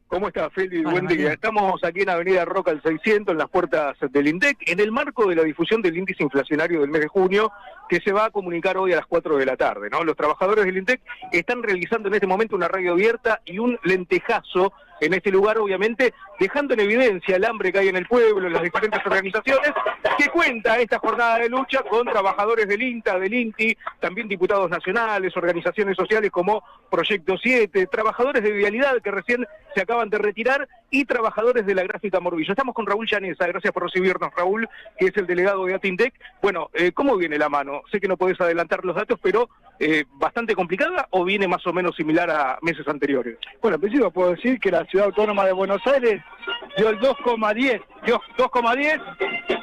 ¿Cómo está, Feli? Buen día. Estamos aquí en Avenida Roca al 600, en las puertas del INDEC, en el marco de la difusión del índice inflacionario del mes de junio, que se va a comunicar hoy a las 4 de la tarde, ¿no? Los trabajadores del INDEC están realizando en este momento una radio abierta y un lentejazo en este lugar, obviamente, dejando en evidencia el hambre que hay en el pueblo, en las diferentes organizaciones, que cuenta esta jornada de lucha con trabajadores del INTA, del INTI, también diputados nacionales, organizaciones sociales como Proyecto 7, trabajadores de Vialidad que recién se acaban de retirar y trabajadores de la Gráfica Morbillo. Estamos con Raúl Llanesa, gracias por recibirnos, Raúl, que es el delegado de ATINDEC. Bueno, ¿cómo viene la mano? Sé que no podés adelantar los datos, pero ¿bastante complicada o viene más o menos similar a meses anteriores? Bueno, en principio puedo decir que la Ciudad Autónoma de Buenos Aires dio el 2,10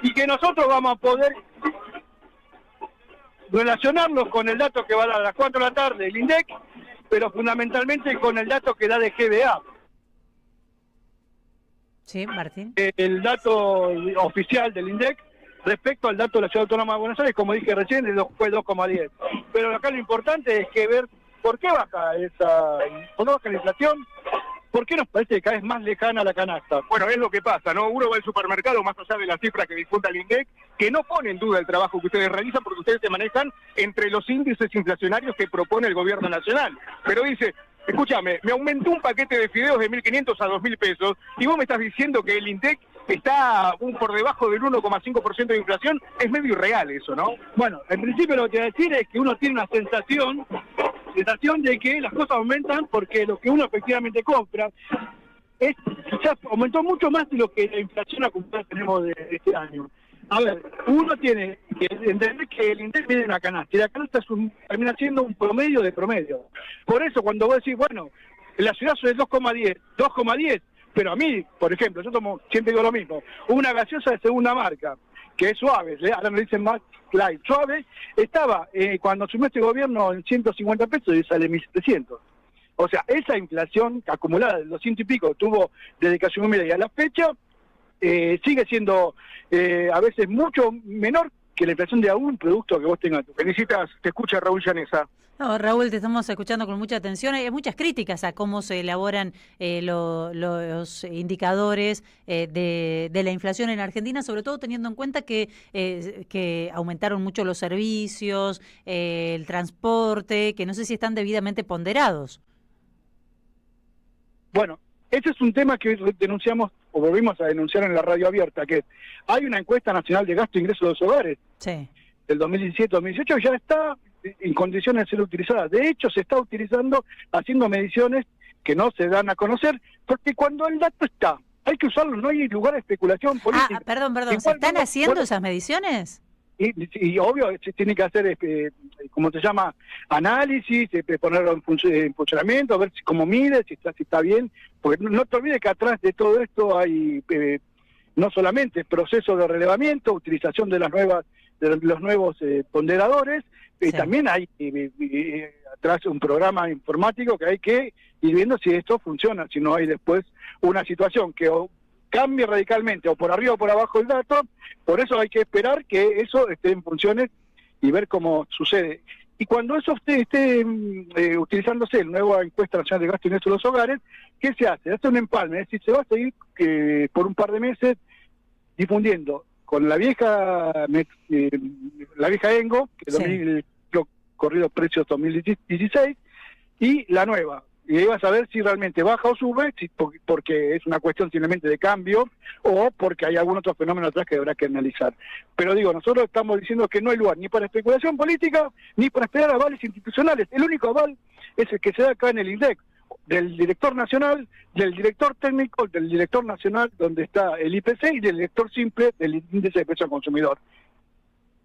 y que nosotros vamos a poder relacionarlos con el dato que va a dar a las 4 de la tarde el INDEC, pero fundamentalmente con el dato que da de GBA. Sí, Martín. El dato oficial del INDEC respecto al dato de la Ciudad Autónoma de Buenos Aires, como dije recién, fue 2,10. Pero acá lo importante es que ver por qué baja la inflación. ¿Por qué nos parece que cada vez más lejana la canasta? Bueno, es lo que pasa, ¿no? Uno va al supermercado, más allá de las cifras que disfruta el INDEC, que no pone en duda el trabajo que ustedes realizan, porque ustedes se manejan entre los índices inflacionarios que propone el gobierno nacional. Pero dice, escúchame, me aumentó un paquete de fideos de 1.500 a 2.000 pesos, y vos me estás diciendo que el INDEC está por debajo del 1,5% de inflación. Es medio irreal eso, ¿no? Bueno, en principio lo que voy a decir es que uno tiene una sensación de que las cosas aumentan porque lo que uno efectivamente compra quizás aumentó mucho más de lo que la inflación acumulada tenemos de este año. A ver, uno tiene que entender que el INDEC viene de una canasta, y la canasta termina siendo un promedio de promedio. Por eso cuando vos decís, bueno, en la ciudad es 2,10, pero a mí, por ejemplo, yo siempre digo lo mismo, una gaseosa de segunda marca, que es suave, ahora me dicen más light, suave, estaba cuando asumió este gobierno en 150 pesos y sale 1.700. O sea, esa inflación acumulada de 200 y pico tuvo desde que asumió Milei a la fecha, sigue siendo a veces mucho menor que la inflación de algún producto que vos tengas. Felicitas, te escucha Raúl Llanesa. No, Raúl, te estamos escuchando con mucha atención. Hay muchas críticas a cómo se elaboran los indicadores de la inflación en Argentina, sobre todo teniendo en cuenta que aumentaron mucho los servicios, el transporte, que no sé si están debidamente ponderados. Bueno, ese es un tema que denunciamos o volvimos a denunciar en la radio abierta, que hay una encuesta nacional de gasto e ingreso de los hogares del 2017-2018 ya está en condiciones de ser utilizada. De hecho, se está utilizando, haciendo mediciones que no se dan a conocer, porque cuando el dato está, hay que usarlo, no hay lugar de especulación política. Perdón, ¿se están haciendo esas mediciones? Y obvio, se tiene que hacer, ¿cómo se llama? Análisis, ponerlo en funcionamiento, ver cómo mide, si está bien, porque no te olvides que atrás de todo esto hay no solamente proceso de relevamiento, utilización de los nuevos ponderadores, también hay atrás un programa informático que hay que ir viendo si esto funciona, si no hay después una situación que cambie radicalmente o por arriba o por abajo el dato. Por eso hay que esperar que eso esté en funciones y ver cómo sucede. Y cuando eso esté utilizándose el nuevo encuesta nacional de gasto y ingreso de los hogares, ¿qué se hace? Hace un empalme, es decir, se va a seguir por un par de meses difundiendo con la vieja ENGO, que corrido precios 2016, y la nueva. Y ahí vas a ver si realmente baja o sube, porque es una cuestión simplemente de cambio, o porque hay algún otro fenómeno atrás que habrá que analizar. Pero digo, nosotros estamos diciendo que no hay lugar ni para especulación política, ni para esperar avales institucionales. El único aval es el que se da acá en el INDEC, del director nacional, del director técnico, del director nacional, donde está el IPC, y del director simple del índice de precio al consumidor.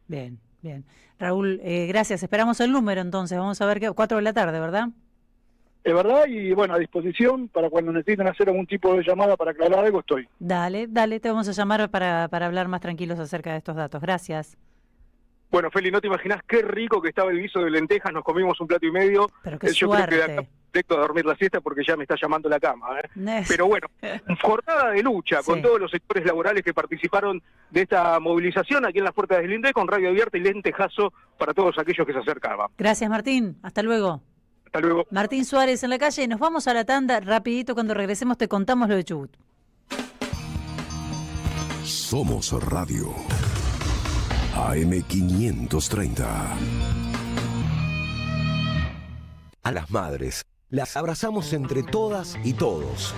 Bien. Raúl, gracias. Esperamos el número entonces. Vamos a ver 4 de la tarde, ¿verdad? Es verdad, y bueno, a disposición para cuando necesiten hacer algún tipo de llamada para aclarar algo, estoy. Dale, te vamos a llamar para hablar más tranquilos acerca de estos datos. Gracias. Bueno, Feli, no te imaginas qué rico que estaba el guiso de lentejas, nos comimos un plato y medio. Pero qué Yo suerte. creo que de acá directo a dormir la siesta porque ya me está llamando la cama. Pero bueno, jornada de lucha con todos los sectores laborales que participaron de esta movilización aquí en las puertas del INDEC, con radio abierta y lentejazo para todos aquellos que se acercaban. Gracias, Martín. Hasta luego. Hasta luego. Martín Suárez en la calle. Nos vamos a la tanda. Rapidito, cuando regresemos te contamos lo de Chubut. Somos Radio. AM530. A las madres las abrazamos entre todas y todos.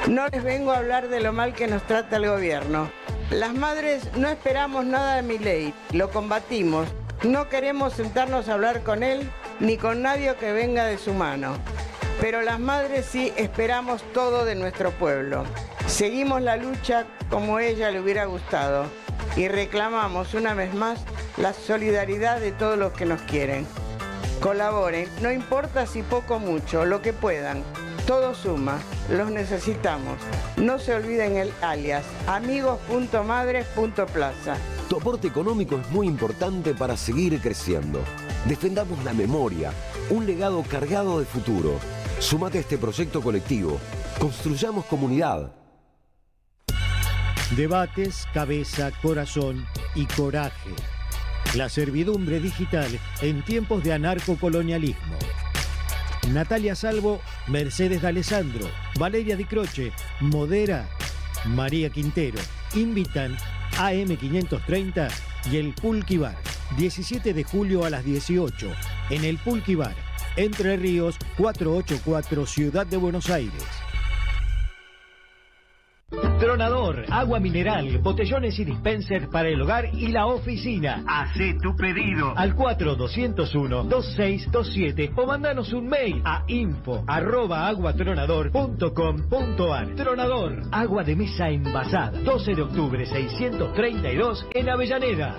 No les vengo a hablar de lo mal que nos trata el gobierno. Las madres no esperamos nada de Milei, lo combatimos. No queremos sentarnos a hablar con él ni con nadie que venga de su mano. Pero las madres sí esperamos todo de nuestro pueblo. Seguimos la lucha como ella le hubiera gustado y reclamamos una vez más la solidaridad de todos los que nos quieren. Colaboren, no importa si poco o mucho, lo que puedan. Todo suma, los necesitamos. No se olviden el alias, amigos.madres.plaza. Tu aporte económico es muy importante para seguir creciendo. Defendamos la memoria, un legado cargado de futuro. Súmate a este proyecto colectivo. Construyamos comunidad. Debates, cabeza, corazón y coraje. La servidumbre digital en tiempos de anarcocolonialismo. Natalia Salvo, Mercedes D'Alessandro, Valeria Di Croce, Modera, María Quintero. Invitan AM530 y el Pulqui Bar. 17 de julio a las 18 en el Pulqui Bar, Entre Ríos 484, Ciudad de Buenos Aires. Tronador, agua mineral, botellones y dispensers para el hogar y la oficina. Hacé tu pedido al 4201-2627 o mandanos un mail a info@aguatronador.com.ar. Tronador, agua de mesa envasada. 12 de octubre 632 en Avellaneda.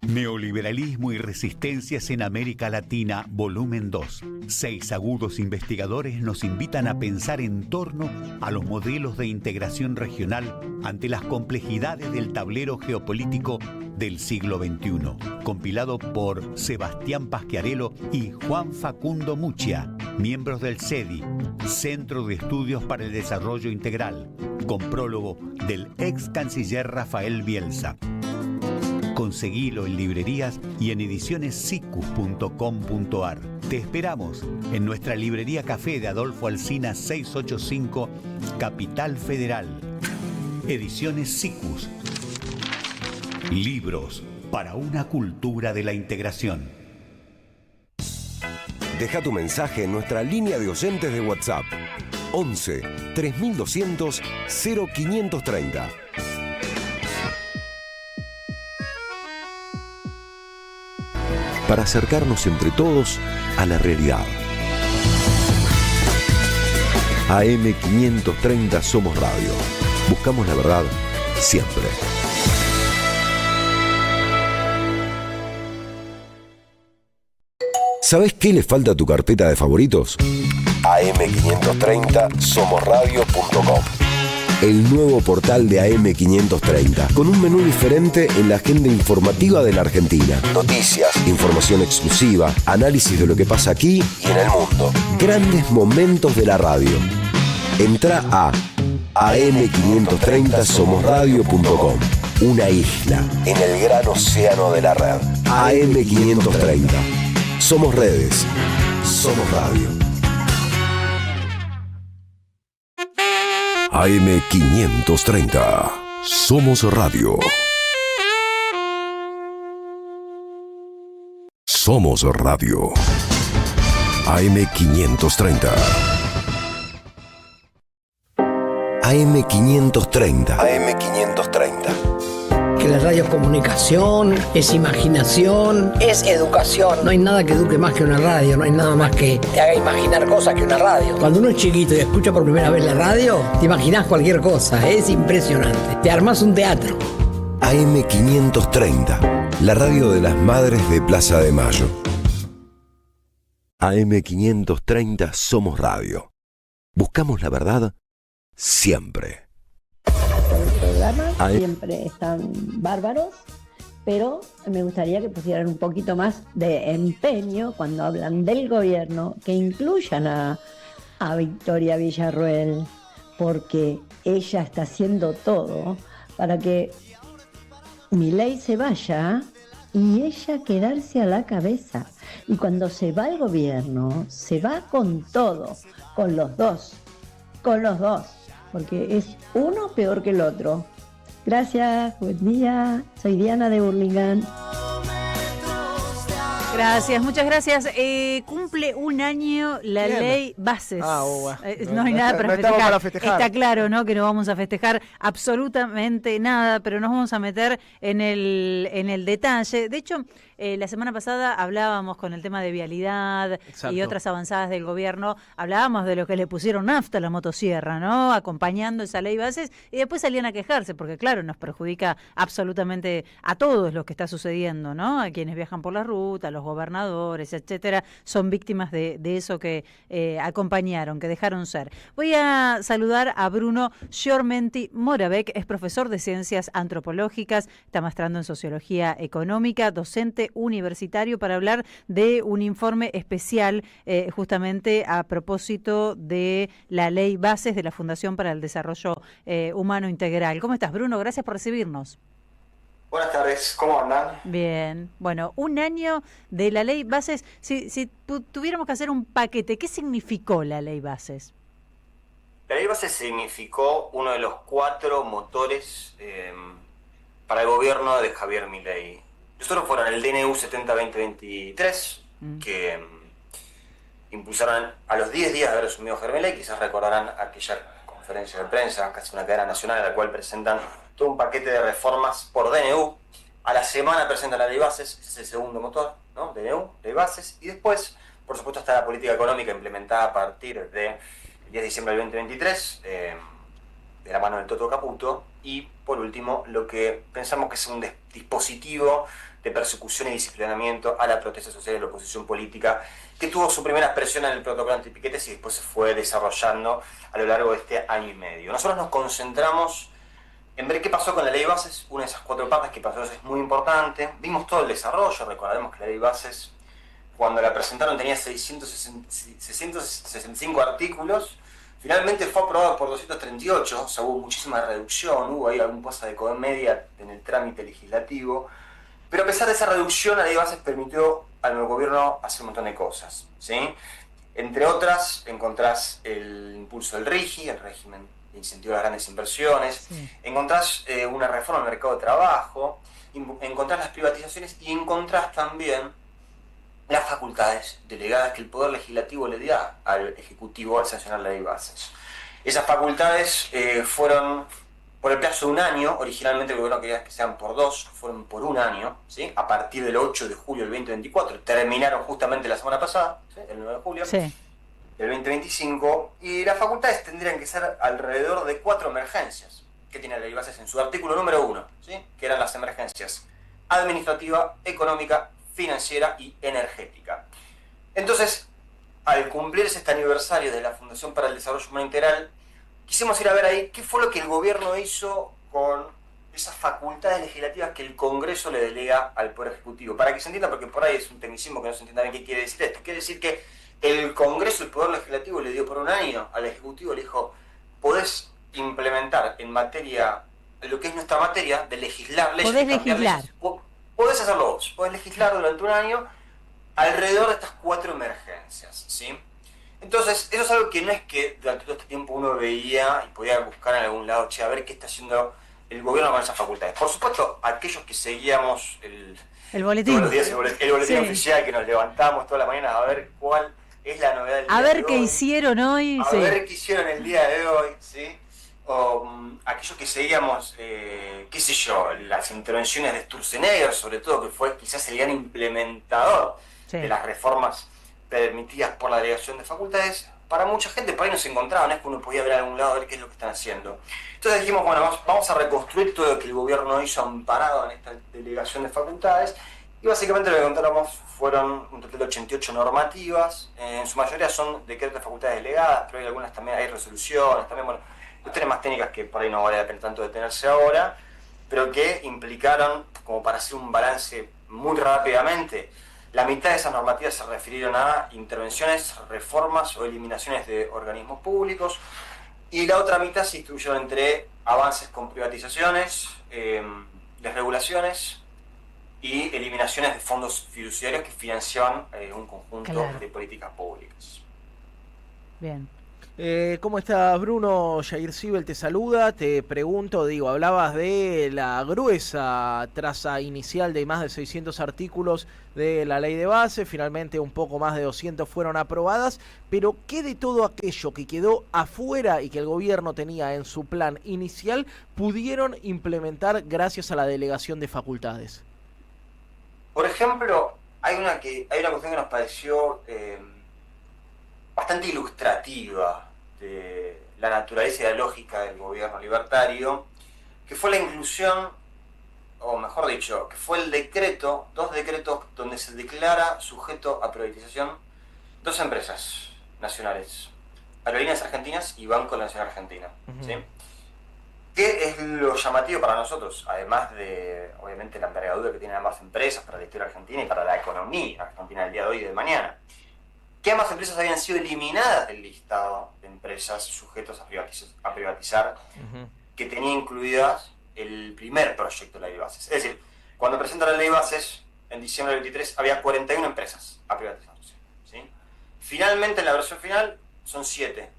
Neoliberalismo y resistencias en América Latina, volumen 2. 6 agudos investigadores nos invitan a pensar en torno a los modelos de integración regional ante las complejidades del tablero geopolítico del siglo XXI. Compilado por Sebastián Pasquiarello y Juan Facundo Muccia, miembros del CEDI, Centro de Estudios para el Desarrollo Integral, con prólogo del ex canciller Rafael Bielsa. Conseguilo en librerías y en edicionessicus.com.ar. Te esperamos en nuestra librería café de Adolfo Alsina 685, Capital Federal. Ediciones Sicus. Libros para una cultura de la integración. Deja tu mensaje en nuestra línea de oyentes de WhatsApp. 11 3200 0530. Para acercarnos entre todos a la realidad. AM530 Somos Radio. Buscamos la verdad siempre. ¿Sabes qué le falta a tu carpeta de favoritos? AM530 somosradio.com. El nuevo portal de AM530, con un menú diferente en la agenda informativa de la Argentina. Noticias, información exclusiva, análisis de lo que pasa aquí y en el mundo. Grandes momentos de la radio. Entra a am530 somosradio.com. Una isla en el gran océano de la red. AM530. Somos redes. Somos radio. AM530. Somos radio. Somos radio. AM530. AM530. AM530. Que la radio es comunicación, es imaginación, es educación. No hay nada que eduque más que una radio, no hay nada más que te haga imaginar cosas que una radio. Cuando uno es chiquito y escucha por primera vez la radio, te imaginás cualquier cosa, es impresionante. Te armás un teatro. AM530, la radio de las madres de Plaza de Mayo. AM530 Somos Radio. Buscamos la verdad siempre. Siempre están bárbaros, pero me gustaría que pusieran un poquito más de empeño cuando hablan del gobierno, que incluyan a Victoria Villarruel, porque ella está haciendo todo para que Milei se vaya y ella quedarse a la cabeza. Y cuando se va el gobierno, se va con todo, con los dos, porque es uno peor que el otro. Gracias, buen día. Soy Diana de Burlingame. Gracias, muchas gracias. Cumple un año la ley Bases. No hay nada para festejar. Está claro, ¿no? Que no vamos a festejar absolutamente nada, pero nos vamos a meter en el detalle. De hecho, la semana pasada hablábamos con el tema de vialidad. Exacto. Y otras avanzadas del gobierno. Hablábamos de lo que le pusieron nafta a la motosierra, ¿no? Acompañando esa ley Bases. Y después salían a quejarse, porque claro, nos perjudica absolutamente a todos lo que está sucediendo, ¿no? A quienes viajan por la ruta, los gobernadores, etcétera, son víctimas de eso que acompañaron, que dejaron ser. Voy a saludar a Bruno Giormenti Moravec, es profesor de Ciencias Antropológicas, está maestrando en Sociología Económica, docente universitario, para hablar de un informe especial justamente a propósito de la Ley Bases de la Fundación para el Desarrollo Humano Integral. ¿Cómo estás, Bruno? Gracias por recibirnos. Buenas tardes, ¿cómo andan? Bien, bueno, un año de la Ley Bases. Si tuviéramos que hacer un paquete, ¿qué significó la Ley Bases? La Ley Bases significó uno de los 4 motores para el gobierno de Javier Milei. Nosotros fueron el DNU 70-2023, que impulsaron a los 10 días de haber asumido Javier Milei. Quizás recordarán aquella conferencia de prensa, casi una cadena nacional, en la cual presentan todo un paquete de reformas por DNU. A la semana presentan la Ley Bases, ese es el segundo motor, ¿no? DNU, Ley Bases, y después, por supuesto, está la política económica implementada a partir del 10 de diciembre del 2023, de la mano del Toto Caputo, y por último, lo que pensamos que es un dispositivo de persecución y disciplinamiento a la protesta social y la oposición política, que tuvo su primera expresión en el protocolo antipiquetes y después se fue desarrollando a lo largo de este año y medio. Nosotros nos concentramos en ver qué pasó con la Ley Bases. Una de esas 4 partes que pasó es muy importante. Vimos todo el desarrollo. Recordaremos que la Ley Bases, cuando la presentaron, tenía 665 artículos. Finalmente fue aprobada por 238, o sea, hubo muchísima reducción, hubo ahí algún cosa de comedia en el trámite legislativo. Pero a pesar de esa reducción, la ley de bases permitió al nuevo gobierno hacer un montón de cosas, ¿sí? Entre otras, encontrás el impulso del RIGI, el régimen de incentivo a las grandes inversiones, encontrás una reforma del mercado de trabajo, encontrás las privatizaciones y encontrás también las facultades delegadas que el Poder Legislativo le da al Ejecutivo al sancionar la ley de bases. Esas facultades fueron por el plazo de un año. Originalmente el gobierno quería que sean por 2, fueron por un año, ¿sí? A partir del 8 de julio del 2024, terminaron justamente la semana pasada, ¿sí? El 9 de julio del 2025, y las facultades tendrían que ser alrededor de 4 emergencias que tiene la ley de bases en su artículo número 1, ¿sí? Que eran las emergencias administrativa, económica, financiera y energética. Entonces, al cumplirse este aniversario de la Fundación para el Desarrollo Humano Integral, quisimos ir a ver ahí qué fue lo que el gobierno hizo con esas facultades legislativas que el Congreso le delega al Poder Ejecutivo. Para que se entienda, porque por ahí es un tecnicismo que no se entienda bien qué quiere decir esto. Quiere decir que el Congreso, el Poder Legislativo, le dio por un año al Ejecutivo, le dijo, podés implementar en materia, lo que es nuestra materia, de legislar leyes. Podés legislar. Leyes, podés hacerlo vos, podés legislar durante un año alrededor de estas 4 emergencias, ¿sí? Entonces, eso es algo que no es que durante todo este tiempo uno veía y podía buscar en algún lado, che, a ver qué está haciendo el gobierno con esas facultades. Por supuesto, aquellos que seguíamos el boletín, todos los días, el boletín oficial, que nos levantamos todas las mañanas a ver cuál es la novedad del día a de ver qué hoy, hicieron hoy. a ver qué hicieron el día de hoy, ¿sí? O aquellos que seguíamos, qué sé yo, las intervenciones de Sturzenegger, sobre todo, que fue quizás el gran implementador de las reformas permitidas por la delegación de facultades. Para mucha gente por ahí no se encontraba, no es que uno podía ver a algún lado a ver qué es lo que están haciendo. Entonces dijimos, bueno, vamos a reconstruir todo lo que el gobierno hizo amparado en esta delegación de facultades, y básicamente lo que encontramos fueron un total de 88 normativas. En su mayoría son decretos de facultades delegadas, pero hay algunas también, hay resoluciones, también, bueno, cuestiones más técnicas que por ahí no vale la pena tanto detenerse ahora, pero que implicaron, como para hacer un balance muy rápidamente, la mitad de esas normativas se refirieron a intervenciones, reformas o eliminaciones de organismos públicos, y la otra mitad se distribuyeron entre avances con privatizaciones, desregulaciones y eliminaciones de fondos fiduciarios que financiaban un conjunto de políticas públicas. Bien. ¿Cómo estás, Bruno? Jair Sibel te saluda. Te pregunto, hablabas de la gruesa traza inicial de más de 600 artículos de la ley de base, finalmente un poco más de 200 fueron aprobadas, pero ¿qué de todo aquello que quedó afuera y que el gobierno tenía en su plan inicial pudieron implementar gracias a la delegación de facultades? Por ejemplo, hay una cuestión que nos pareció bastante ilustrativa de la naturaleza y la lógica del gobierno libertario, que fue la inclusión, o mejor dicho, que fue dos decretos donde se declara sujeto a privatización 2 empresas nacionales, Aerolíneas Argentinas y Banco de la Nación Argentina. ¿Sí? ¿Qué es lo llamativo para nosotros? Además de, obviamente, la envergadura que tienen ambas empresas para la historia argentina y para la economía argentina del día de hoy y de mañana, que ambas empresas habían sido eliminadas del listado de empresas sujetos a privatizar, que tenía incluidas el primer proyecto de la ley de bases. Es decir, cuando presenta la ley de bases, en diciembre del 23, había 41 empresas a privatizarse, ¿sí? Finalmente, en la versión final, son 7.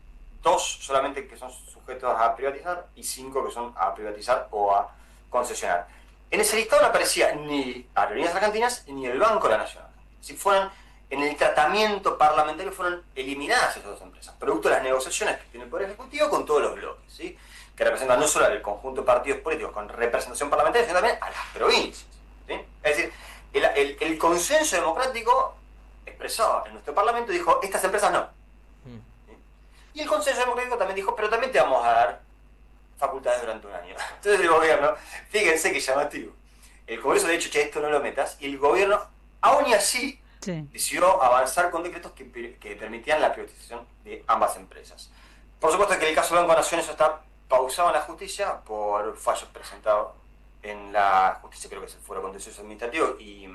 2 solamente que son sujetos a privatizar y 5 que son a privatizar o a concesionar. En ese listado no aparecía ni Aerolíneas Argentinas ni el Banco de la Nación. Si fueran en el tratamiento parlamentario fueron eliminadas esas 2 empresas, producto de las negociaciones que tiene el Poder Ejecutivo con todos los bloques, ¿sí? Que representan no solo al conjunto de partidos políticos con representación parlamentaria, sino también a las provincias, ¿sí? Es decir, el consenso democrático expresado en nuestro Parlamento dijo, estas empresas no. ¿Sí? Y el consenso democrático también dijo, pero también te vamos a dar facultades durante un año. Entonces el gobierno, fíjense que llamativo, el Congreso le ha dicho, che, esto no lo metas, y el gobierno, aún y así, decidió avanzar con decretos que permitían la privatización de ambas empresas. Por supuesto que en el caso de Banco Nación eso está pausado en la justicia por fallos presentados en la justicia, creo que es el Foro Contencioso Administrativo, y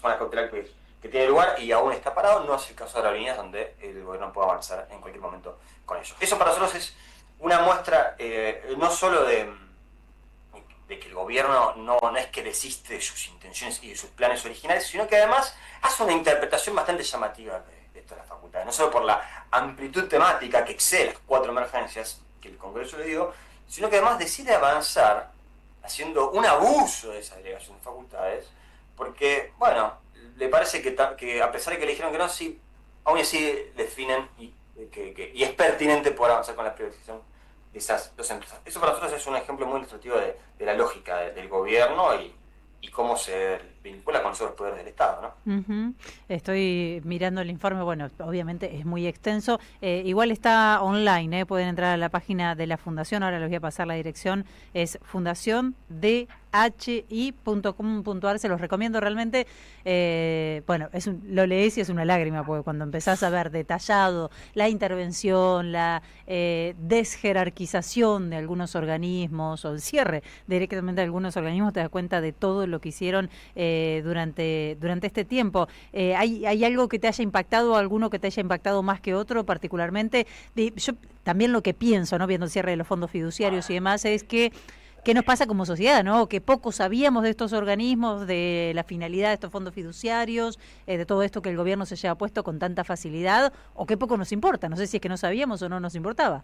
fue una cautelar que tiene lugar y aún está parado. No es el caso de Aerolíneas, donde el gobierno puede avanzar en cualquier momento con ello. Eso para nosotros es una muestra no solo de de que el gobierno no es que desiste de sus intenciones y de sus planes originales, sino que además hace una interpretación bastante llamativa de todas las facultades, no solo por la amplitud temática que excede las 4 emergencias que el Congreso le dio, sino que además decide avanzar haciendo un abuso de esa delegación de facultades, porque, bueno, le parece que a pesar de que le dijeron que no, sí, aún así definen y es pertinente poder avanzar con la privatización de esas 2 empresas. Eso para nosotros es un ejemplo muy ilustrativo de la lógica del gobierno y cómo se vincula con los otros poderes del Estado, ¿no? Uh-huh. Estoy mirando el informe, bueno, obviamente es muy extenso. Igual está online, pueden entrar a la página de la Fundación, ahora les voy a pasar la dirección, es fundaciondhi.com.ar, se los recomiendo realmente. Bueno, lo lees y es una lágrima, porque cuando empezás a ver detallado la intervención, la desjerarquización de algunos organismos o el cierre directamente de algunos organismos, te das cuenta de todo lo que hicieron durante este tiempo. ¿Hay algo que te haya impactado, alguno que te haya impactado más que otro particularmente? Yo también lo que pienso, ¿no?, viendo el cierre de los fondos fiduciarios y demás, es que ¿qué nos pasa como sociedad, no? Que poco sabíamos de estos organismos, de la finalidad de estos fondos fiduciarios, de todo esto que el gobierno se lleva puesto con tanta facilidad, o que poco nos importa. No sé si es que no sabíamos o no nos importaba.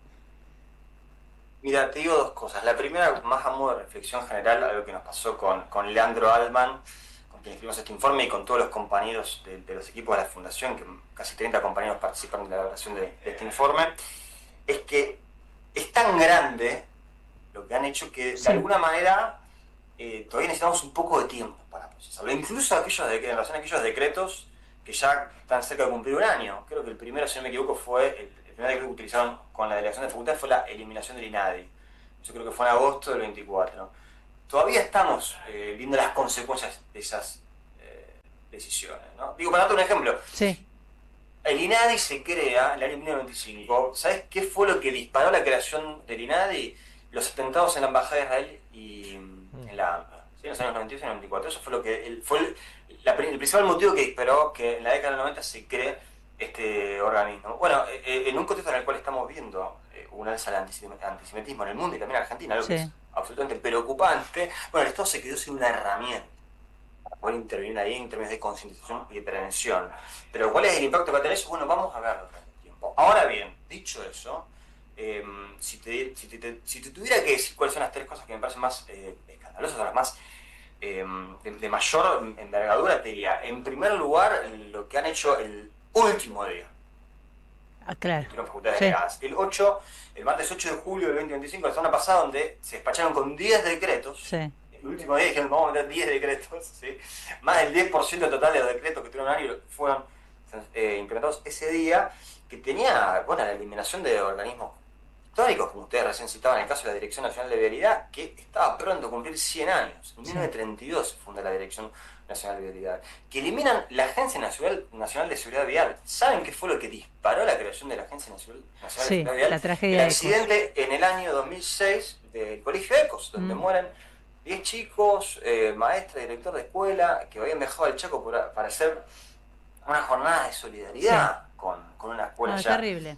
Mira, te digo 2 cosas. La primera, más a modo de reflexión general, algo que nos pasó con Leandro Altman, con quien escribimos este informe, y con todos los compañeros de los equipos de la Fundación, que casi 30 compañeros participaron de la elaboración de este informe, es que es tan grande lo que han hecho que de alguna manera todavía necesitamos un poco de tiempo para procesarlo. Incluso en relación a aquellos decretos que ya están cerca de cumplir 1 año. Creo que el primero, si no me equivoco, fue el primer decreto que utilizaron con la delegación de facultades fue la eliminación del INADI. Yo creo que fue en agosto del 24. Todavía estamos viendo las consecuencias de esas decisiones, ¿no? Digo, para darte un ejemplo. Sí. El INADI se crea en el año 1995. ¿Sabes qué fue lo que disparó la creación del INADI? Los atentados en la Embajada de Israel y en la AMPA, ¿sí? En los años 92 y 94. Eso fue lo que el principal motivo que disparó que en la década del 90 se cree este organismo. Bueno, en un contexto en el cual estamos viendo un alza del antisemitismo en el mundo y también en Argentina, algo que es absolutamente preocupante, bueno, el Estado se quedó sin una herramienta para poder intervenir ahí en términos de concientización y de prevención. Pero ¿cuál es el impacto que va a tener eso? Bueno, vamos a verlo durante el tiempo. Ahora bien, dicho eso, si te tuviera que decir cuáles son las 3 cosas que me parecen más escandalosas o las más de mayor envergadura, te diría, en primer lugar, lo que han hecho el último día. Claro. Sí. El martes 8 de julio del 2025, la semana pasada, donde se despacharon con 10 decretos. Sí. El último día dijeron, vamos a meter 10 decretos, ¿sí? Más del 10% total de los decretos que tuvieron un año fueron implementados ese día, que tenía, bueno, la eliminación de organismos históricos, como ustedes recién citaban, en el caso de la Dirección Nacional de Vialidad, que estaba pronto a cumplir 100 años. En 1932 se funda la Dirección Nacional de Vialidad, que eliminan la Agencia Nacional de Seguridad Vial. ¿Saben qué fue lo que disparó la creación de la Agencia Nacional de Seguridad Vial? La tragedia el accidente en el año 2006 del Colegio Ecos, donde mueren 10 chicos, maestra y director de escuela, que habían viajado al Chaco para hacer una jornada de solidaridad con una escuela allá. Terrible.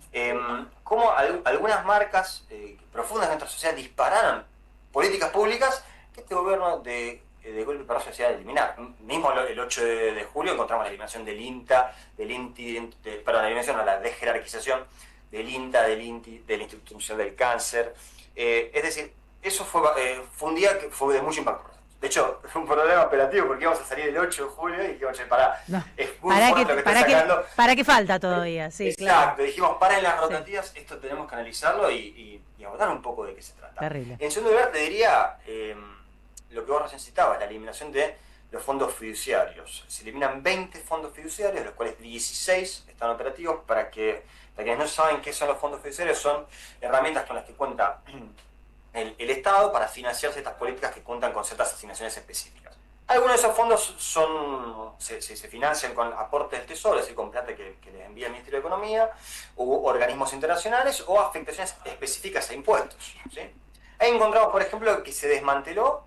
Cómo algunas marcas profundas de nuestra sociedad dispararon políticas públicas que este gobierno de golpe para la sociedad de eliminar. Mismo el 8 de julio encontramos la eliminación del INTA, la desjerarquización del INTA, del INTI, del Instituto Nacional del Cáncer. Es decir, eso fue un día que fue de mucho impacto. De hecho, fue un problema operativo porque íbamos a salir el 8 de julio y dijimos, es muy fuerte lo que está sacando. ¿Para qué falta todavía? Sí, exacto, claro. Dijimos, para en las rotativas, esto tenemos que analizarlo y abordar un poco de qué se trata. Terrible. En segundo lugar, te diría lo que vos recién citabas, la eliminación de los fondos fiduciarios. Se eliminan 20 fondos fiduciarios, de los cuales 16 están operativos. Para quienes no saben qué son los fondos fiduciarios, son herramientas con las que cuenta el Estado para financiarse estas políticas que cuentan con ciertas asignaciones específicas. Algunos de esos fondos se financian con aportes del Tesoro, es decir, con plata que les envía el Ministerio de Economía, u organismos internacionales, o afectaciones específicas a impuestos, ¿sí? Ahí encontramos, por ejemplo, que se desmanteló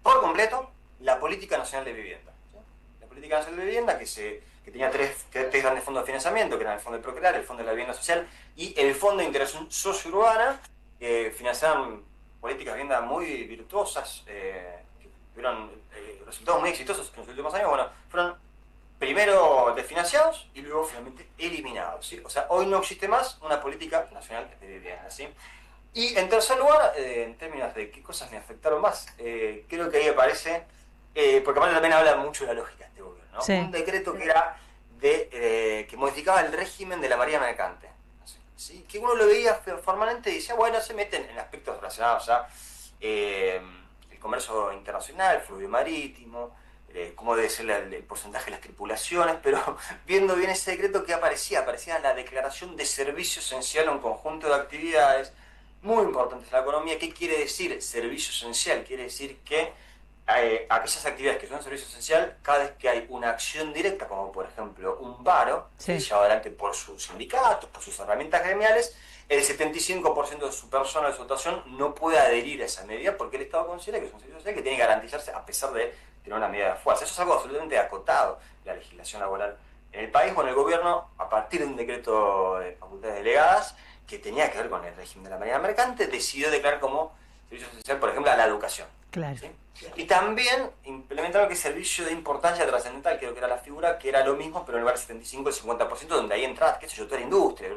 por completo la Política Nacional de Vivienda, ¿sí? La Política Nacional de Vivienda que tenía tres grandes fondos de financiamiento, que eran el Fondo de Procrear, el Fondo de la Vivienda Social y el Fondo de Integración Sociourbana, que financiaban políticas de vivienda muy virtuosas, que tuvieron resultados muy exitosos en los últimos años, bueno, fueron primero desfinanciados y luego finalmente eliminados, ¿sí? O sea, hoy no existe más una política nacional de vivienda, ¿sí? Y en tercer lugar, en términos de qué cosas me afectaron más, creo que ahí aparece, porque aparte también habla mucho de la lógica de este gobierno, ¿no? Sí. Un decreto que era que modificaba el régimen de la Marina Mercante, ¿sí? Que uno lo veía formalmente y decía, bueno, se meten en aspectos relacionados a el comercio internacional, el fluido marítimo, cómo debe ser el porcentaje de las tripulaciones, pero viendo bien ese decreto que aparecía la declaración de servicio esencial a un conjunto de actividades muy importantes en la economía. ¿Qué quiere decir servicio esencial? Quiere decir que aquellas actividades que son servicio esencial, cada vez que hay una acción directa, como por ejemplo un paro, que se lleva adelante por sus sindicatos, por sus herramientas gremiales, el 75% de su personal de su dotación no puede adherir a esa medida porque el Estado considera que es un servicio social que tiene que garantizarse a pesar de tener una medida de fuerza. Eso es algo absolutamente acotado de la legislación laboral en el país. Bueno, el gobierno, a partir de un decreto de facultades delegadas que tenía que ver con el régimen de la Marina Mercante, decidió declarar como servicio esencial, por ejemplo, a la educación. Claro. ¿Sí? Y también implementaron que servicio de importancia trascendental, creo que era la figura, que era lo mismo, pero en lugar del 75, el 50%, donde ahí entraba, qué sé yo, toda la industria,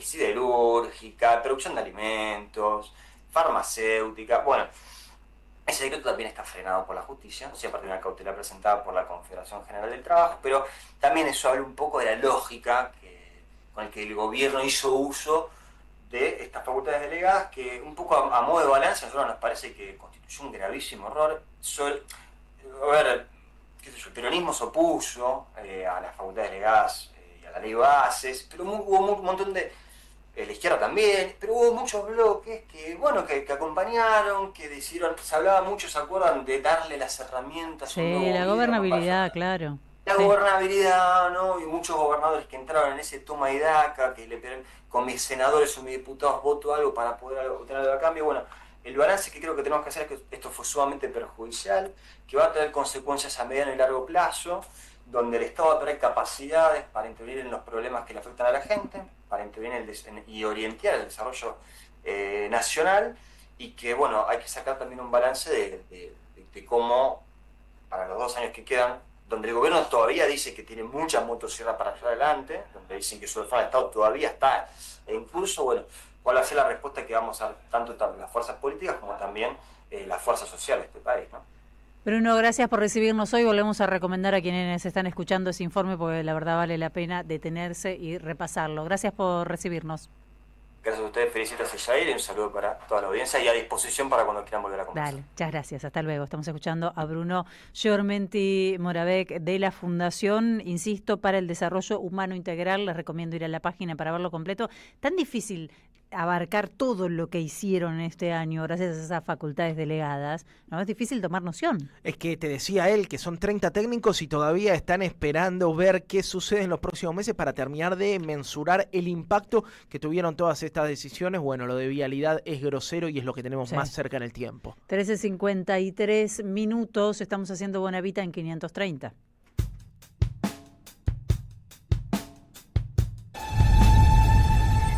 siderúrgica, producción de alimentos, farmacéutica. Bueno, ese decreto también está frenado por la justicia, a partir de una cautela presentada por la Confederación General del Trabajo, pero también eso habla un poco de la lógica con la que el gobierno hizo uso de estas facultades delegadas, que un poco a modo de balance a nosotros nos parece que constituyó un gravísimo error. El peronismo se opuso a las facultades delegadas y a la ley de bases, pero hubo un montón de... la izquierda también, pero hubo muchos bloques que acompañaron, que decidieron, se hablaba mucho, ¿se acuerdan? De darle las herramientas. Sí, la gobernabilidad, claro. La gobernabilidad, ¿no? Y muchos gobernadores que entraron en ese toma y daca, que le pidieron, con mis senadores o mis diputados voto algo para poder obtener algo a cambio. Bueno, el balance que creo que tenemos que hacer es que esto fue sumamente perjudicial, que va a tener consecuencias a mediano y largo plazo, donde el Estado va a tener capacidades para intervenir en los problemas que le afectan a la gente, para intervenir y orientar el desarrollo nacional, y que, bueno, hay que sacar también un balance de cómo, para los 2 años que quedan, donde el gobierno todavía dice que tiene mucha motosierra para allá adelante, donde dicen que su reforma de Estado todavía está en curso, bueno, cuál va a ser la respuesta que vamos a dar tanto las fuerzas políticas como también las fuerzas sociales de este país, ¿no? Bruno, gracias por recibirnos hoy. Volvemos a recomendar a quienes están escuchando ese informe porque la verdad vale la pena detenerse y repasarlo. Gracias por recibirnos. Gracias a ustedes, felicitaciones a Yair y un saludo para toda la audiencia y a disposición para cuando quieran volver a conversar. Dale, muchas gracias, hasta luego. Estamos escuchando a Bruno Giormenti Moravec de la Fundación, insisto, para el Desarrollo Humano Integral. Les recomiendo ir a la página para verlo completo. Tan difícil abarcar todo lo que hicieron este año gracias a esas facultades delegadas, ¿no? Es difícil tomar noción. Es que te decía él que son 30 técnicos y todavía están esperando ver qué sucede en los próximos meses para terminar de mensurar el impacto que tuvieron todas estas decisiones. Bueno, lo de vialidad es grosero y es lo que tenemos más cerca en el tiempo. 13:53 minutos, estamos haciendo Buena Vita en 530.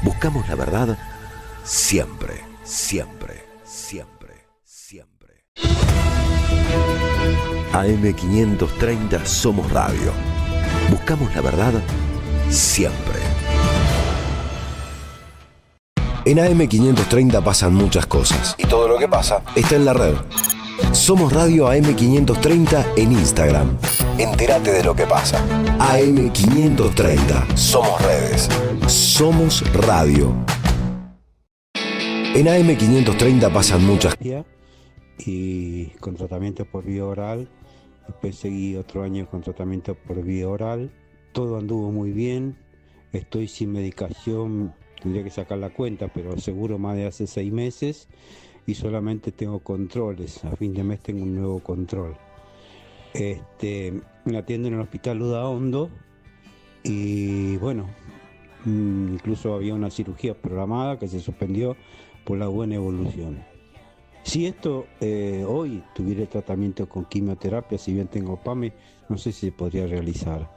Buscamos la verdad siempre, siempre, siempre, siempre. AM530 Somos Radio. Buscamos la verdad siempre. En AM530 pasan muchas cosas y todo lo que pasa está en la red. Somos Radio AM530 en Instagram. Entérate de lo que pasa. AM530. Somos redes. Somos radio. En AM530 pasan muchas cosas. Y con tratamiento por vía oral. Después seguí otro año con tratamiento por vía oral. Todo anduvo muy bien. Estoy sin medicación. Tendría que sacar la cuenta, pero seguro más de hace 6 meses. Y solamente tengo controles. A fin de mes tengo un nuevo control. Me atiendo en el hospital Udaondo. Y bueno, incluso había una cirugía programada que se suspendió por la buena evolución. Si esto hoy tuviera tratamiento con quimioterapia, si bien tengo PAME, no sé si se podría realizar.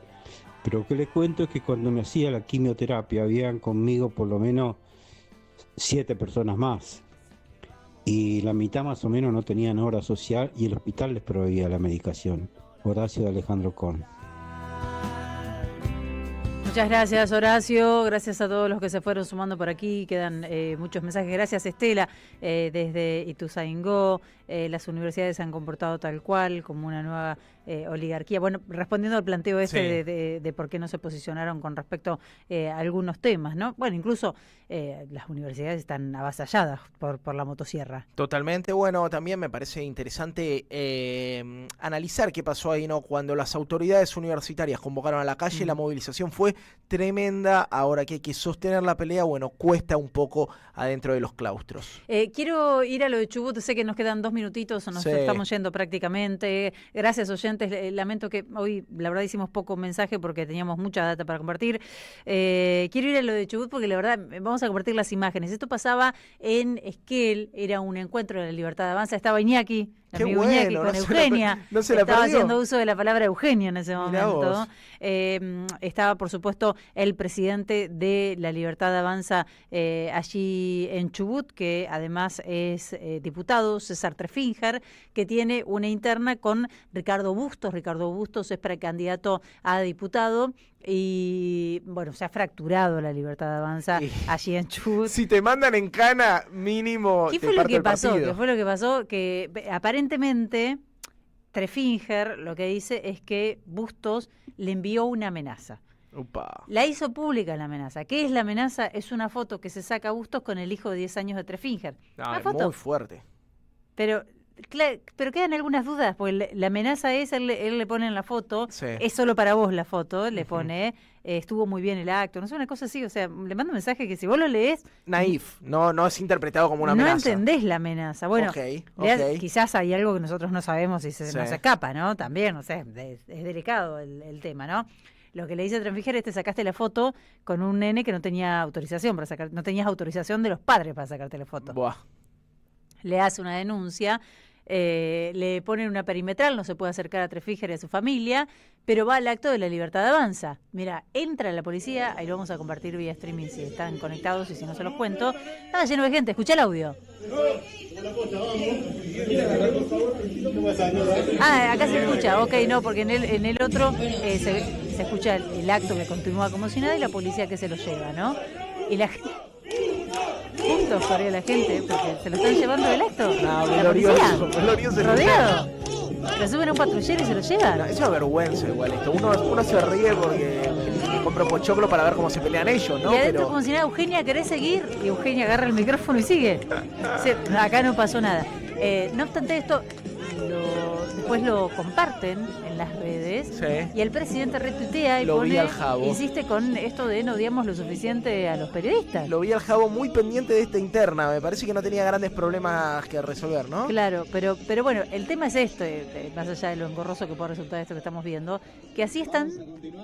Pero lo que les cuento es que cuando me hacía la quimioterapia habían conmigo por lo menos 7 personas más. y la mitad más o menos no tenían obra social y el hospital les proveía la medicación. Horacio de Alejandro Korn. Muchas gracias, Horacio. Gracias a todos los que se fueron sumando por aquí. Quedan muchos mensajes. Gracias, Estela, desde Ituzaingó. Las universidades se han comportado tal cual, como una nueva oligarquía. Bueno, respondiendo al planteo de por qué no se posicionaron con respecto a algunos temas, ¿no? Bueno, incluso las universidades están avasalladas por la motosierra. Totalmente. Bueno, también me parece interesante analizar qué pasó ahí, ¿no? Cuando las autoridades universitarias convocaron a la calle, la movilización fue tremenda. Ahora que hay que sostener la pelea, bueno, cuesta un poco adentro de los claustros. Quiero ir a lo de Chubut. Sé que nos quedan 2 minutitos, nos estamos yendo prácticamente. Gracias, oyentes. Lamento que hoy, la verdad, hicimos poco mensaje porque teníamos mucha data para compartir. Quiero ir a lo de Chubut porque la verdad vamos a compartir las imágenes. Esto pasaba en Esquel, era un encuentro de la Libertad Avanza. Estaba Iñaki, el amigo Iñaki, con Eugenia. Estaba haciendo uso de la palabra Eugenia en ese momento. Estaba, por supuesto, el presidente de la Libertad Avanza allí en Chubut, que además es diputado, César Treffinger, que tiene una interna con Ricardo Bustos. Ricardo Bustos es precandidato a diputado. Y bueno, se ha fracturado la Libertad Avanza allí en Chubut. Si te mandan en cana, mínimo. ¿Qué fue lo que pasó? ¿Qué fue lo que pasó? Que aparentemente Treffinger lo que dice es que Bustos le envió una amenaza. Upa. La hizo pública la amenaza. ¿Qué es la amenaza? Es una foto que se saca Bustos con el hijo de 10 años de Treffinger. Una foto muy fuerte. Pero quedan algunas dudas, porque la amenaza es, él le pone en la foto, es solo para vos la foto, le pone, estuvo muy bien el acto, no sé, una cosa así, o sea, le mando un mensaje que si vos lo lees... Naif, no es interpretado como una amenaza. No entendés la amenaza. Bueno, quizás hay algo que nosotros no sabemos y se nos escapa, ¿no? También, o sea, es delicado el tema, ¿no? Lo que le dice a Treffinger es: te sacaste la foto con un nene que no tenía autorización para sacar, no tenías autorización de los padres para sacarte la foto. Buah. Le hace una denuncia, le ponen una perimetral, no se puede acercar a Treffinger y a su familia, pero va al acto de la Libertad Avanza. Mira, entra la policía, ahí lo vamos a compartir vía streaming si están conectados y si no se los cuento. Estaba lleno de gente, escucha el audio. Acá se escucha, ok, no, porque en el otro se escucha el acto que continúa como si nada y la policía que se lo lleva, ¿no? Y la gente... Puntos para la gente, porque se lo están llevando del acto. No, glorioso, rodeado. Lo suben a un patrullero y se lo llevan. No, es una vergüenza igual esto. Uno se ríe porque compra pochoclo para ver cómo se pelean ellos, ¿no? Y adentro como si nada, Eugenia, ¿querés seguir? Y Eugenia agarra el micrófono y sigue. Acá no pasó nada. No obstante esto, después lo comparten en las redes y el presidente retuitea y insiste con esto de no odiamos lo suficiente a los periodistas. Lo vi al Jabo muy pendiente de esta interna, me parece que no tenía grandes problemas que resolver, ¿no? Claro, pero bueno, el tema es esto, más allá de lo engorroso que puede resultar esto que estamos viendo, que así están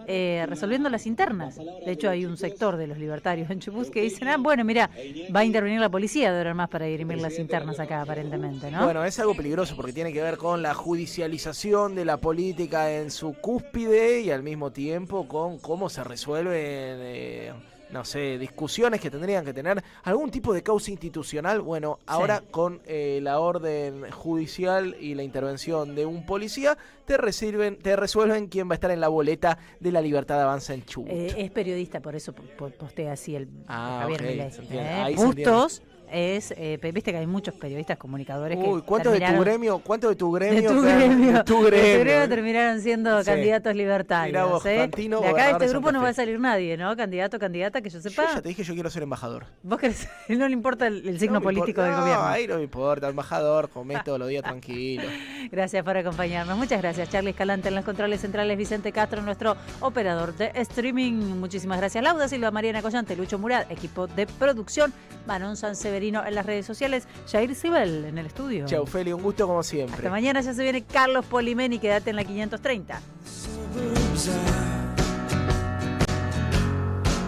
resolviendo las internas. De hecho, hay un sector de los libertarios en Chubut que dicen, bueno, mira, va a intervenir la policía de ahora más para dirimir las internas acá, aparentemente, ¿no? Bueno, es algo peligroso porque tiene que ver con la judicialización de la política en su cúspide y al mismo tiempo con cómo se resuelven, no sé, discusiones que tendrían que tener algún tipo de causa institucional. Bueno, ahora con la orden judicial y la intervención de un policía, te resuelven quién va a estar en la boleta de la Libertad Avanza en Chubut. Es periodista, por eso postea así el Javier Milei. Bustos viste que hay muchos periodistas comunicadores que ¿cuánto de tu gremio? De tu gremio terminaron siendo candidatos libertarios. Mirá vos, Fantino, de acá de este grupo no va a salir nadie, ¿no? Candidato, candidata, que yo sepa. Yo ya te dije, yo quiero ser embajador. ¿Vos querés? No le importa el signo político del gobierno. No, ahí no me importa, embajador, comés todos los días tranquilo. Gracias por acompañarnos. Muchas gracias, Charly Escalante en los controles centrales, Vicente Castro, nuestro operador de streaming. Muchísimas gracias, Lauda Silva, Mariana Collante, Lucho Murad, equipo de producción, Manon Sanseverino en las redes sociales, Jair Sibel en el estudio. Chau, Feli, un gusto como siempre. Hasta mañana, ya se viene Carlos Polimeni, quédate en la 530.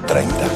30.